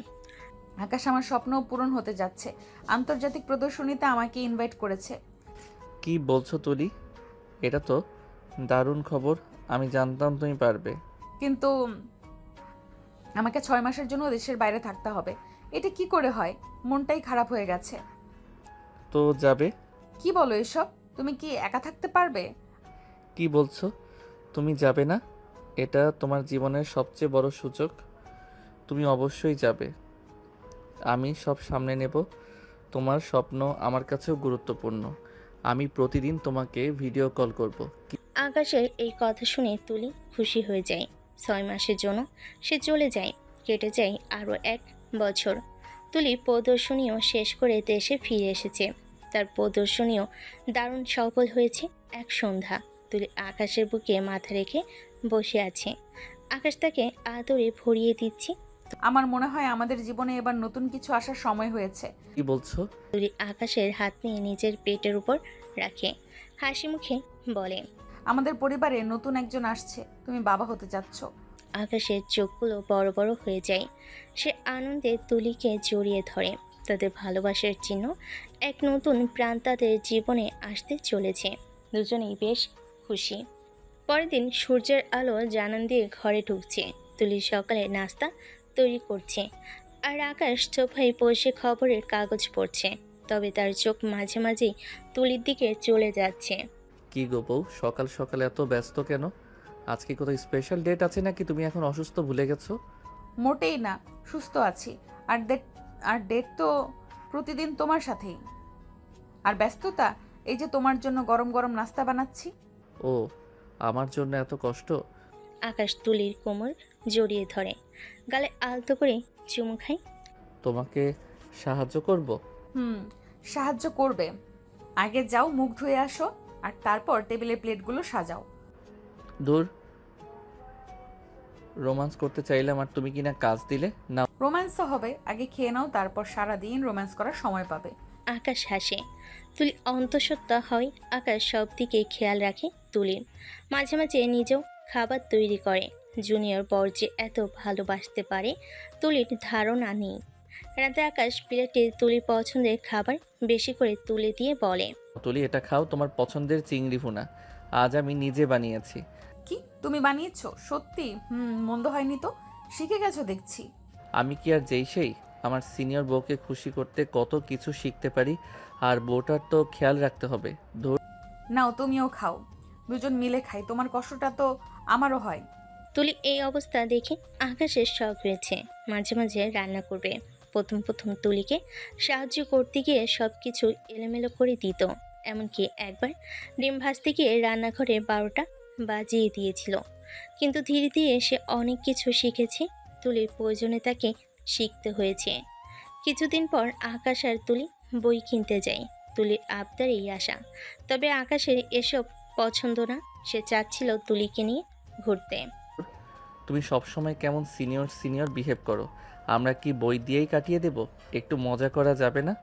Speaker 2: আকাশ, আমার স্বপ্ন পূরণ হতে যাচ্ছে। আন্তর্জাতিক প্রদর্শনীতে আমাকে ইনভাইট করেছে।
Speaker 1: কি বলছো তুলি? এটা তো দারুণ খবর। আমি জানতাম তুমি পারবে।
Speaker 2: কিন্তু আমাকে 6 মাসের জন্য দেশের বাইরে থাকতে হবে। এটা কি করে হয়? মনটাই খারাপ হয়ে গেছে।
Speaker 1: তো যাবে?
Speaker 2: কি বলো এসব? তুমি কি একা থাকতে পারবে?
Speaker 1: কি বলছো? তুমি যাবে না? এটা তোমার জীবনের সবচেয়ে বড় সুযোগ। তুমি অবশ্যই যাবে। আমি সব সামনে নেব। তোমার স্বপ্ন আমার কাছেও গুরুত্বপূর্ণ। আমি প্রতিদিন তোমাকে ভিডিও কল করব।
Speaker 3: আকাশের এই কথা শুনে তুলি খুশি হয়ে যায়। 6 মাসের জন্য সে চলে যায়। কেটে যায় আরও 1 বছর। তুলি প্রদর্শনীও শেষ করে দেশে ফিরে এসেছে। তার প্রদর্শনীও দারুণ সফল হয়েছে। এক সন্ধ্যা তুলি আকাশের বুকে মাথা রেখে বসে আছে। আকাশ তাকে আদরে ভরিয়ে দিচ্ছে।
Speaker 2: আমার মনে হয় আমাদের জীবনে এবার নতুন কিছু আসার সময় হয়েছে।
Speaker 1: কি বলছো?
Speaker 3: তুলি আকাশের হাত নিয়ে নিজের পেটের উপর রাখে, হাসি মুখে বলে,
Speaker 2: আমাদের পরিবারে নতুন একজন আসছে। তুমি বাবা হতে যাচ্ছ।
Speaker 3: আকাশের চোখগুলো বড় বড় হয়ে যায়। সে আনন্দে তুলিকে জড়িয়ে ধরে। তাদের ভালোবাসার চিহ্ন এক নতুন প্রাণ তাদের জীবনে আসতে চলেছে। দুজনেই বেশ খুশি। পরের দিন সূর্যের আলো জানান দিয়ে ঘরে ঢুকছে। তুলি সকালে নাস্তা তৈরি করছে, আর আকাশ সোফায় বসে খবরের কাগজ পড়ছে। তবে তার চোখ মাঝে মাঝেই তুলির দিকে চলে যাচ্ছে।
Speaker 1: কি গো বউ, সকাল সকাল এত ব্যস্ত কেন? আজকে কোথাও স্পেশাল ডেট আছে নাকি তুমি এখন অসুস্থ ভুলে গেছো?
Speaker 2: মোটেই না, সুস্থ আছি। আর ডেট তো প্রতিদিন তোমার সাথেই। আর ব্যস্ততা, এই যে তোমার জন্য গরম গরম নাস্তা বানাচ্ছি।
Speaker 1: ও, আমার জন্য এত কষ্ট?
Speaker 3: আকাশ তুলির কোমর জড়িয়ে ধরে, গালে আলতো করে চুমু খায়।
Speaker 1: তোমাকে সাহায্য করব?
Speaker 2: সাহায্য করবে। আগে যাও, মুখ ধুয়ে আসো, আর তারপর টেবিলের প্লেটগুলো সাজাও।
Speaker 1: দূর, রোমান্স করতে চাইলাম আর তুমি কিনা কাজ দিলে না।
Speaker 2: রোম্যান্সও হবে, আগে খেয়ে নাও, তারপর সারাদিন রোম্যান্স করার সময় পাবে।
Speaker 3: আকাশ হাসে। তুলি অন্তঃসত্ত্বা হয়। আকাশ সব দিকে খেয়াল রাখে তুলির। মাঝে মাঝে নিজেও খাবার তৈরি করে। জুনিয়র বর যে এত ভালোবাসতে পারে তুলির ধারণা নেই। রাতে আকাশ প্লেটে তুলির পছন্দের খাবার বেশি করে তুলে দিয়ে বলে,
Speaker 1: তুলি, এটা খাও, তোমার পছন্দের চিংড়ি ভুনা। আজ আমি নিজে বানিয়েছি।
Speaker 2: কি, তুমি বানিয়েছো? সত্যি? মন্দ হয়নি তো। শিখে গেছো দেখছি।
Speaker 1: আমি কি আর যেই সেই? আমার সিনিয়র বউকে খুশি করতে কত কিছু শিখতে পারি, আর বউটার তো খেয়াল রাখতে হবে।
Speaker 2: নাও, তুমিও খাও, দুজন মিলে খাই। তোমার কষ্টটা তো আমারও হয়।
Speaker 3: তুলি এই অবস্থা দেখে আকাশের শখ হয়েছে। মাঝে মাঝে রান্না করবে। প্রথম প্রথম তুলিকে সাহায্য করতে গিয়ে সব কিছু এলোমেলো করে দিত। এমনকি একবার ডিম ভাজতে গিয়ে রান্নাঘরে 12টা বাজিয়ে দিয়েছিল। কিন্তু ধীরে ধীরে সে অনেক কিছু শিখেছে। তুলির প্রয়োজনে তাকে শিখতে হয়েছে। কিছুদিন পর আকাশ আর তুলি বই কিনতে যায়। তুলির আবদারেই আসা, তবে আকাশের এসব পছন্দ না। সে চাচ্ছিল তুলিকে নিয়ে ঘুরতে।
Speaker 1: তুমি সবসময় কেমন সিনিয়র সিনিয়র বিহেভ করো। আমরা কি বই দিয়েই কাটিয়ে দেব? একটু মজা করা যাবে না?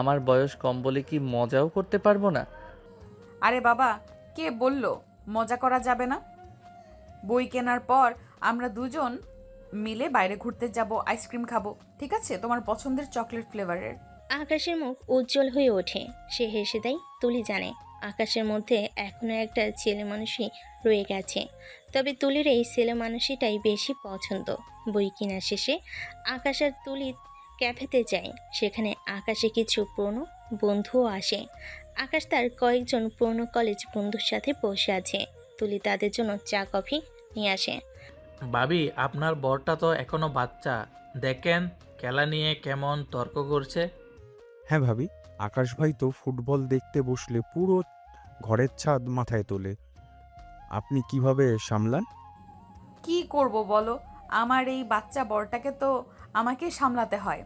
Speaker 1: আমার বয়স কম বলে কি মজাও করতে পারবো না?
Speaker 2: আরে বাবা, কে বলল মজা করা যাবে না? বই কেনার পর আমরা দুজন মিলে বাইরে ঘুরতে যাব, আইসক্রিম খাবো, ঠিক আছে? তোমার পছন্দের চকলেট ফ্লেভারের।
Speaker 3: আকাশের মুখ উজ্জ্বল হয়ে ওঠে। সে হেসে দেয়। তুলি জানে আকাশের মধ্যে এখনো একটা ছেলে মানুষই রয়ে গেছে। তবে তুলির এই ছেলে মানুষটাই বেশি পছন্দ। বই কেনার শেষে আকাশ আর তুলি ক্যাফেতে যায়। সেখানে আকাশে কিছু পুরনো বন্ধুও আসে। আকাশ তার কয়েকজন পুরনো কলেজ বন্ধুর সাথে বসে আছে। তুলি তাদের জন্য চা কফি নিয়ে আসে।
Speaker 15: ভাবি, আপনার বরটা তো এখনো বাচ্চা, দেখেন খেলা নিয়ে কেমন তর্ক করছে।
Speaker 16: হ্যাঁ ভাবি, আকাশ ভাই তো ফুটবল দেখতে বসলে পুরো ঘরের ছাদ মাথায় তোলে। আপনি কিভাবে সামলান?
Speaker 2: কি করব বলো, আমার এই বাচ্চা বরটাকে তো আমাকে সামলাতে হয়।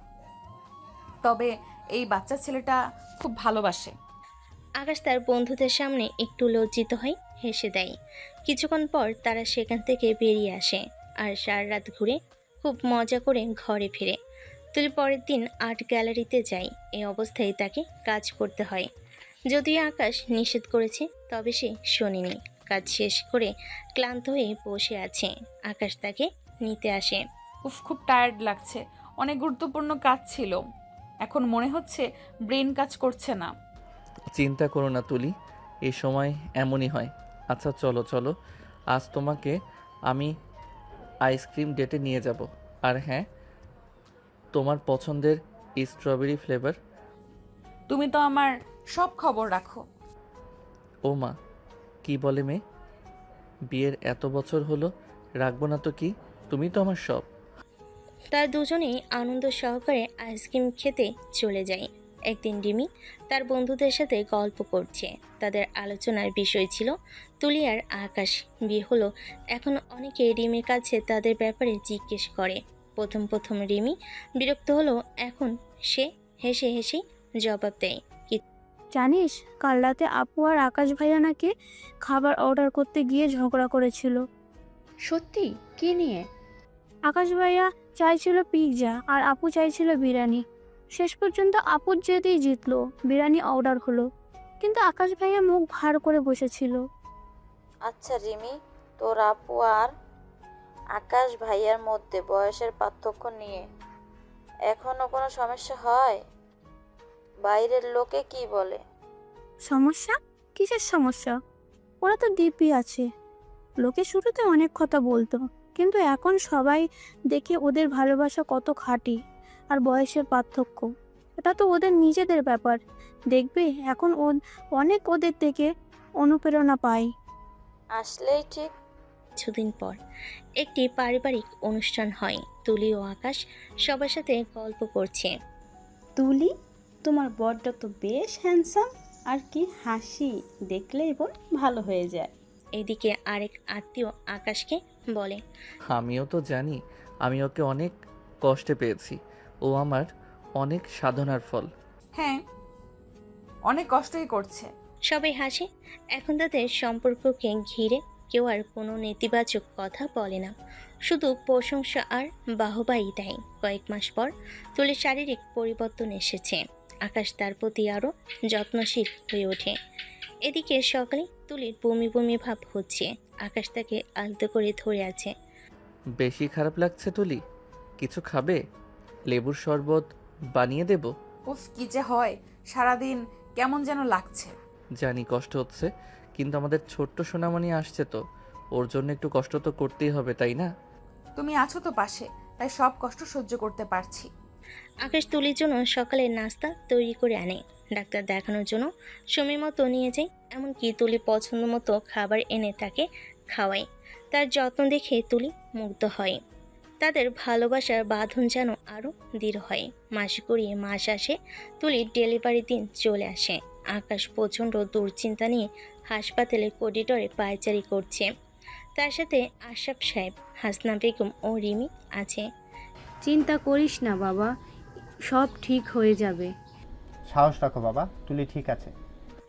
Speaker 2: তবে এই বাচ্চা ছেলেটা খুব ভালোবাসে।
Speaker 3: আকাশ তার বন্ধুদের সামনে একটু লজ্জিত হয়, হেসে দেয়। কিছুক্ষণ পর তারা সেখান থেকে বেরিয়ে আসে আর সারা রাত ঘুরে খুব মজা করে ঘরে ফিরে। তুলি পরের দিন আর্ট গ্যালারিতে যায়। এই অবস্থায় তাকে কাজ করতে হয়। যদিও আকাশ নিষেধ করেছে, তবে সে শোনেনি। কাজ শেষ করে ক্লান্ত হয়ে বসে আছে। আকাশ তাকে নিতে আসে।
Speaker 2: উফ, খুব টায়ার্ড লাগছে, অনেক গুরুত্বপূর্ণ কাজ ছিল। এখন মনে হচ্ছে ব্রেন কাজ করছে না।
Speaker 1: চিন্তা করো না তুলি, এই সময় এমনই হয়। আচ্ছা চলো চলো, আজ তোমাকে আমি আইসক্রিম ডেটে নিয়ে যাব। আর হ্যাঁ, তোমার পছন্দের স্ট্রবেরি ফ্লেভার।
Speaker 2: তুমি তো আমার সব খবর রাখো।
Speaker 1: ও মা, কি বলে মেয়ে? বিয়ের এত বছর হলো, রাখবো না তো কি? তুমি তো আমার সব।
Speaker 3: তার দুজনেই আনন্দ সহকারে আইসক্রিম খেতে চলে যায়। একদিন রিমি তার বন্ধুদের সাথে গল্প করছে। তাদের আলোচনার বিষয় ছিল তুলি আর আকাশ বিয়ে হলো। এখন অনেকে রিমির কাছে তাদের ব্যাপারে জিজ্ঞেস করে। প্রথম প্রথম রিমি বিরক্ত হলো, এখন সে হেসে হেসে জবাব দেয়।
Speaker 4: জানিস, কাল রাতে আপু আর আকাশ ভাইয়া নাকি খাবার অর্ডার করতে গিয়ে ঝগড়া করেছিল।
Speaker 10: সত্যি? কি নিয়ে?
Speaker 4: আকাশ ভাইয়া চাইছিল পিৎজা আর আপু চাইছিল বিরিয়ানি। শেষ পর্যন্ত আপুর জেদেই জিতলো, বিরিয়ানি অর্ডার হলো। কিন্তু আকাশ ভাইয়া মুখ ভার করে বসেছিল।
Speaker 11: আচ্ছা রিমি, তোর আপু আর আকাশ ভাইয়ার মধ্যে বয়সের পার্থক্য নিয়ে এখনো কোনো সমস্যা হয়? বাইরের লোকে কি বলে?
Speaker 4: সমস্যা? কিসের সমস্যা? ওরা তো দিব্যি আছে। লোকে শুরুতে অনেক কথা বলতো, কিন্তু এখন সবাই দেখে ওদের ভালোবাসা কত খাঁটি। আর বয়সের পার্থক্য, এটা তো ওদের নিজেদের ব্যাপার। দেখবে এখন অনেক ওদের থেকে অনুপ্রেরণা পায়।
Speaker 11: আসলেই ঠিক।
Speaker 3: কিছুদিন পর একটি পারিবারিক অনুষ্ঠান হয়। তুলি ও আকাশ সবার সাথে গল্প করছে।
Speaker 17: তুলি, তোমার বরটা তো বেশ হ্যান্ডসাম, আর কি হাসি, দেখলেই বোন ভালো হয়ে যায়।
Speaker 3: এদিকে আরেক আত্মীয় আকাশকে বলে,
Speaker 1: আমিও তো জানি, আমি ওকে অনেক কষ্টে পেয়েছি। ও আমার অনেক সাধনার ফল।
Speaker 2: হ্যাঁ, অনেক কষ্টই করছে।
Speaker 3: সবাই হাসে। এখন তাদের সম্পর্ককে ঘিরে কেউ আর কোনো নেতিবাচক কথা বলে না, শুধু প্রশংসা আর বাহবাই দেয়। কয়েক মাস পর তুলির শারীরিক পরিবর্তন এসেছে। আকাশ তার প্রতি আরও যত্নশীল হয়ে ওঠে। এদিকে সকালে তুলির বমি বমি ভাব হচ্ছে। আকাশ তাকে আলতো করে ধরে আছে।
Speaker 1: বেশি খারাপ লাগছে তুলি? কিছু খাবে? লেবুর শরবত বানিয়ে দেব?
Speaker 2: উফ, কি যে হয়, সারাদিন কেমন যেন লাগছে।
Speaker 1: জানি কষ্ট হচ্ছে, কিন্তু আমাদের ছোট্ট সোনামণি আসছে তো, ওর জন্য একটু কষ্ট তো করতেই হবে, তাই না?
Speaker 2: তুমি আছো তো পাশে, তাই সব কষ্ট সহ্য করতে পারছি।
Speaker 3: আকাশ তুলির জন্য সকালের নাস্তা তৈরি করে আনে। ডাক্তার দেখানোর জন্য সময় মতো নিয়ে যায়। এমনকি তুলি পছন্দ মতো খাবার এনে তাকে খাওয়ায়। তার যত্ন দেখে তুলি মুগ্ধ হয়। তাদের ভালোবাসার বাঁধন যেন আরও দৃঢ় হয়। মাস গড়িয়ে মাস আসে, তুলির ডেলিভারি দিন চলে আসে। আকাশ প্রচণ্ড দুশ্চিন্তা নিয়ে হাসপাতালে করিডোরে পায়চারি করছে। তার সাথে আশরাফ সাহেব, হাসনা বেগম ও রিমি আছে।
Speaker 8: চিন্তা করিস না বাবা, সব ঠিক হয়ে যাবে।
Speaker 7: সাহস রাখো বাবা, তুলি ঠিক আছে।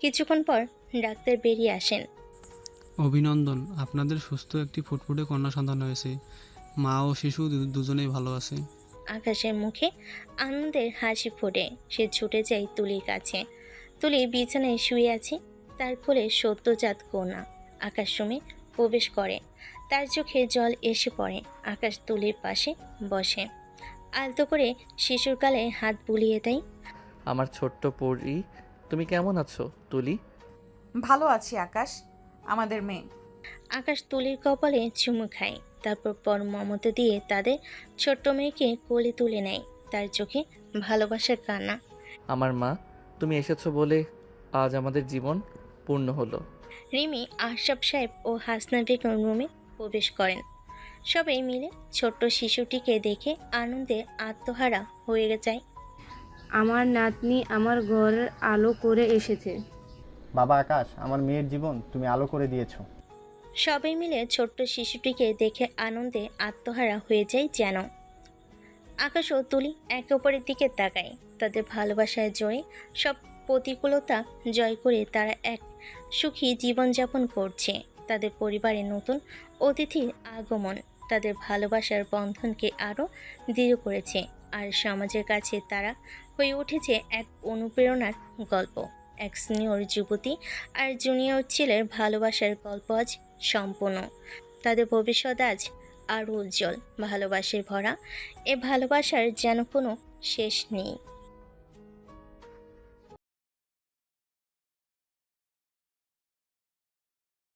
Speaker 3: কিছুক্ষণ পর ডাক্তার বেরিয়ে আসেন।
Speaker 18: অভিনন্দন, আপনাদের সুস্থ একটি ফুটফুটে কন্যা সন্তান হয়েছে। মা ও শিশু দুজনেই ভালো আছে।
Speaker 3: আকাশের মুখে আনন্দের হাসি ফোটে। সে ছুটে যায় তুলির কাছে। তুলি বিছানায় শুয়ে আছে, তার কোলে সদ্যজাত কন্যা। আকাশ রুমে প্রবেশ করে, তার চোখে জল এসে পড়ে। আকাশ তুলির পাশে বসে, আলতো করে শিশুর গালে হাত বুলিয়ে দেয়।
Speaker 1: আমার ছোট্ট পরি, তুমি কেমন আছো তুলি?
Speaker 2: ভালো আছি আকাশ, আমাদের মেয়ে।
Speaker 3: আকাশ তুলির কপালে চুমু খায়, তারপর পর মমতা দিয়ে তাদের ছোট্ট মেয়েকে কোলে তুলে নেয়। তার চোখে ভালোবাসার কান্না।
Speaker 1: আমার মা, তুমি এসেছো বলে আজ আমাদের জীবন পূর্ণ হলো।
Speaker 3: রিমি আশরাফ সাহেব ও হাসনা বেগম রুমে প্রবেশ করেন। সবাই মিলে ছোট্ট শিশুটিকে দেখে আনন্দে আত্মহারা হয়ে যায়।
Speaker 8: আমার নাতনি আমার ঘরের আলো করে এসেছে।
Speaker 7: বাবা আকাশ, আমার মেয়ের জীবন তুমি আলো করে দিয়েছো।
Speaker 3: সবাই মিলে ছোট্ট শিশুটিকে দেখে আনন্দে আত্মহারা হয়ে যায় যেন। আকাশ ও তুলি একে অপরের দিকে তাকায়। তাদের ভালোবাসায় জয়ে সব প্রতিকূলতা জয় করে তারা এক সুখী জীবনযাপন করছে। তাদের পরিবারে নতুন অতিথির আগমন তাদের ভালোবাসার বন্ধনকে আরও দৃঢ় করেছে, আর সমাজের কাছে তারা হয়ে উঠেছে এক অনুপ্রেরণার গল্প। এক সিনিয়র যুবতী আর জুনিয়র ছেলের ভালোবাসার গল্প আজ সম্পূর্ণ। তাদের ভবিষ্যৎ আজ আরও উজ্জ্বল, ভালোবাসায় ভরা। এ ভালোবাসার যেন কোনো শেষ নেই।